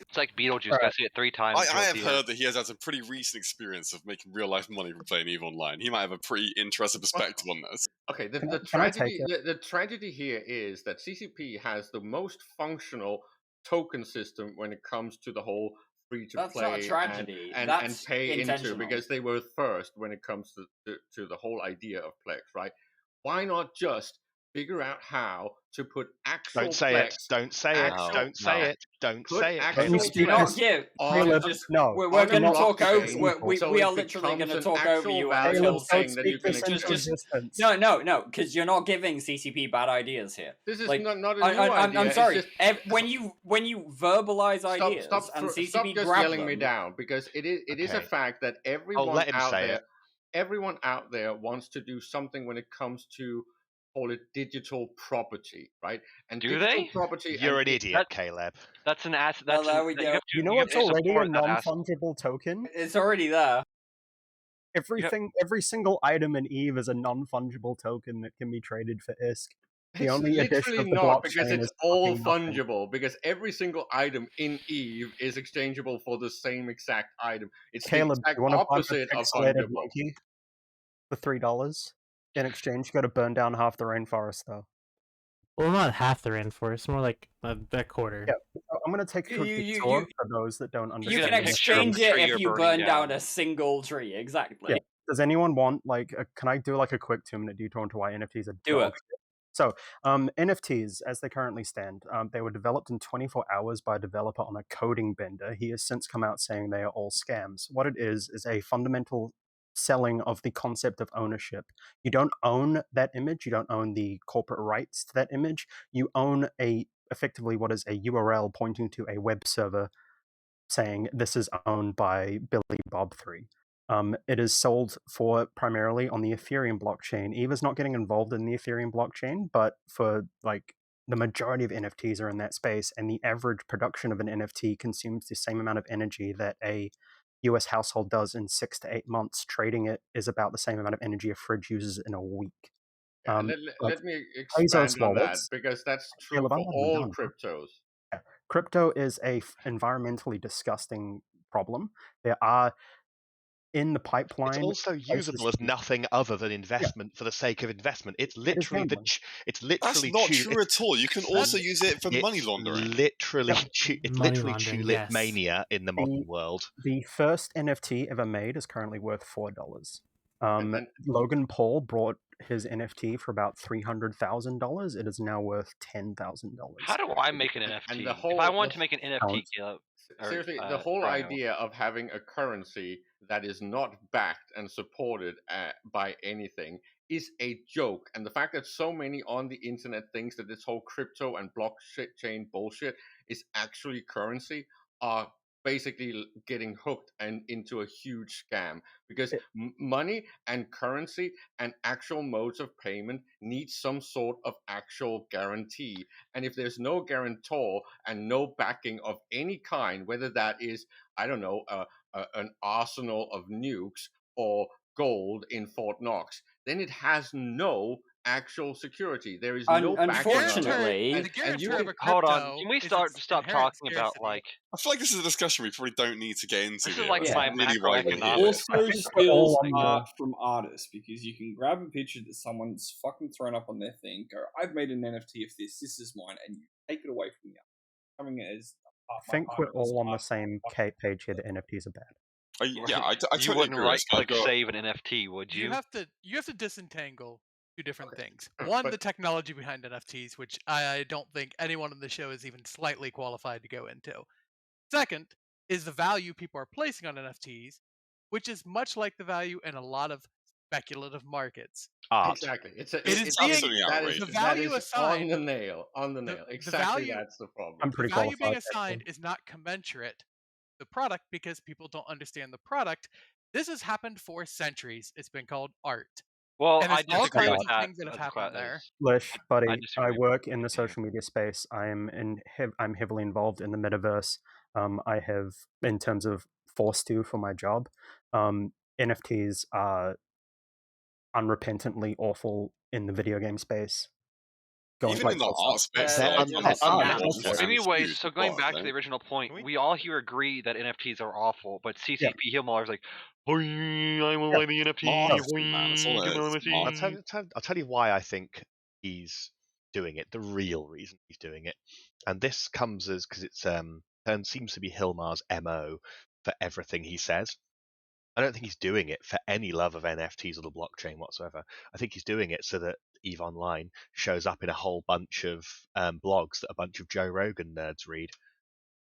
It's like Beetlejuice. Gotta see it 3 times. I have heard that he has had some pretty recent experience of making real life money from playing EVE Online. He might have a pretty interesting perspective on this. Okay, the tragedy here is that CCP has the most functional token system when it comes to the whole free to play. That's not a tragedy. And pay into, because they were first when it comes to the whole idea of Plex, right? Why not just figure out how to put actual Don't say Plex, it. Don't say it. Don't say it. Don't say it. We're going to talk over. We are literally going to talk over you. No, because you're not giving CCP bad ideas here. This is not a new idea. I'm sorry. When you verbalize ideas and CCP stop just grab yelling them, me down, because it is a fact that everyone out there wants to do something when it comes to, call it, digital property, right? And do they? Property. You're an idiot, Caleb. That's an asset. Well, there we go. You know what's already a non-fungible token? It's already there. Every single item in Eve is a non-fungible token that can be traded for ISK. The only addition of the blockchain because it's all fungible, because every single item in Eve is exchangeable for the same exact item. It's Caleb, the exact you want to opposite of fungible. monkey for $3 in exchange? You got to burn down half the rainforest, though. Well, not half the rainforest, more like a quarter. Yeah, I'm going to take a detour for those that don't understand. You can exchange it if you burn down a single tree, exactly. Yeah. Does anyone want, can I do a quick 2-minute detour into why NFTs are do it? So, NFTs, as they currently stand, they were developed in 24 hours by a developer on a coding bender. He has since come out saying they are all scams. What it is a fundamental selling of the concept of ownership. You don't own that image. You don't own the corporate rights to that image. You own a effectively what is a URL pointing to a web server saying this is owned by Billy Bob 3. It is sold for primarily on the Ethereum blockchain. EVE is not getting involved in the Ethereum blockchain, but for like the majority of NFTs are in that space, and the average production of an NFT consumes the same amount of energy that a US household does in 6 to 8 months. Trading it is about the same amount of energy a fridge uses in a week. Let me Bezos expand on that, wallets, because that's true Caleb, I'm for not even all done. cryptos. Yeah. Crypto is a environmentally disgusting problem. There are in the pipeline. It's also usable as nothing other than investment for the sake of investment. It's literally That's not true at all. You can also use it for money laundering. Literally, it's literally laundering, tulip yes. mania in the modern world. The first NFT ever made is currently worth $4. Logan Paul brought his NFT for about $300,000. It is now worth $10,000. How do I make an NFT? And the If whole, I want to make an NFT, talent. Caleb, seriously, the whole Rhino. idea of having a currency that is not backed and supported by anything is a joke. And the fact that so many on the internet thinks that this whole crypto and blockchain bullshit is actually currency are basically getting hooked and into a huge scam, because money and currency and actual modes of payment need some sort of actual guarantee. And if there's no guarantor and no backing of any kind, whether that is, I don't know, an arsenal of nukes or gold in Fort Knox, then it has no actual security. There is no unfortunately, hold on. Can we stop talking about like? I feel like this is a discussion we probably don't need to get into. This here. is like It's my really why we're macroeconomics. here. Also steals art from artists, because you can grab a picture that someone's fucking thrown up on their thing, go, I've made an NFT of this is mine, and you take it away from the artist. Coming as I think we're all on the same page here that NFTs are bad. Yeah, I you totally wouldn't agree. right-click save an NFT, would you? You have to disentangle two different things. One, the technology behind NFTs, which I don't think anyone on the show is even slightly qualified to go into. Second is the value people are placing on NFTs, which is much like the value in a lot of speculative markets. Exactly. It's absolutely outrageous. The value that is assigned on the nail. Exactly, that's the problem. The value being assigned is not commensurate to the product, because people don't understand the product. This has happened for centuries. It's been called art. Well, and I all disagree kinds with of that. things that have happened there. Lish, buddy, I disagree work in the social media space. I'm heavily involved in the metaverse. I have, in terms of forced to for my job, NFTs are unrepentantly awful in the video game space. Even in the art space, anyways, so going back to the original point, we all here agree that NFTs are awful, but CCP Hillmar is like, I will buy the NFT. I'll tell you why I think he's doing it. The real reason he's doing it, and this comes as because it's seems to be Hillmar's MO for everything he says. I don't think he's doing it for any love of NFTs or the blockchain whatsoever. I think he's doing it so that EVE Online shows up in a whole bunch of blogs that a bunch of Joe Rogan nerds read.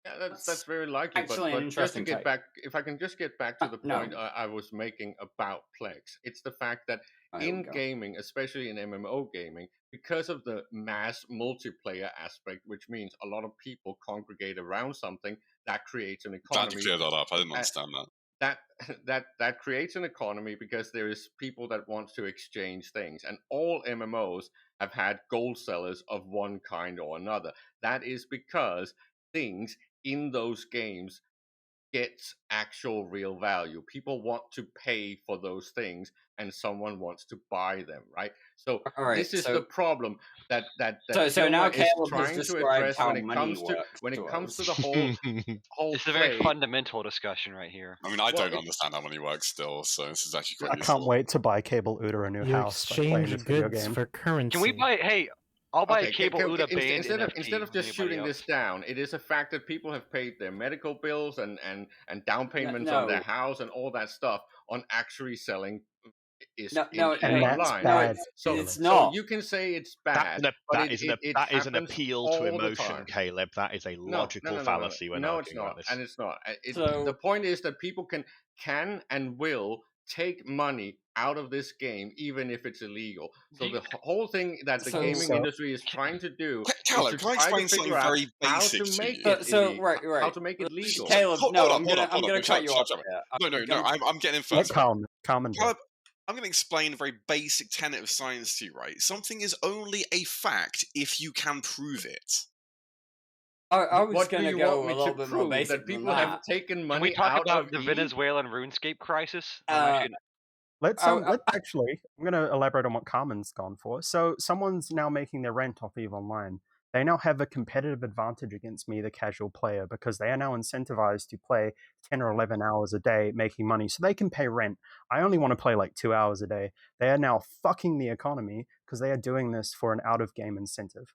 Yeah, that's very likely. Actually an but just to interesting get take. back, if I can just get back to the No. point I was making about Plex, it's the fact that in gaming, especially in MMO gaming, because of the mass multiplayer aspect, which means a lot of people congregate around something, that creates an economy. Glad to clear that up. I didn't understand that. That creates an economy because there is people that want to exchange things, and all MMOs have had gold sellers of one kind or another. That is because things in those games gets actual real value. People want to pay for those things, and someone wants to buy them, right? So this is the problem that so now is Caleb trying has to described address how when it money comes to the whole It's a very fundamental discussion right here. I mean, I don't understand how money works still, so this is actually quite I useful. can't wait to buy Cable Uda a new house. Exchange goods for currency. Can we buy? Hey, I'll buy a Cable Uda band instead of just shooting this down, it is a fact that people have paid their medical bills and down payments on their house and all that stuff on actually selling online. So it's not. So you can say it's bad. That is an appeal to emotion, Caleb. That is a logical fallacy when it's arguing not, about this. and it's not. So the point is that people can and will take money out of this game, even if it's illegal. So the whole thing that the gaming industry is trying to do Caleb, is can I to try to explain figure something out very how basic to to make you? it illegal, how to make it legal. Caleb, no, I'm gonna Wait, cut you off. shut up. Here. No, I'm getting in Let first. Carmen do Caleb, I'm going to explain a very basic tenet of science to you, right? Something is only a fact if you can prove it. I was What do going to you go want me a little to bit more prove? basic That than people have that. taken Can money we talk out about of the Eve? Venezuelan RuneScape crisis? Let's actually, I'm going to elaborate on what Carmen's gone for. So someone's now making their rent off EVE Online. They now have a competitive advantage against me, the casual player, because they are now incentivized to play 10 or 11 hours a day making money so they can pay rent. I only want to play like 2 hours a day. They are now fucking the economy because they are doing this for an out-of-game incentive.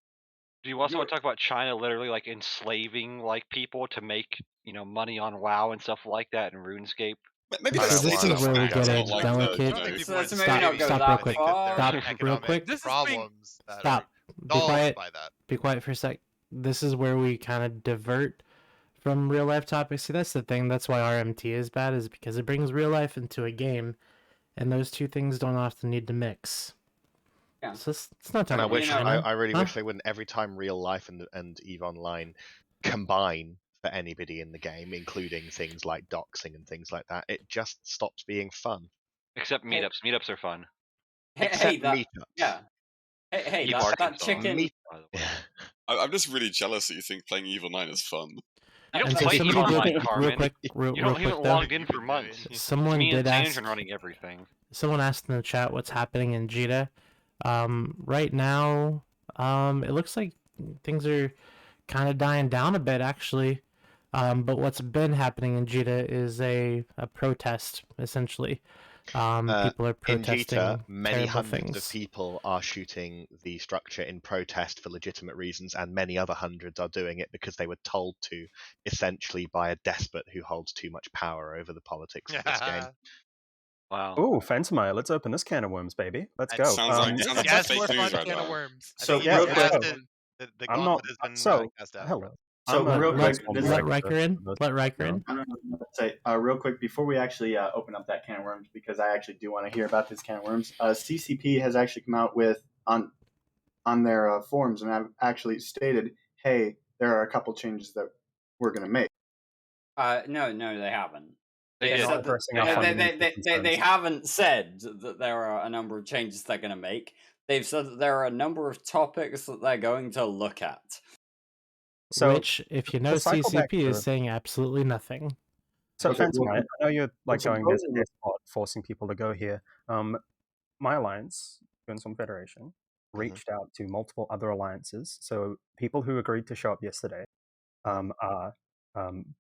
Do you also want to talk about China literally like enslaving like people to make money on WoW and stuff like that in RuneScape? Maybe So this is where we get a delicate. Stop real quick. Stop real quick. Stop. Be quiet. Be quiet for a sec. This is where we kind of divert from real life topics. See, that's the thing. That's why RMT is bad, is because it brings real life into a game, and those two things don't often need to mix. Yeah. So it's not. And I really wish they wouldn't. Every time real life and EVE Online combine for anybody in the game, including things like doxing and things like that, it just stops being fun. Except meetups. Meetups are fun. Hey, meetups. Yeah. Hey, that chicken. I'm just really jealous that you think playing EVE Online is fun. You don't play EVE Online, Carmen. Real you haven't quick, logged in for months. Someone Me did and ask. Tangent running everything. Someone asked in the chat what's happening in Jita. Right now, it looks like things are kind of dying down a bit, actually. But what's been happening in Jita is a protest, essentially. People are protesting in Jita, many terrible hundreds things. of people are shooting the structure in protest for legitimate reasons, and many other hundreds are doing it because they were told to, essentially by a despot who holds too much power over the politics of this game. Wow. Ooh, Fentimire, let's open this can of worms, baby. Let's go. Sounds like Yes, fake more news fun right can now. of worms. So I think real quick, the I'm not. gauntlet has been So cast out. hello. So real quick, let Riker in. Let Riker in. Say real quick before we actually open up that can of worms, because I actually do want to hear about this can of worms. CCP has actually come out with on their forums and have actually stated, "Hey, there are a couple changes that we're going to make." No, they haven't. They haven't said that there are a number of changes they're going to make. They've said that there are a number of topics that they're going to look at. So, which, if you know, CCP is saying absolutely nothing. So, Fentimire, I know you're going this spot, forcing people to go here. My alliance, Gunstorm Federation, reached out to multiple other alliances. So people who agreed to show up yesterday are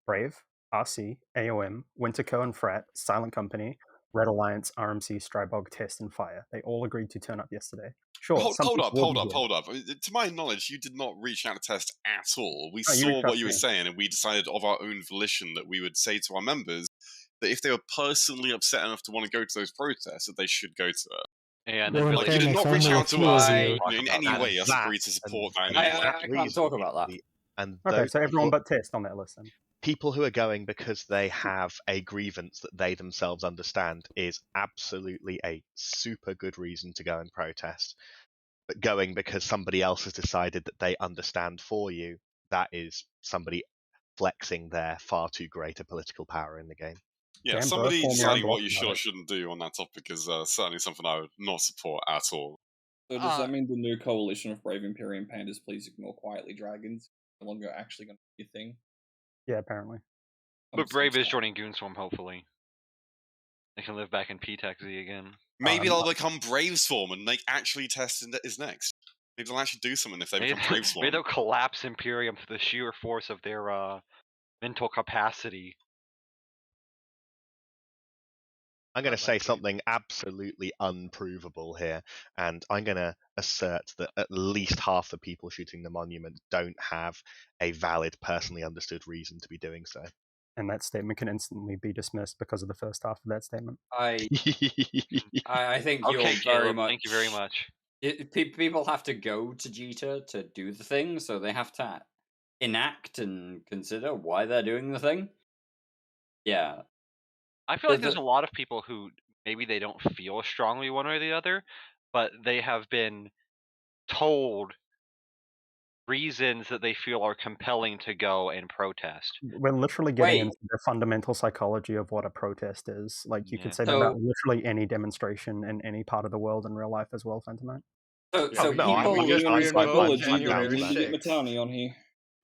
Brave, RC, AOM, Winterco and Frat, Silent Company, Red Alliance, RMC, Strybog, Test, and Fire. They all agreed to turn up yesterday. Sure. Hold up. To my knowledge, you did not reach out to Test at all. We saw what you were saying, and we decided of our own volition that we would say to our members that if they were personally upset enough to want to go to those protests, that they should go to it. And you did not reach out to us in any way as agree to support that. I can't talk about that. And okay, so everyone but Test on that list then. People who are going because they have a grievance that they themselves understand is absolutely a super good reason to go and protest. But going because somebody else has decided that they understand for you, that is somebody flexing their far too greater political power in the game. Yeah, somebody deciding what you should or shouldn't do on that topic is certainly something I would not support at all. So does that mean the new coalition of Brave Imperium Pandas, please ignore Quietly Dragons, no longer actually going to be a thing? Yeah, apparently. But Brave is joining Goonswarm, hopefully. They can live back in P-Taxi again. Maybe they'll become Braveswarm and actually Test is next. Maybe they'll actually do something if they become Braveswarm. Maybe they'll collapse Imperium to the sheer force of their mental capacity. I'm going to say something absolutely unprovable here, and I'm going to assert that at least half the people shooting the monument don't have a valid, personally understood reason to be doing so. And that statement can instantly be dismissed because of the first half of that statement. I think you're okay, very Caleb, much. Thank you very much. People have to go to Jita to do the thing, so they have to enact and consider why they're doing the thing. Yeah. I feel like there's a lot of people who maybe they don't feel strongly one way or the other, but they have been told reasons that they feel are compelling to go and protest. We're literally getting Wait. into the fundamental psychology of what a protest is. Like, you could say that So- about literally any demonstration in any part of the world in real life as well, Phantomite. So no, people we just re-involved I'm you down know, for we that. can get Matani on here.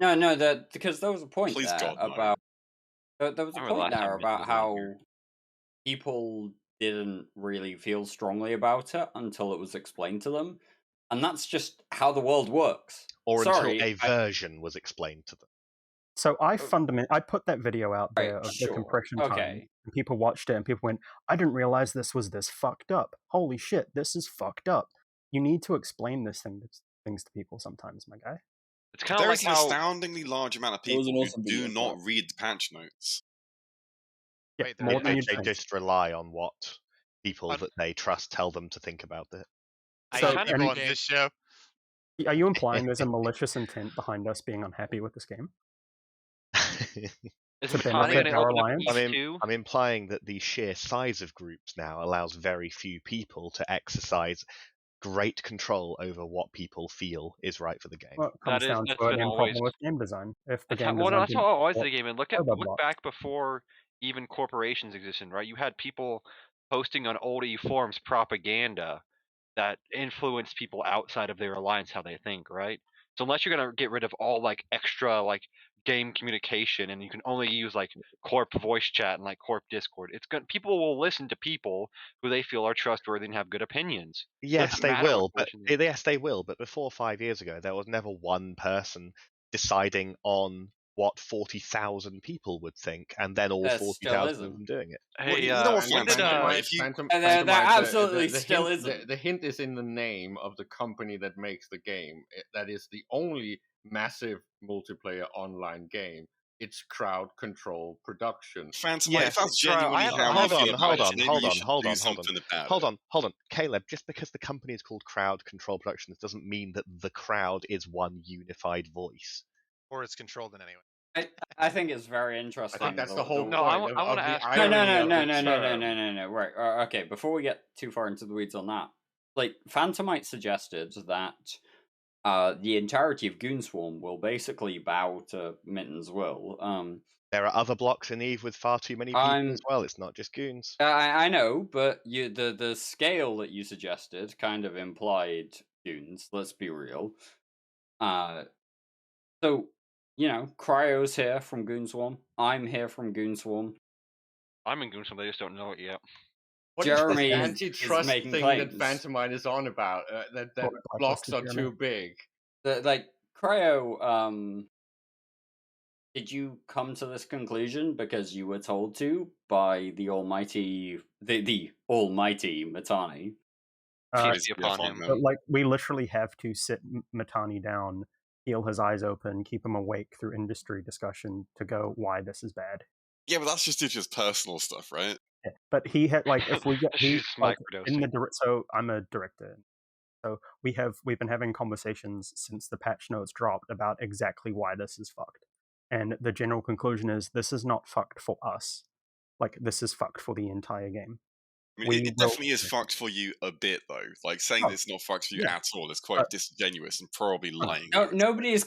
No, because there was a point Please there God, no. about there was a I remember point last there time about Mitch was on how here. people didn't really feel strongly about it until it was explained to them, and that's just how the world works. Or Sorry, until a version was explained to them. So I put that video out there of the sure, compression time, okay. and people watched it, and people went, "I didn't realize this was this fucked up. Holy shit, this is fucked up." You need to explain things to people sometimes, my guy. It's kind of There like is an how astoundingly large amount of It was people an awesome who do video, not but- read the patch notes. Yeah, Wait, more than They you'd think. just rely on what people that they trust tell them to think about it. I So, hate and- people on this show. Are you implying there's a malicious intent behind us being unhappy with this game? is to Matani benefit going to our open up alliance? East too? I'm implying that the sheer size of groups now allows very few people to exercise great control over what people feel is right for the game. Well, it comes down to an problem with game design. If the game design That's didn't how always support the game. And look blocks. back before even corporations existed, right? You had people posting on old forums propaganda that influenced people outside of their alliance how they think, right? So unless you're gonna get rid of all like extra like game communication and you can only use like corp voice chat and like corp Discord, people will listen to people who they feel are trustworthy and have good opinions. Yes, they will, but before 5 years ago, there was never one person deciding on what 40,000 people would think, and then all There 40,000 still of them doing it. Hey, you know what, when did there absolutely still hint, isn't. The hint is in the name of the company that makes the game. That is the only massive multiplayer online game. It's crowd control production. Phantom, Yeah, if that's genuinely how you feel about it, maybe you should do something about it. Hold on. Caleb, just because the company is called Crowd Control Productions doesn't mean that the crowd is one unified voice. Or it's controlled in any way. I think it's very interesting. I think that's the whole point. No, I want to ask. No. Right. Okay. Before we get too far into the weeds on that, like Phantomite suggested that the entirety of Goonswarm will basically bow to Mitten's will. There are other blocks in Eve with far too many people as well. It's not just Goons. I know, but the scale that you suggested kind of implied Goons. Let's be real. So, Cryo's here from Goonswarm. I'm here from Goonswarm. I'm in Goonswarm, they just don't know it yet. What Jeremy is this is antitrust making thing claims. that Phantomite is on about? That blocks are too big. Cryo, did you come to this conclusion because you were told to by the almighty Matani? But like, we literally have to sit Matani down, heal his eyes open, keep him awake through industry discussion to go why this is bad. Yeah, but that's just his personal stuff, right? Yeah, but he had if we get She's like, in microdosing. the so I'm a director. So we've been having conversations since the patch notes dropped about exactly why this is fucked. And the general conclusion is this is not fucked for us. Like, this is fucked for the entire game. I mean, it definitely is fucked for you a bit, though. Like, saying that it's not fucked for you at all is quite disingenuous and probably lying. No, nobody is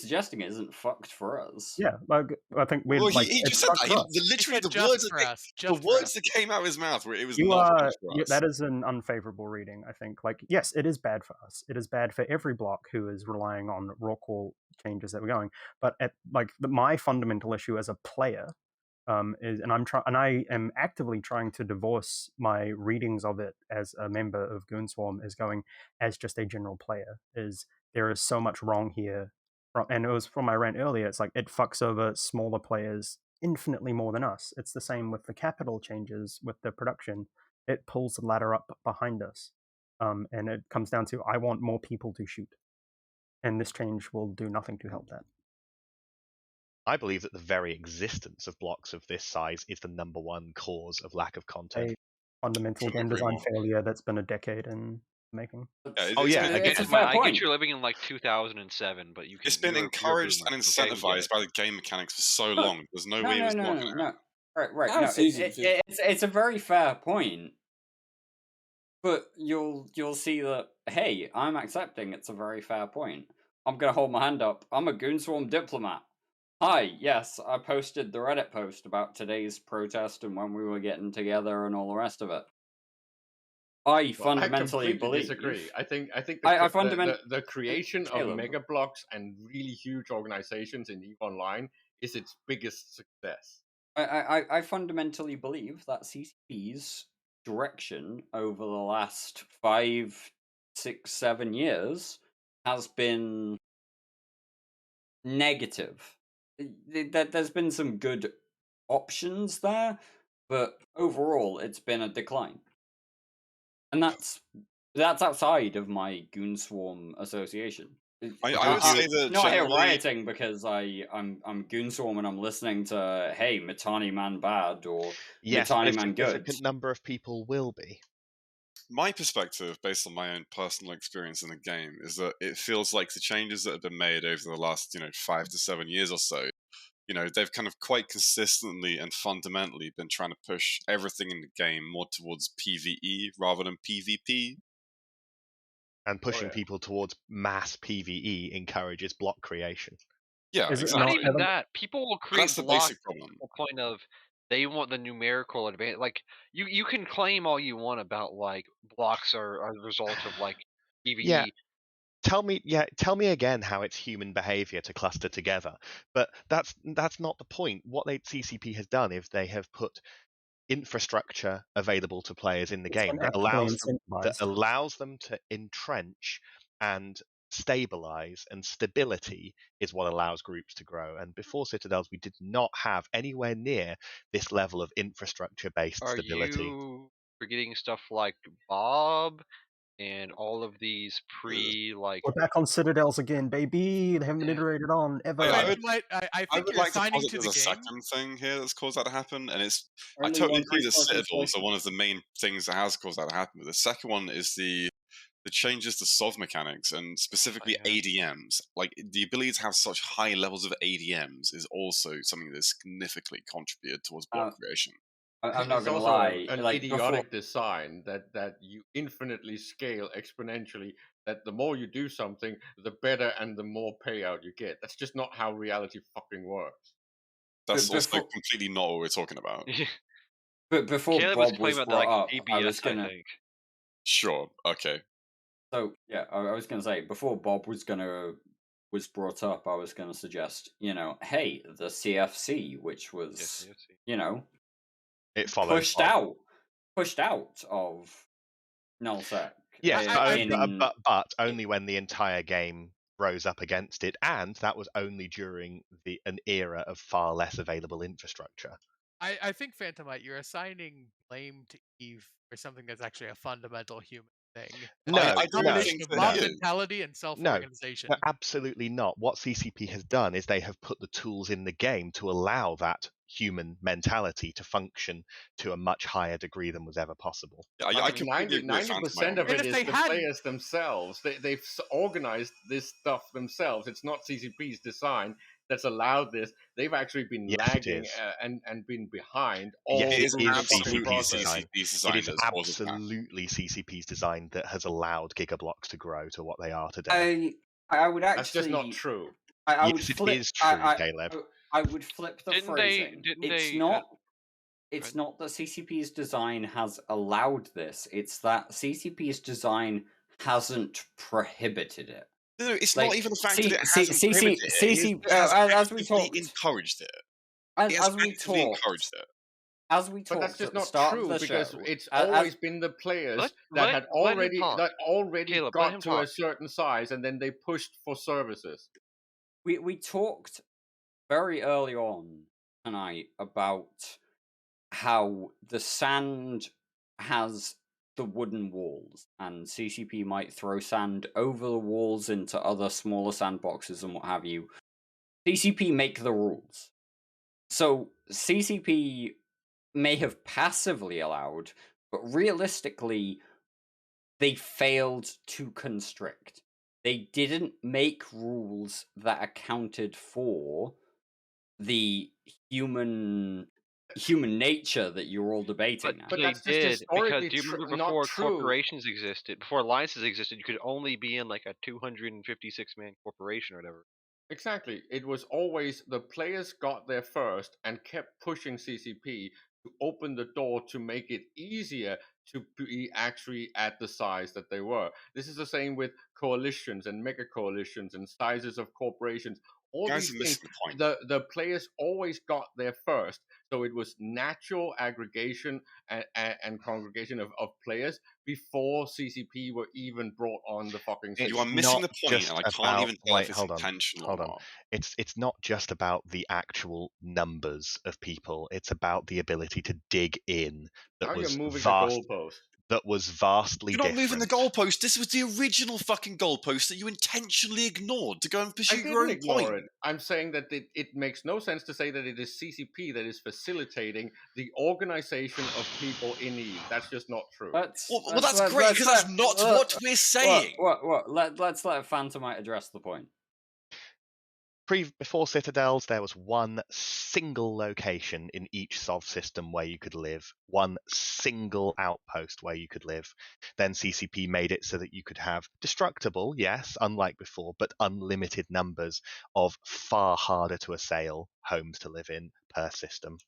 suggesting it isn't fucked for us. Yeah, like, I think we. Well, like, he just said that. Literally, the words that came out of his mouth were it was not fucked for us. That is an unfavorable reading, I think. Like, yes, it is bad for us. It is bad for every block who is relying on raw core changes that we're going. But my fundamental issue as a player is, and I am actively trying to divorce my readings of it as a member of Goonswarm is going as just a general player. Is there is so much wrong here, and it was from my rant earlier. It's like it fucks over smaller players infinitely more than us. It's the same with the capital changes with the production. It pulls the ladder up behind us, and it comes down to I want more people to shoot, and this change will do nothing to help that. I believe that the very existence of blocks of this size is the number one cause of lack of content. A fundamental game design failure that's been a decade in making. Oh yeah, I get you're living in like 2007, but it's been encouraged and incentivized by the game mechanics for so long. There's no way it was not going to happen. Right. Now No, it's easy to feel. it's a very fair point, but you'll see that. Hey, I'm accepting. It's a very fair point. I'm gonna hold my hand up. I'm a Goonswarm diplomat. Hi, yes, I posted the Reddit post about today's protest and when we were getting together and all the rest of it. I fundamentally believe. Disagree. I think the creation of Caleb. mega blocks and really huge organizations in EVE Online is its biggest success. I fundamentally believe that CCP's direction over the last 5, 6, 7 years has been negative. There's been some good options there, but overall it's been a decline. And that's outside of my Goonswarm association. I would say that not here generally- rioting because I'm Goonswarm and I'm listening to hey Mitani man bad or Yes, Mitani a man significant good. number of people will be. My perspective, based on my own personal experience in the game, is that it feels like the changes that have been made over the last 5 to 7 years or so, they've kind of quite consistently and fundamentally been trying to push everything in the game more towards PvE rather than PvP. And pushing people towards mass PvE encourages block creation. Yeah, It's exactly. not even that. People will create That's the blocks basic problem. to the point of they want the numerical advantage. Like you can claim all you want about like blocks are the result of like PvE. Yeah. Tell me again how it's human behavior to cluster together. But that's not the point. What CCP has done is they have put infrastructure available to players in the game that allows them to entrench and stabilize, and stability is what allows groups to grow. And before Citadels, we did not have anywhere near this level of infrastructure-based stability. Are you forgetting stuff like Bob and all of these We're back on Citadels again, baby. They haven't been iterated on ever. I think would you're like to assigning posit to there's the a game. second thing here that's caused that to happen, and I Only totally one agree that Keepstars Citadels installation. are one of the main things that has caused that to happen. But the second one is the changes to SOV mechanics and specifically ADMs. Like the ability to have such high levels of ADMs is also something that significantly contributed towards block creation. I'm not It's gonna also lie. an like idiotic design that you infinitely scale exponentially. That the more you do something, the better and the more payout you get. That's just not how reality fucking works. That's also completely not what we're talking about. But before Caleb Bob was talking about brought up, DBS, I was gonna. think. Sure. Okay. So yeah, I was gonna say before Bob was brought up, I was gonna suggest hey the CFC, which was it followed pushed out of nullsec. Yes, but only when the entire game rose up against it, and that was only during an era of far less available infrastructure. I think Phantomite, you're assigning blame to Eve for something that's actually a fundamental human thing. No, combination of mob mentality and self-organization. No, absolutely not. What CCP has done is they have put the tools in the game to allow that human mentality to function to a much higher degree than was ever possible. I completely agree with 90% of it is the players themselves. They've organized this stuff themselves. It's not CCP's design that's allowed this. They've actually been lagging and been behind all yes, through the fucking process. It is absolutely CCP's design that has allowed gigablocks to grow to what they are today. I would actually. That's just not true. Yes, it is true, Caleb. I would flip the phrasing. It's not that CCP's design has allowed this. It's that CCP's design hasn't prohibited it. No, it's not even the fact that it hasn't prohibited it. As we talked, encouraged it. As we talked, encouraged it. As we talked, but that's just at the not start true of the because show, it's always been the players that had already Caleb, got to a certain size, and then they pushed for services. We talked very early on tonight about how the sand has the wooden walls, and CCP might throw sand over the walls into other smaller sandboxes and what have you. CCP make the rules. So CCP may have passively allowed, but realistically, they failed to constrict. They didn't make rules that accounted for the human human nature that you're all debating now. But They that's just did, because historically do you remember not before true. corporations existed, before alliances existed, you could only be in like a 256-man corporation or whatever. Exactly. It was always the players got there first and kept pushing CCP to open the door to make it easier to be actually at the size that they were. This is the same with coalitions and mega coalitions and sizes of corporations. All Guys these are things, missing the point. the players always got there first. So it was natural aggregation and congregation of players before CCP were even brought on the fucking scene. You are missing the point, and I can't even tell if it's intentional or not. It's not just about the actual numbers of people. It's about the ability to dig in. Now you're moving the goalpost. That was vastly You're not different. moving the goalpost. This was the original fucking goalpost that you intentionally ignored to go and pursue your own point. It. I'm saying that it makes no sense to say that it is CCP that is facilitating the organization of people in need. That's just not true. That's great, because that's not what we're saying. Let's let Phantomite address the point. Before Citadels, there was one single location in each SOV system where you could live, one single outpost where you could live. Then CCP made it so that you could have destructible, yes, unlike before, but unlimited numbers of far harder to assail homes to live in per system.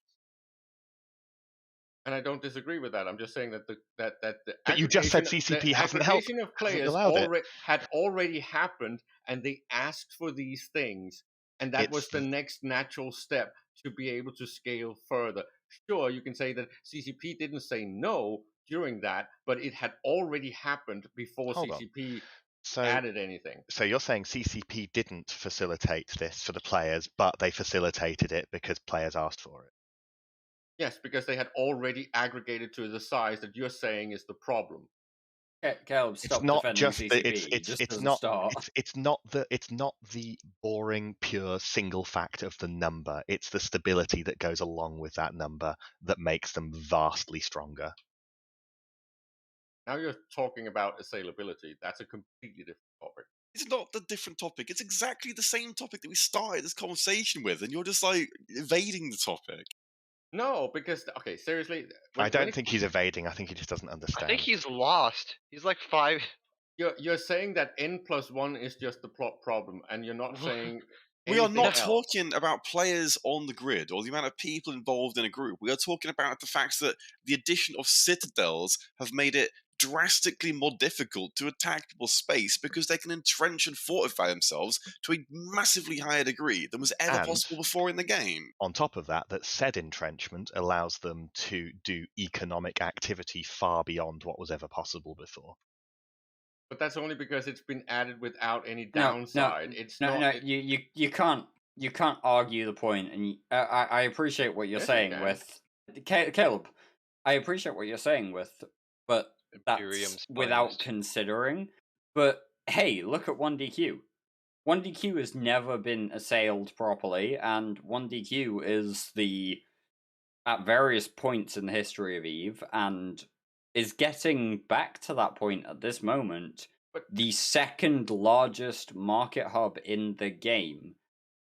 And I don't disagree with that. I'm just saying that the but you just said CCP hasn't helped. The aggregation of players had already happened, and they asked for these things, and that was the next natural step to be able to scale further. Sure, you can say that CCP didn't say no during that, but it had already happened before CCP added anything. So you're saying CCP didn't facilitate this for the players, but they facilitated it because players asked for it? Yes, because they had already aggregated to the size that you're saying is the problem. Caleb, stop defending CCP. It's not the boring, pure single fact of the number. It's the stability that goes along with that number that makes them vastly stronger. Now you're talking about assailability. That's a completely different topic. It's not a different topic. It's exactly the same topic that we started this conversation with, and you're just like evading the topic. No, because okay, seriously, I don't think he's evading. I think he just doesn't understand. I think he's lost. He's like 5. You're saying that n+1 is just the problem, and you're not saying we are not else. talking about players on the grid or the amount of people involved in a group. We are talking about the fact that the addition of citadels have made it drastically more difficult to attack people's space because they can entrench and fortify themselves to a massively higher degree than was ever possible before in the game. On top of that, said entrenchment allows them to do economic activity far beyond what was ever possible before. But that's only because it's been added without any downside. You can't argue the point, and I appreciate what you're saying with Caleb. I appreciate what you're saying with, but that's without considering. But hey, look at 1DQ. 1DQ has never been assailed properly, and 1DQ is at various points in the history of EVE, and is getting back to that point at this moment, the second largest market hub in the game.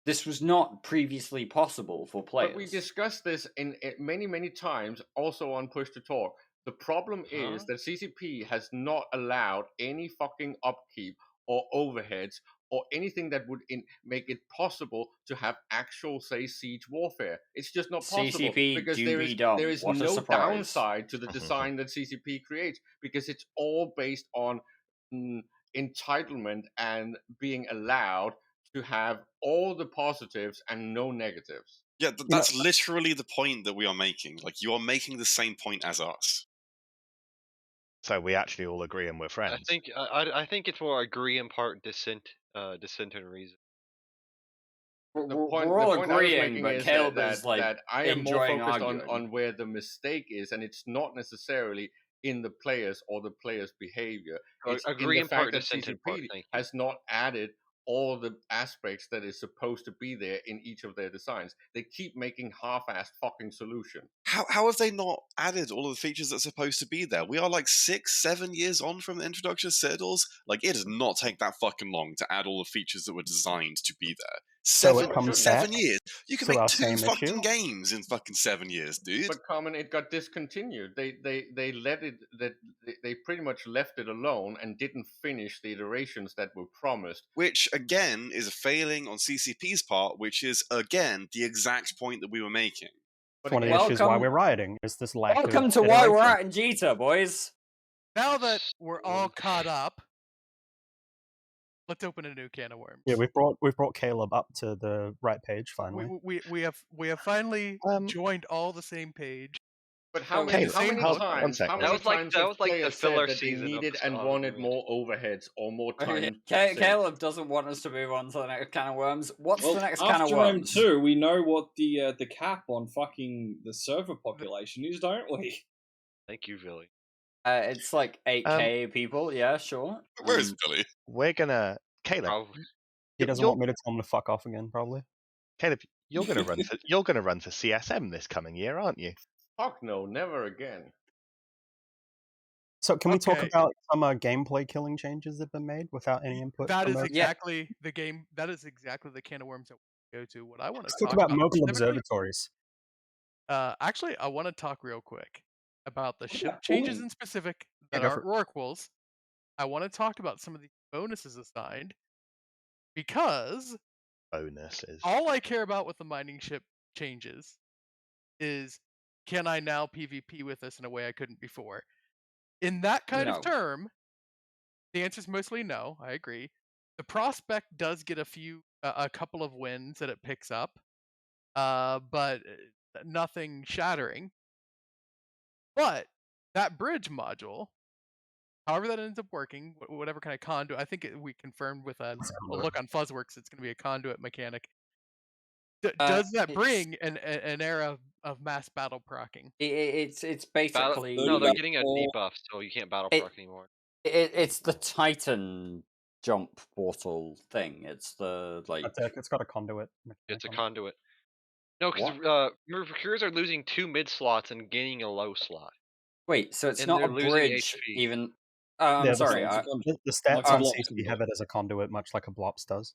This was not previously possible for players. But we discussed this in many times, also on Push to Talk. The problem is that CCP has not allowed any fucking upkeep or overheads or anything that would make it possible to have actual, say, siege warfare. It's just not possible CCP because there is no downside to the design that CCP creates because it's all based on entitlement and being allowed to have all the positives and no negatives. Yeah, that's literally the point that we are making. Like, you are making the same point as us. So we actually all agree and we're friends. I think it's more agree in part, dissent in reason. We're all agreeing, but Caleb is like that I am more focused arguing. on where the mistake is, and it's not necessarily in the players or the players' behavior. It's agree in the fact part, that dissent in part. CCP has not added all the aspects that is supposed to be there in each of their designs. They keep making half-assed fucking solution. How have they not added all of the features that's supposed to be there? We are like 6-7 years on from the introduction of Citadels. Like, it does not take that fucking long to add all the features that were designed to be there. Seven, it comes 7 back years. You can to make our 2 same fucking issue. games in fucking 7 years, dude. But Carmen, it got discontinued. They let it that they pretty much left it alone and didn't finish the iterations that were promised. Which again is a failing on CCP's part, which is again the exact point that we were making. It's one of the issues why we're rioting. Is this lack of Welcome to why we're iteration. at in Jita, boys. Now that we're all caught up, let's open a new can of worms. Yeah, we've brought Caleb up to the right page finally. We have finally joined all the same page. But how many times? How many times have players said that they needed and wanted more overheads or more time? Caleb doesn't want us to move on to the next can of worms. What's the next can of After worms? M2, we know what the cap on fucking the server population is, don't we? Thank you, Billy. It's like 8k people. Yeah, sure. Where's Billy? We're gonna Caleb. He doesn't want me to tell him to fuck off again, probably. Caleb, you're gonna run for CSM this coming year, aren't you? Fuck no, never again. So can we talk about some gameplay killing changes that have been made without any input? That from is us? exactly the game. That is exactly the can of worms that we go to. What I want to Let's talk talk about mobile specifically- observatories. Actually, I want to talk real quick about the ship changes in specific that go aren't rorquals. I want to talk about some of the bonuses assigned because bonuses. all I care about with the mining ship changes is can I now PvP with this in a way I couldn't before? In that kind of term, the answer is mostly no. I agree. The prospect does get a couple of wins that it picks up, but nothing shattering. But that bridge module, however that ends up working, whatever kind of conduit, I think we confirmed with a look on Fuzzworks, it's going to be a conduit mechanic. Does that bring an era of mass battle procking? It's basically no, they're getting a debuff, so you can't battle proc anymore. It's the Titan jump portal thing. It's the It's got a conduit. It's a conduit. No, because recruiters are losing 2 mid slots and gaining a low slot. Wait, so it's And not a they're losing bridge HP. even. I'm sorry. The stats on CCP have it as a conduit, much like a Blops does.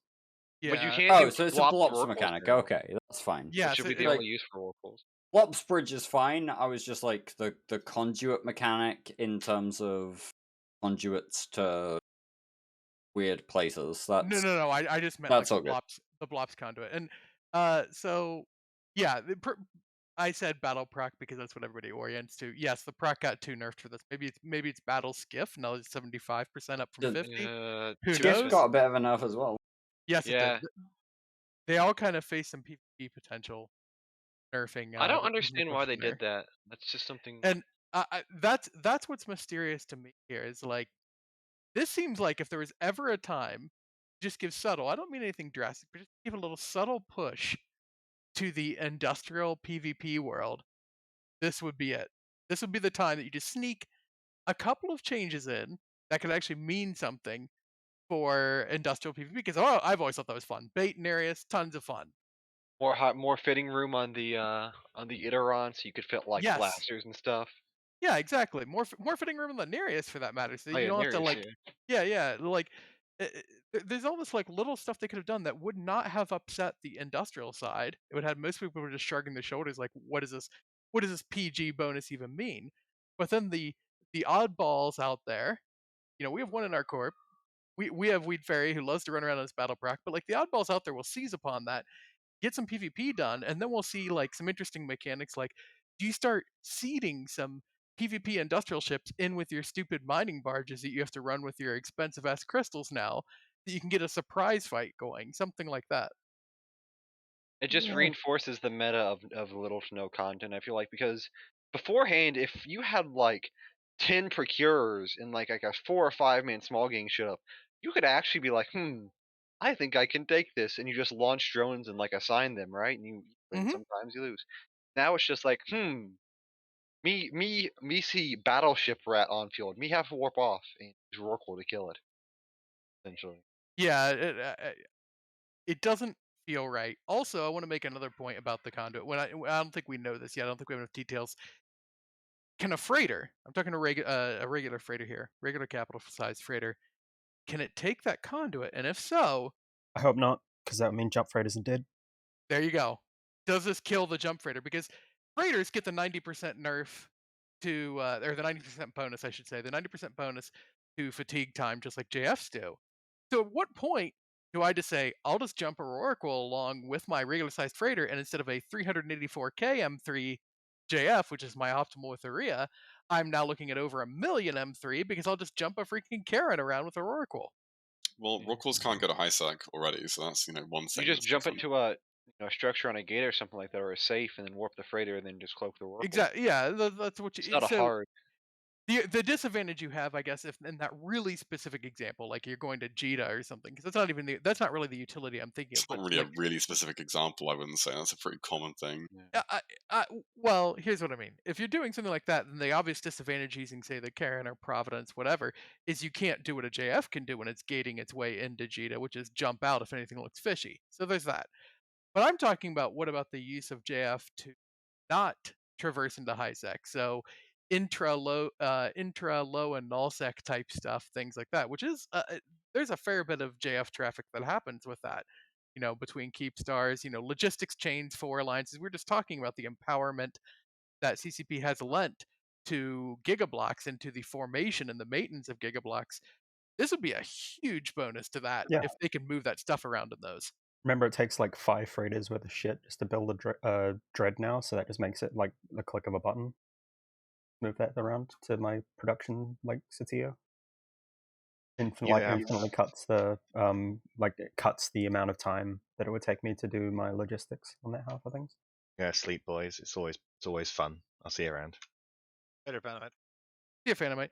Yeah. But you can't so it's a Blops mechanic. Now. Okay, that's fine. Yeah, should be the only use for oracles. Blops bridge is fine. I was just like the conduit mechanic in terms of conduits to weird places. That's No. I just meant that's like all the Blops conduit, and so yeah, I said battle proc because that's what everybody orients to. Yes, the proc got 2 nerfed for this. Maybe it's battle skiff. Now it's 75% up from 50. Who Skiff knows? got a bit of a nerf as well. Yes, it did. They all kind of face some PvP potential nerfing. I don't understand why they did that. That's just something. And that's what's mysterious to me here is like this seems like if there was ever a time, just give subtle. I don't mean anything drastic, but just give a little subtle push to the industrial PvP world. This would be it. This would be the time that you just sneak a couple of changes in that could actually mean something for industrial PvP. Because I've always thought that was fun. Bait and Nereus, tons of fun. More fitting room on the Iteron, so you could fit like blasters and stuff. Yeah, exactly. More fitting room than Nereus for that matter. So you don't have to like. Yeah. Yeah. Like, there's all this like little stuff they could have done that would not have upset the industrial side. It would have most people were just shrugging their shoulders, like, what is this? What does this PG bonus even mean? But then the oddballs out there, we have one in our corp. We have Weed Fairy who loves to run around on his battle proc, but like the oddballs out there will seize upon that, get some PvP done, and then we'll see like some interesting mechanics. Like, do you start seeding some PvP industrial ships in with your stupid mining barges that you have to run with your expensive ass crystals now, that you can get a surprise fight going, something like that. It just reinforces the meta of little to no content, I feel like, because beforehand, if you had like 10 procurers in like a 4 or 5 man small gang shit up, you could actually be like, I think I can take this, and you just launch drones and like assign them, right? And you win, sometimes you lose. Now it's just like, me see battleship rat on field. Me have to warp off and use Rorqual to kill it. Essentially. Yeah, it doesn't feel right. Also, I want to make another point about the conduit. When I don't think we know this yet. I don't think we have enough details. Can a freighter? I'm talking a regular freighter here, regular capital size freighter. Can it take that conduit? And if so, I hope not. because that would mean jump freighters are dead. There you go. Does this kill the jump freighter? Because freighters get the 90% nerf to, or the 90% bonus, I should say, the 90% bonus to fatigue time, just like JFs do. So at what point do I just say, I'll just jump a Oracle along with my regular sized freighter, and instead of a 384K M3 JF, which is my optimal with Aria, I'm now looking at over 1,000,000 M3 because I'll just jump a freaking Karen around with a Oracle. Well, Rockwalls can't go to high sec already, so that's one thing. You just jump into a structure on a gate or something like that, or a safe, and then warp the freighter, and then just cloak the Oracle. Exactly. Yeah, that's what you. It's not a hard. The disadvantage you have, I guess, if in that really specific example, like you're going to Jita or something, because that's not really the utility I'm thinking of. It's not really a really specific example, I wouldn't say. That's a pretty common thing. Well, here's what I mean. If you're doing something like that, then the obvious disadvantage using, say, the Karen or Providence, whatever, is you can't do what a JF can do when it's gating its way into Jita, which is jump out if anything looks fishy. So there's that. But I'm talking about, what about the use of JF to not traverse into high sec? So intra low and null sec type stuff, things like that, which is there's a fair bit of JF traffic that happens with that, between Keepstars, logistics chains for alliances. We're just talking about the empowerment that CCP has lent to gigablocks and to the formation and the maintenance of gigablocks. This would be a huge bonus to that if they can move that stuff around in those. Remember, it takes like 5 freighters worth of shit just to build a dread now, so that just makes it like the click of a button. Move that around to my production like Satio. Infinitely cuts the it cuts the amount of time that it would take me to do my logistics on that half of things. Yeah, sleep boys. It's always fun. I'll see you around. Later, Phantomite. See you, Phantomite.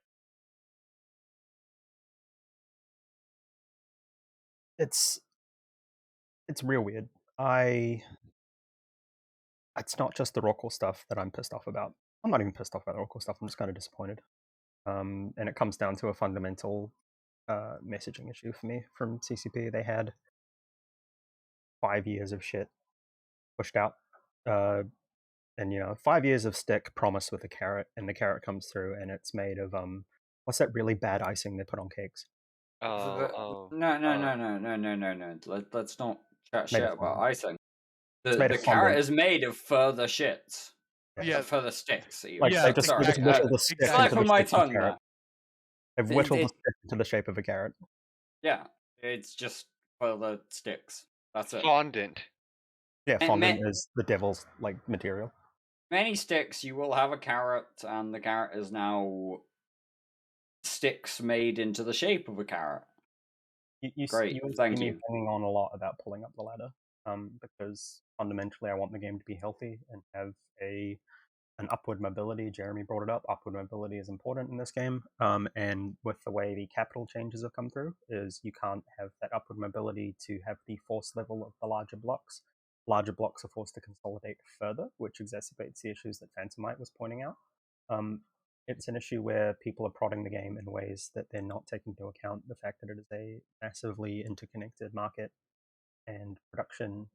It's real weird. It's not just the Rockwall stuff that I'm pissed off about. I'm not even pissed off about the Rockwall stuff. I'm just kind of disappointed. And it comes down to a fundamental messaging issue for me from CCP. They had 5 years of shit pushed out. And 5 years of stick promised with a carrot, and the carrot comes through and it's made of what's that really bad icing they put on cakes? No. Let's not chat shit about icing. The carrot is made of further shits. Yeah, further sticks. Like they just whittle the stick into the shape of a carrot. They've whittled the stick into the shape of a carrot. Yeah, it's just further sticks. That's it. Fondant. Yeah, fondant is the devil's material. Many sticks, you will have a carrot, and the carrot is now sticks made into the shape of a carrot. Great, thank you. Hanging on a lot about pulling up the ladder, because fundamentally I want the game to be healthy and have an upward mobility. Jeremy brought it up. Upward mobility is important in this game, and with the way the capital changes have come through, is you can't have that upward mobility to have the force level of the larger blocks. Larger blocks are forced to consolidate further, which exacerbates the issues that Phantomite was pointing out. It's an issue where people are prodding the game in ways that they're not taking into account the fact that it is a massively interconnected market and production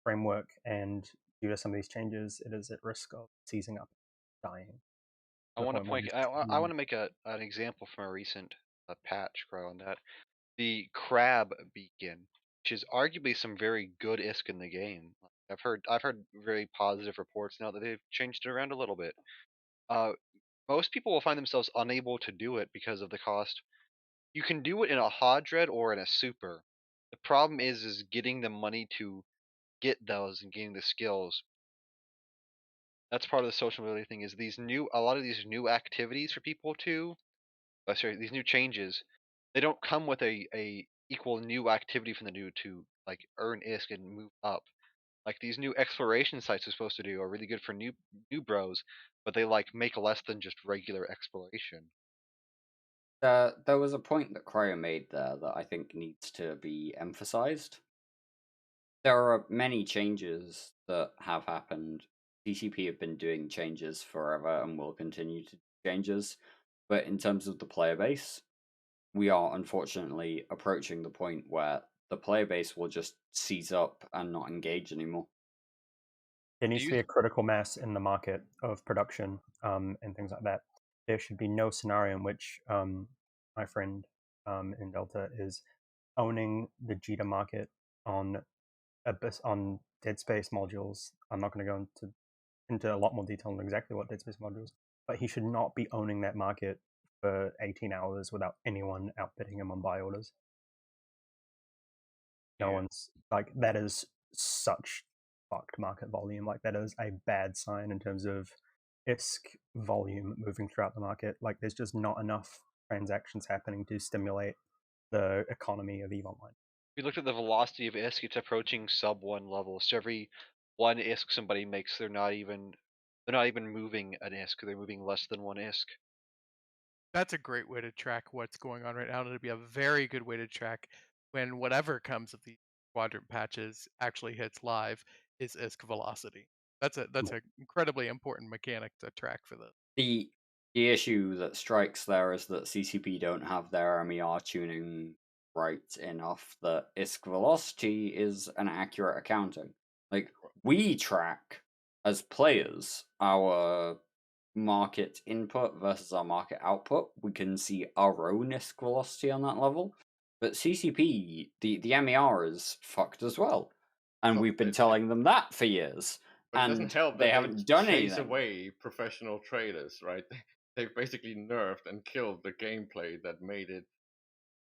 framework, and due to some of these changes, it is at risk of seizing up, dying. I want to make an example from a recent patch, Crow, on that. The crab beacon, which is arguably some very good ISK in the game. I've heard very positive reports now that they've changed it around a little bit. Most people will find themselves unable to do it because of the cost. You can do it in a hot dread or in a super. The problem is getting the money to get those and getting the skills. That's part of the social mobility thing. Is a lot of these new activities for people to, these new changes, they don't come with a equal new activity from the new to earn ISK and move up. Like these new exploration sites are supposed to do are really good for new bros, but they make less than just regular exploration. There was a point that Cryo made there that I think needs to be emphasized. There are many changes that have happened. CCP have been doing changes forever and will continue to do changes. But in terms of the player base, we are unfortunately approaching the point where the player base will just seize up and not engage anymore. There needs to be a critical mass in the market of production and things like that. There should be no scenario in which my friend in Delta is owning the Jita market on on Dead Space modules. I'm not going to go into a lot more detail on exactly what Dead Space modules, but he should not be owning that market for 18 hours without anyone outbidding him on buy orders. No one's like, that is such fucked market volume. Like, that is a bad sign in terms of ISK volume moving throughout the market. Like, there's just not enough transactions happening to stimulate the economy of EVE Online. If you looked at the velocity of ISK, it's approaching sub 1 level. So every 1 ISK somebody makes, they're not even moving an ISK. They're moving less than 1 ISK. That's a great way to track what's going on right now. It'd be a very good way to track when whatever comes of the quadrant patches actually hits live is ISK velocity. That's an incredibly important mechanic to track for this. The issue that strikes there is that CCP don't have their MER tuning right enough that ISK velocity is an accurate accounting. Like, we track as players our market input versus our market output. We can see our own ISK velocity on that level. But CCP, the MER is fucked as well. And we've been telling them that for years. But and it doesn't help they that haven't done chase anything. away professional traders, right? They've basically nerfed and killed the gameplay that made it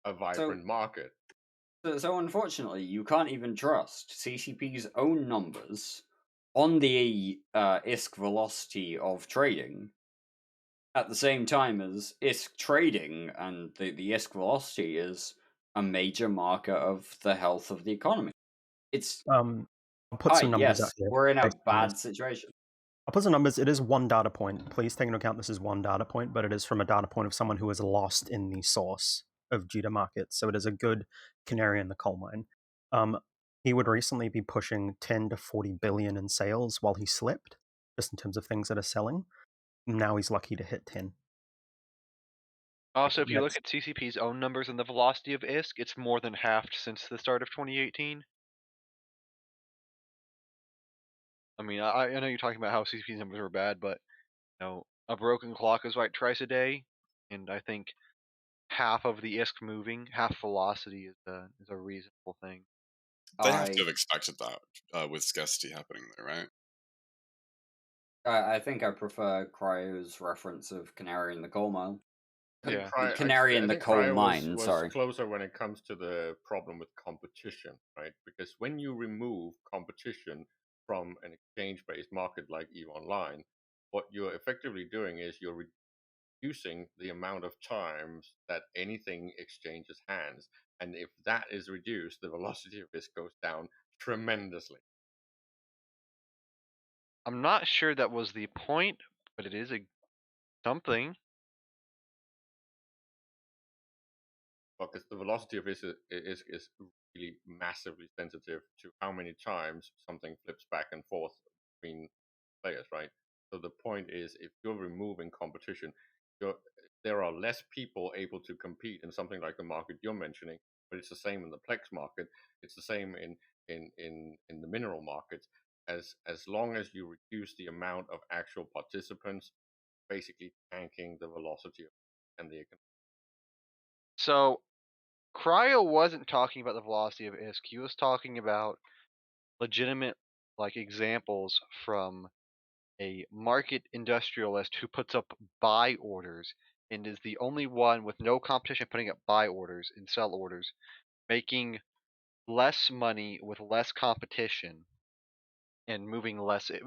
a vibrant market. So unfortunately, you can't even trust CCP's own numbers on the ISK velocity of trading at the same time as ISK trading, and the ISK velocity is a major marker of the health of the economy. It's I'll put some numbers out here. We're in a bad situation. I'll put some numbers. It is one data point. Please take into account this is one data point, but it is from a data point of someone who is lost in the source of Judah markets. So it is a good canary in the coal mine. He would recently be pushing 10 to 40 billion in sales while he slept, just in terms of things that are selling. Now he's lucky to hit 10. Also, if you look at CCP's own numbers and the velocity of ISK, it's more than halved since the start of 2018. I mean, I know you're talking about how CCP's numbers were bad, but you know, a broken clock is right twice a day, and I think half of the ISK moving, half velocity is a reasonable thing. They have to have expected that with scarcity happening, though, right? I think I prefer Cryo's reference of canary in the coal mine. Yeah. Canary in the coal mine, was sorry. closer when it comes to the problem with competition, right? Because when you remove competition from an exchange-based market like EVE Online, what you're effectively doing is you're reducing the amount of times that anything exchanges hands. And if that is reduced, the velocity of this goes down tremendously. I'm not sure that was the point, but it is something. Because the velocity of this is really massively sensitive to how many times something flips back and forth between players, right? So the point is, if you're removing competition, there are less people able to compete in something like the market you're mentioning. But it's the same in the Plex market. It's the same in the mineral market. As long as you reduce the amount of actual participants, basically tanking the velocity and the economy. So, Cryo wasn't talking about the velocity of ISK. He was talking about legitimate examples from a market industrialist who puts up buy orders and is the only one with no competition putting up buy orders and sell orders, making less money with less competition and moving less It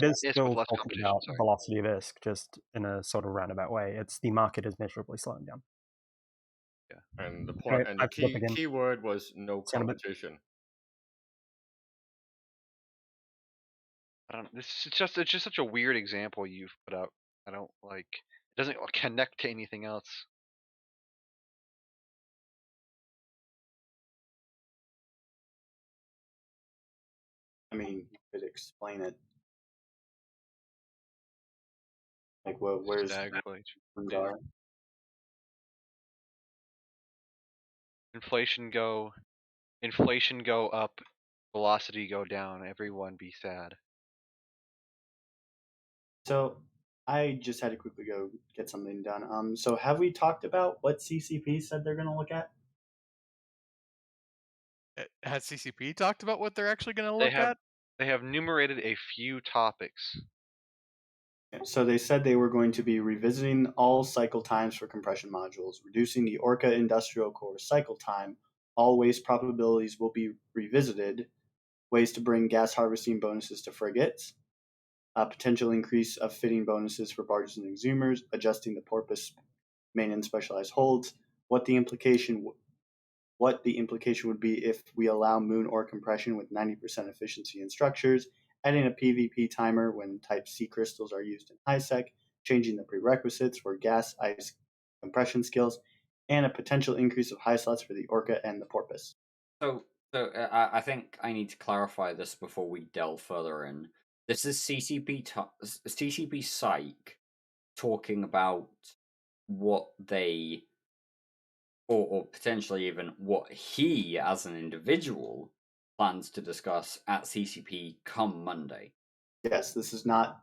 is ISK still with less talking competition. about Sorry. velocity of ISK, just in a sort of roundabout way. It's the market is measurably slowing down. Yeah. And the point and the key word was no competition. I don't. It's just such a weird example you've put out. I don't like. It doesn't connect to anything else. I mean, you could explain it. Like, where's inflation go up, velocity go down, everyone be sad. So I just had to quickly go get something done. So have we talked about what CCP said they're going to look at? Has CCP talked about what they're actually going to They look have at? they have enumerated a few topics. So they said they were going to be revisiting all cycle times for compression modules, reducing the Orca industrial core cycle time. All waste probabilities will be revisited. Ways to bring gas harvesting bonuses to frigates. A potential increase of fitting bonuses for barges and exhumers. Adjusting the porpoise main and specialized holds. What the implication would be if we allow moon ore compression with 90% efficiency in structures, adding a PvP timer when type C crystals are used in HiSec, changing the prerequisites for gas ice compression skills, and a potential increase of high slots for the Orca and the Porpoise. So I think I need to clarify this before we delve further in. This is CCP Psych talking about what they, or potentially even what he as an individual plans to discuss at CCP come Monday. Yes, this is not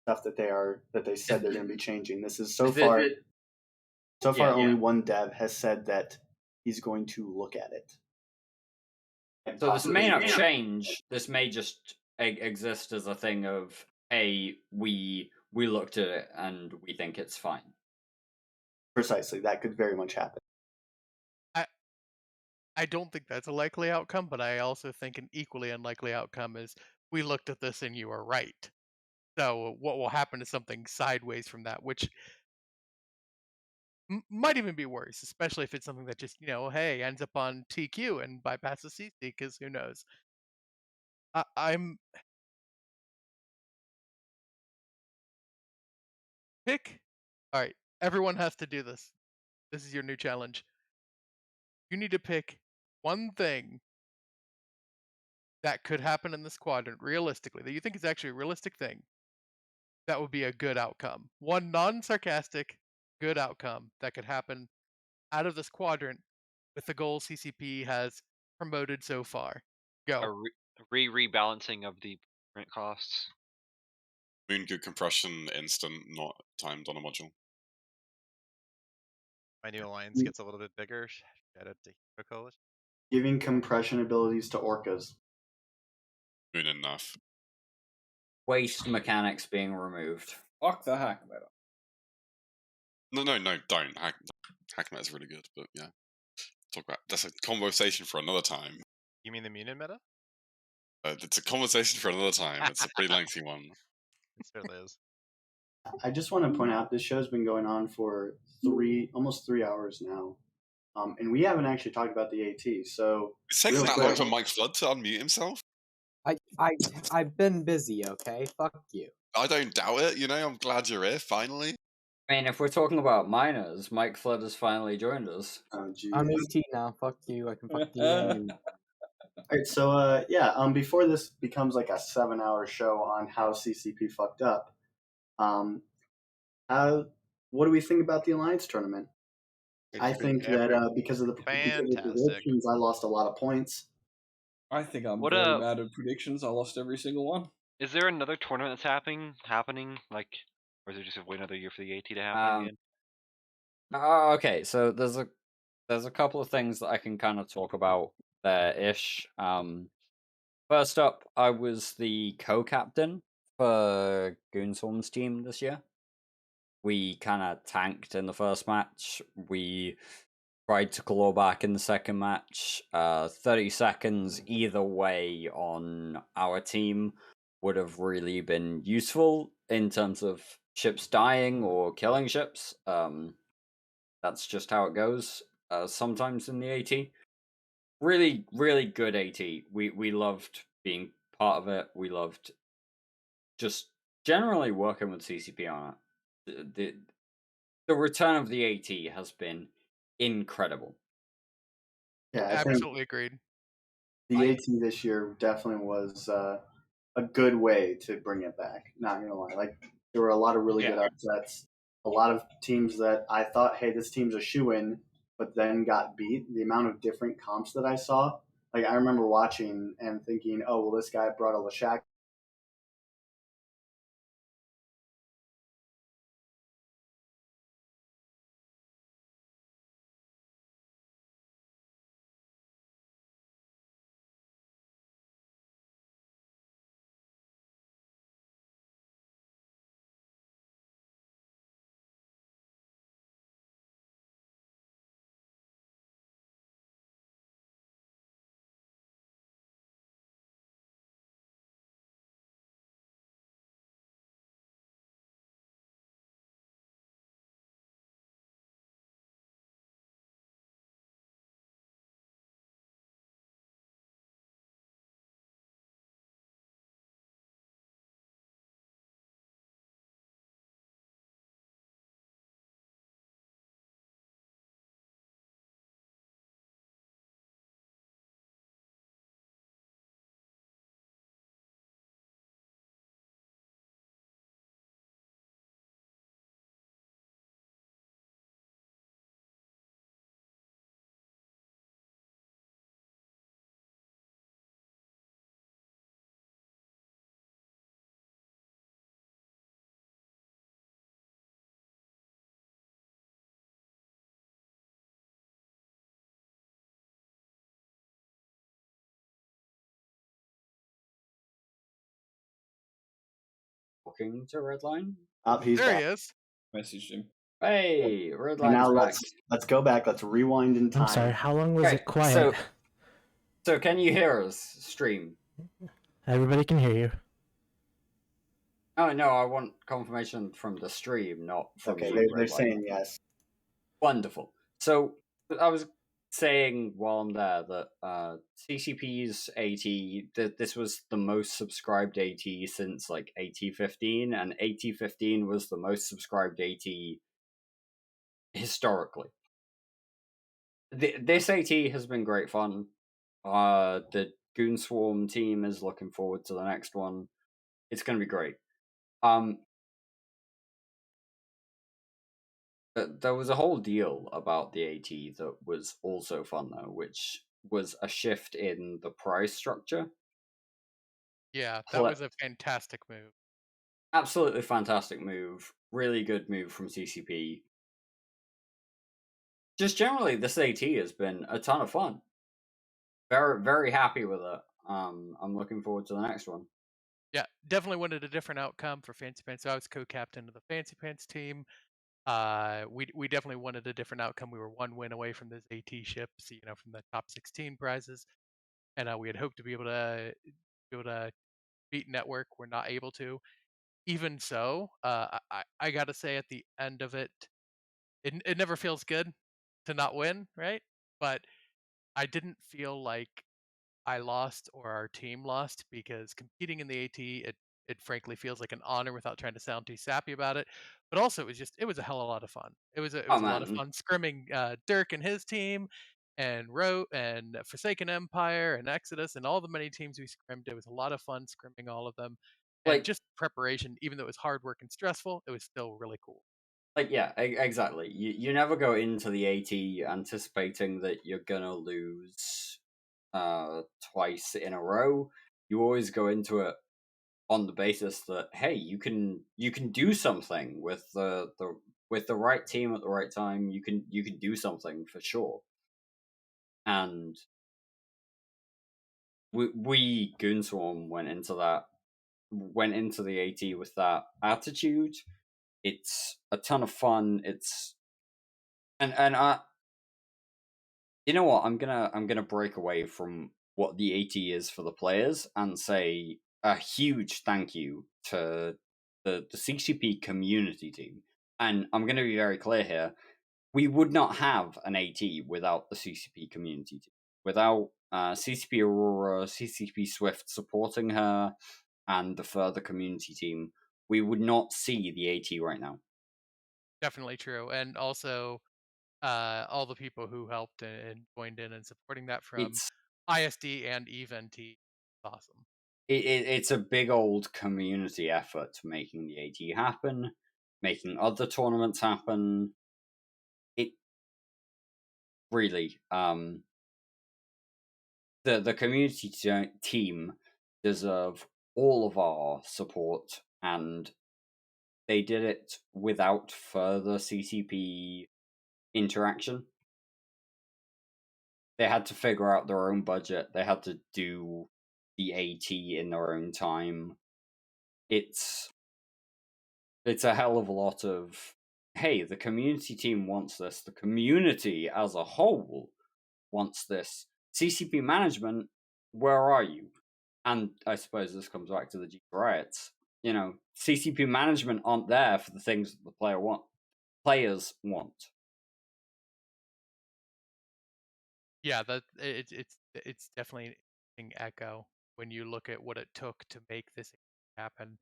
stuff that they said they're going to be changing. This is so far only one dev has said that he's going to look at it. So this may not change. This may just exist as a thing of, hey, we looked at it and we think it's fine. Precisely, that could very much happen. I don't think that's a likely outcome, but I also think an equally unlikely outcome is we looked at this and you were right. So what will happen is something sideways from that, which might even be worse, especially if it's something that just, hey, ends up on TQ and bypasses CC, because who knows? I'm pick. All right, everyone has to do this. This is your new challenge. You need to pick one thing that could happen in this quadrant realistically, that you think is actually a realistic thing, that would be a good outcome. One non-sarcastic good outcome that could happen out of this quadrant with the goal CCP has promoted so far. Go. A rebalancing of the print costs. Moon good compression instant, not timed on a module. My new alliance gets a little bit bigger. Shout out to Hero Coalition. Giving compression abilities to orcas. Moon enough. Waste mechanics being removed. Fuck the hack meta. No, don't. Hack meta is really good, but yeah. Talk about that's a conversation for another time. You mean the Munin meta? It's a conversation for another time. It's a pretty lengthy one. It certainly is. I just want to point out this show's been going on for almost 3 hours now, and we haven't actually talked about the AT. So it's taking that long for Mike Flood to unmute himself. I've been busy. Okay, fuck you. I don't doubt it. I'm glad you're here finally. I mean, if we're talking about minors, Mike Flood has finally joined us. Oh, geez. I'm 18 now. Fuck you. I can fuck you. And... All right, so before this becomes like a 7-hour show on how CCP fucked up, what do we think about the Alliance tournament? I think that because of the predictions, I lost a lot of points. I think I'm very bad at predictions. I lost every single one. Is there another tournament that's happening? Like, or is it just wait another year for the AT to happen again? Okay, so there's a couple of things that I can kind of talk about there-ish. First up, I was the co-captain for Goonswarm's team this year. We kind of tanked in the first match. We tried to claw back in the second match. 30 seconds either way on our team would have really been useful in terms of ships dying or killing ships. That's just how it goes sometimes in the AT. Really, really good AT. We loved being part of it. We loved just generally working with CCP on it. The return of the AT has been incredible. Yeah, absolutely agreed. The AT this year definitely was a good way to bring it back. Not gonna lie, like there were a lot of really good upsets. A lot of teams that I thought, hey, this team's a shoo-in, but then got beat. The amount of different comps that I saw, like I remember watching and thinking, oh, well, this guy brought a Lashak talking to Redline? He's There back. he is. Messaged him. Hey, And Redline's now back. let's go back. Let's rewind in time. I'm sorry, how long was Okay, it quiet? So can you hear us stream? Everybody can hear you. Oh no, I want confirmation from the stream, not from Okay, you. they're saying yes. Wonderful. So I was saying while I'm there that CCP's AT, this was the most subscribed AT since like AT15, and AT15 was the most subscribed AT historically. This AT has been great fun. The Goon Swarm team is looking forward to the next one. It's going to be great. There was a whole deal about the AT that was also fun though, which was a shift in the prize structure. Yeah, that was a fantastic move. Absolutely fantastic move. Really good move from CCP. Just generally, this AT has been a ton of fun. Very, very happy with it. I'm looking forward to the next one. Yeah, definitely wanted a different outcome for Fancy Pants. So I was co-captain of the Fancy Pants team. We definitely wanted a different outcome. We were one win away from those AT ships, from the top 16 prizes, and we had hoped to be able to beat Network. We're not able to. Even so, I got to say at the end of it, it never feels good to not win, right? But I didn't feel like I lost or our team lost, because competing in the AT, it frankly feels like an honor without trying to sound too sappy about it. But also, it was a hell of a lot of fun. It was a lot of fun scrimming Dirk and his team, and Rote and Forsaken Empire and Exodus and all the many teams we scrimmed. It was a lot of fun scrimming all of them, and just preparation. Even though it was hard work and stressful, it was still really cool. Yeah, exactly. You never go into the AT anticipating that you're gonna lose twice in a row. You always go into it on the basis that, hey, you can do something with the right team at the right time. You can do something for sure. And we Goonswarm went into the AT with that attitude. It's a ton of fun. And I, you know what? I'm gonna break away from what the AT is for the players and say a huge thank you to the CCP community team. And I'm gonna be very clear here: we would not have an AT without the CCP community team. Without CCP Aurora, CCP Swift supporting her, and the further community team, we would not see the AT right now. Definitely true, and also all the people who helped and joined in and supporting that from ISD and EVNT. Awesome. It's a big old community effort making the AT happen, making other tournaments happen. It really, the community team deserve all of our support, and they did it without further CCP interaction. They had to figure out their own budget. They had to do the AT in their own time. It's a hell of a lot of, hey, the community team wants this. The community as a whole wants this. CCP management, where are you? And I suppose this comes back to the G riots. CCP management aren't there for the things that the players want. Yeah, that it's definitely an echo when you look at what it took to make this happen,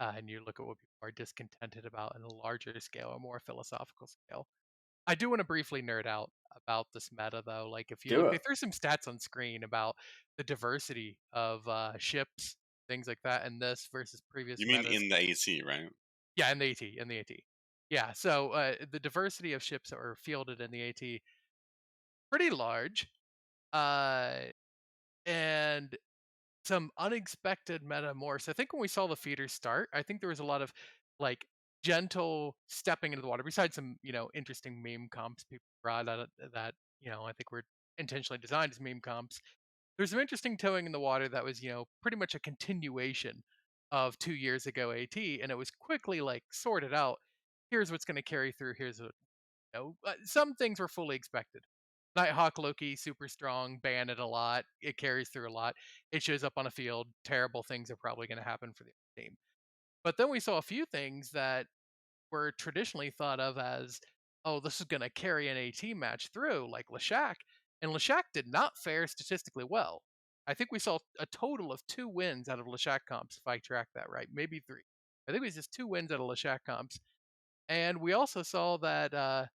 and you look at what people are discontented about in a larger scale, a more philosophical scale. I do want to briefly nerd out about this meta, though. Like, if you look, they threw some stats on screen about the diversity of ships, things like that, in this versus previous. You mean metas. in the AT, right? Yeah, in the AT. Yeah, so the diversity of ships that were fielded in the AT, pretty large, and some unexpected meta more. So I think when we saw the feeders start, I think there was a lot of like gentle stepping into the water. Besides some interesting meme comps people brought out that I think were intentionally designed as meme comps. There's some interesting towing in the water that was pretty much a continuation of 2 years ago AT, and it was quickly like sorted out. Here's what's going to carry through. Here's what, some things were fully expected. Nighthawk Loki, super strong, ban it a lot. It carries through a lot. It shows up on a field. Terrible things are probably going to happen for the team. But then we saw a few things that were traditionally thought of as, oh, this is going to carry an AT match through, like Leshak. And Leshak did not fare statistically well. I think we saw a total of 2 wins out of Leshak comps, if I track that right, maybe 3. I think it was just 2 wins out of Leshak comps. And we also saw that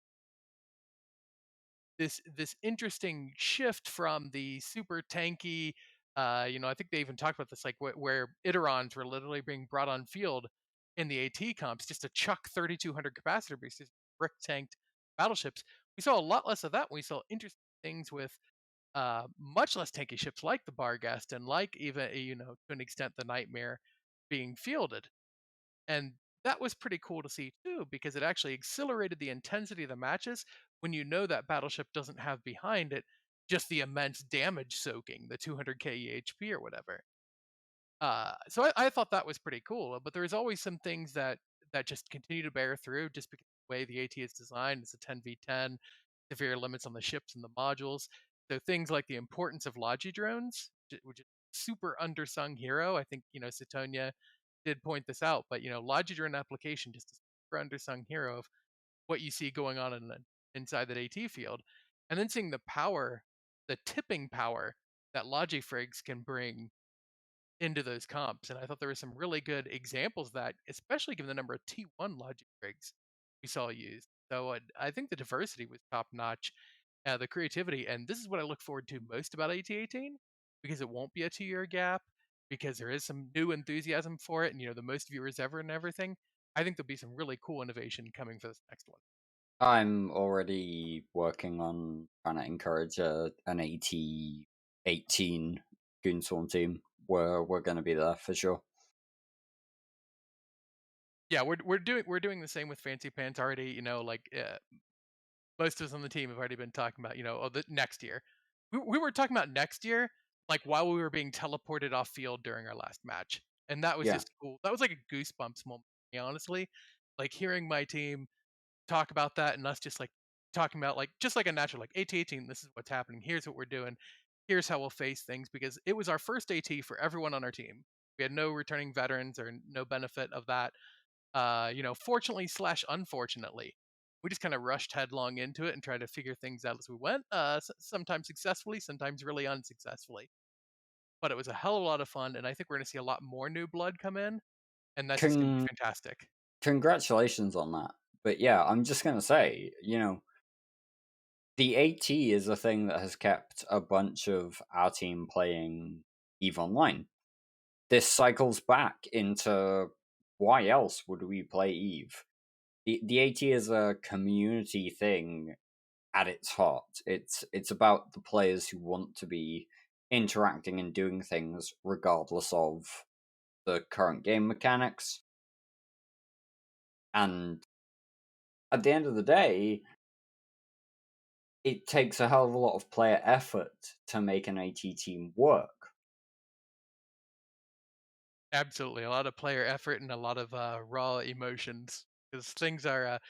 this interesting shift from the super tanky, I think they even talked about this, like where Iderons were literally being brought on field in the AT comps just to chuck 3,200 capacitor boosters, brick tanked battleships. We saw a lot less of that. We saw interesting things with much less tanky ships like the Barghest and like even to an extent the Nightmare being fielded. And that was pretty cool to see too, because it actually accelerated the intensity of the matches when you know that battleship doesn't have behind it just the immense damage soaking, the 200k EHP or whatever. So I thought that was pretty cool, but there's always some things that just continue to bear through just because of the way the AT is designed. It's a 10v10, severe limits on the ships and the modules. So things like the importance of Logi drones, which is super undersung hero. I think Satonia did point this out, but Logi drone application just a super undersung hero of what you see going on inside that AT field, and then seeing the power, the tipping power that Logifrigs can bring into those comps. And I thought there were some really good examples of that, especially given the number of T1 Logifrigs we saw used. So I think the diversity was top notch, the creativity, and this is what I look forward to most about AT18 because it won't be a 2-year gap, because there is some new enthusiasm for it, and the most viewers ever and everything. I think there'll be some really cool innovation coming for this next one. I'm already working on trying to encourage an AT18 Goonswarm team. We're going to be there for sure. Yeah, we're doing the same with Fancy Pants already. Most of us on the team have already been talking about the next year. We were talking about next year like while we were being teleported off field during our last match, and that was just cool. That was like a goosebumps moment, honestly. Like hearing my team talk about that and us just like talking about like just like a natural like AT18. This is what's happening. Here's what we're doing. Here's how we'll face things, because it was our first AT for everyone on our team. We had no returning veterans or no benefit of that. Fortunately / unfortunately, we just kind of rushed headlong into it and tried to figure things out as we went. Sometimes successfully, sometimes really unsuccessfully. But it was a hell of a lot of fun, and I think we're going to see a lot more new blood come in, and that's just going to be fantastic. Congratulations on that. But yeah, I'm just going to say, the AT is a thing that has kept a bunch of our team playing EVE Online. This cycles back into why else would we play EVE? The AT is a community thing at its heart. It's about the players who want to be interacting and doing things regardless of the current game mechanics. And at the end of the day, it takes a hell of a lot of player effort to make an AT team work. Absolutely, a lot of player effort and a lot of raw emotions, because things are.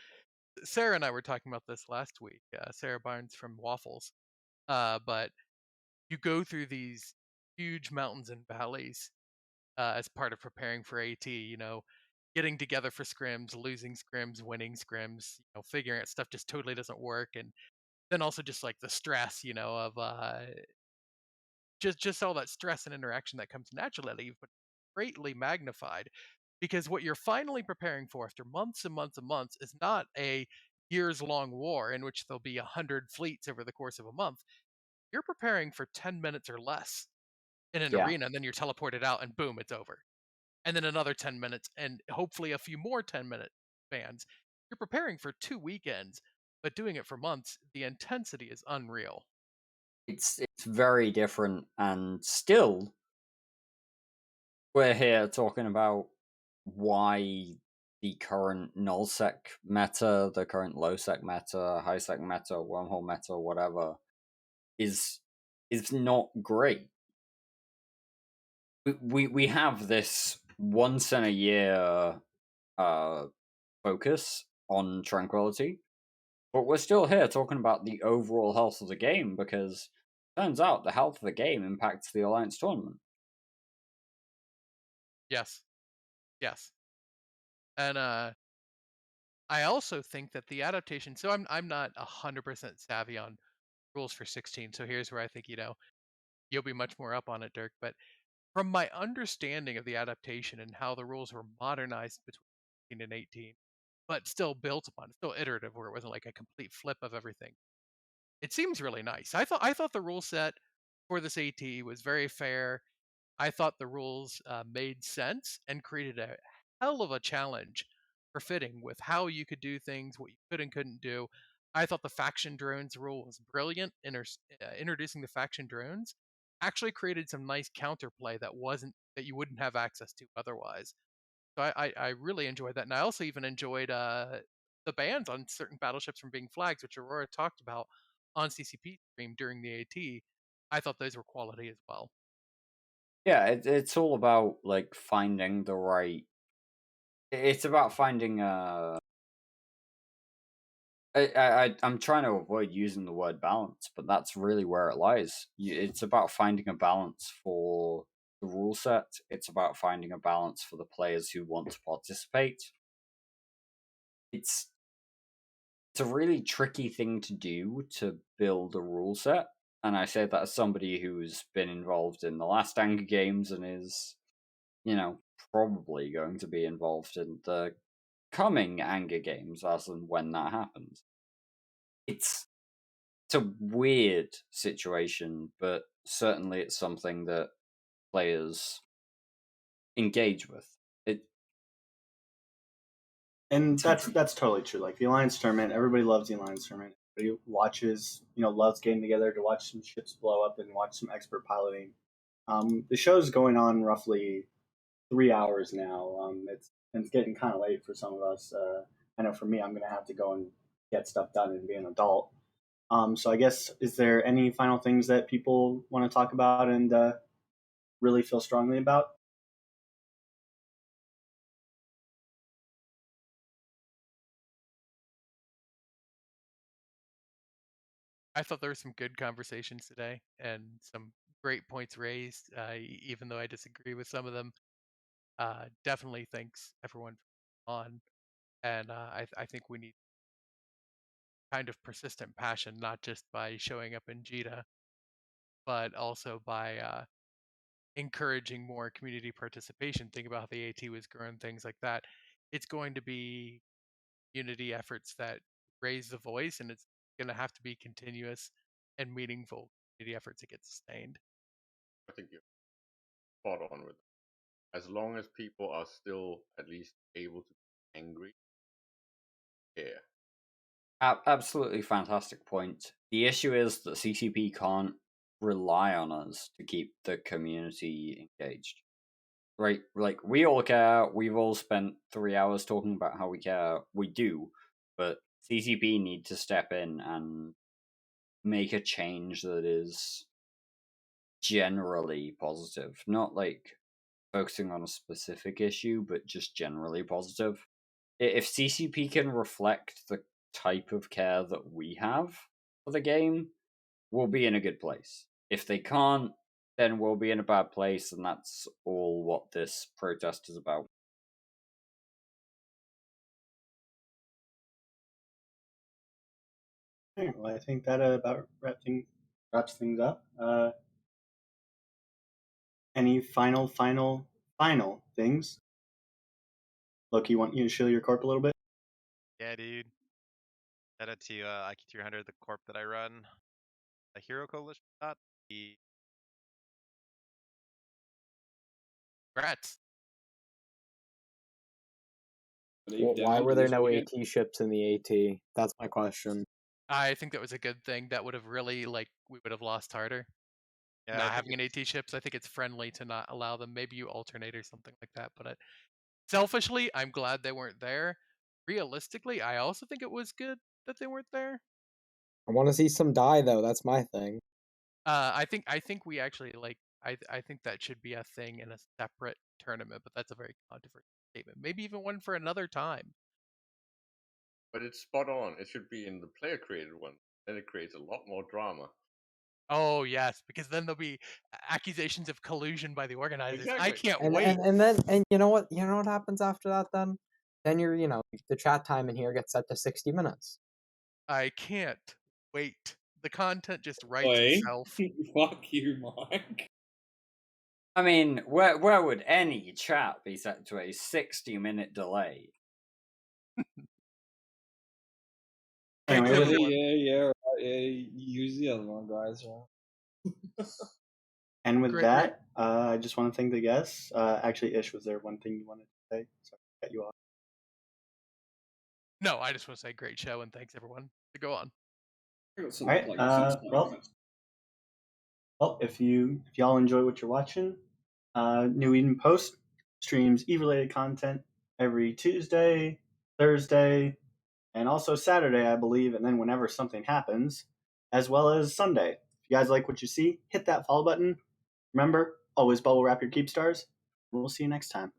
Sarah and I were talking about this last week. Sarah Barnes from Waffles, but you go through these huge mountains and valleys as part of preparing for AT. Getting together for scrims, losing scrims, winning scrims. Figuring out stuff just totally doesn't work, and then also just like the stress, of just all that stress and interaction that comes naturally at EVE, but greatly magnified, because what you're finally preparing for after months and months and months is not a years-long war in which there'll be 100 fleets over the course of a month. You're preparing for 10 minutes or less in an arena, and then you're teleported out, and boom, it's over. And then another 10 minutes, and hopefully a few more 10-minute spans. You're preparing for 2 weekends, but doing it for months, the intensity is unreal. It's very different, and still, we're here talking about why the current nullsec meta, the current lowsec meta, highsec meta, wormhole meta, whatever, is not great. We have this once in a year focus on tranquility, but we're still here talking about the overall health of the game because turns out the health of the game impacts the Alliance tournament. Yes. And I also think that the adaptation. So I'm not 100% savvy on rules for 16. So here's where I think you'll be much more up on it, Dirk. But from my understanding of the adaptation and how the rules were modernized between 16 and 18, but still built upon, still iterative, where it wasn't like a complete flip of everything. It seems really nice. I thought the rule set for this AT was very fair. I thought the rules made sense and created a hell of a challenge for fitting with how you could do things, what you could and couldn't do. I thought the faction drones rule was brilliant. Introducing the faction drones actually created some nice counterplay that you wouldn't have access to otherwise. So I really enjoyed that, and I also even enjoyed the bans on certain battleships from being flags, which Aurora talked about on CCP stream during the AT. I thought those were quality as well. Yeah, it's all about like finding the right. It's about finding I'm trying to avoid using the word balance, but that's really where it lies. It's about finding a balance for the rule set. It's about finding a balance for the players who want to participate. It's a really tricky thing to do to build a rule set, and I say that as somebody who's been involved in the last Anger Games and is, probably going to be involved in the coming Anger Games as and when that happens. It's a weird situation, but certainly it's something that players engage with. And that's totally true. Like the Alliance tournament, everybody loves the Alliance tournament. Everybody watches, loves getting together to watch some ships blow up and watch some expert piloting. The show's going on roughly 3 hours now. It's getting kind of late for some of us. I know for me, I'm gonna have to go and get stuff done and be an adult. So I guess, is there any final things that people want to talk about and really feel strongly about? I thought there were some good conversations today and some great points raised, even though I disagree with some of them. Definitely thanks everyone on, and I think we need kind of persistent passion, not just by showing up in JITA, but also by encouraging more community participation. Think about how the AT was growing, things like that. It's going to be unity efforts that raise the voice, and it's going to have to be continuous and meaningful community efforts to get sustained. I think you're spot on with it. As long as people are still at least able to be angry, yeah. Absolutely fantastic point. The issue is that CCP can't rely on us to keep the community engaged. Right? Like, we all care. We've all spent 3 hours talking about how we care. We do. But CCP need to step in and make a change that is generally positive. Not like focusing on a specific issue, but just generally positive. If CCP can reflect the type of care that we have for the game, we'll be in a good place. If they can't, then we'll be in a bad place, and that's all what this protest is about. Okay, well, I think that about wraps things up. Any final things? Loki, want you to show your corp a little bit? Yeah, dude. Shout out to IQ300, the corp that I run. A Hero Coalition dot. Congrats. Well, why were there no AT ships in the AT? That's my question. I think that was a good thing. That would have really, we would have lost harder. Yeah, not having an AT ships, I think it's friendly to not allow them. Maybe you alternate or something like that. But selfishly, I'm glad they weren't there. Realistically, I also think it was good that they weren't there. I want to see some die though. That's my thing. I think we actually I think that should be a thing in a separate tournament, but that's a very controversial statement. Maybe even one for another time. But it's spot on. It should be in the player-created one. Then it creates a lot more drama. Oh yes, because then there'll be accusations of collusion by the organizers. Exactly. I can't and, wait. And then you know what happens after that then? Then the chat time in here gets set to 60 minutes. I can't wait. The content just writes itself. Fuck you, Mike. I mean, where would any chat be set to a 60-minute delay? Yeah. Use the other one, guys. And with that, I just want to thank the guests. Actually, Ish, was there one thing you wanted to say? Sorry to cut you off. No, I just want to say great show and thanks everyone. To go on. All right. Well, if y'all enjoy what you're watching, New Eden Post streams E-related content every Tuesday, Thursday, and also Saturday, I believe, and then whenever something happens, as well as Sunday. If you guys like what you see, hit that follow button. Remember, always bubble wrap your Keepstars, and we'll see you next time.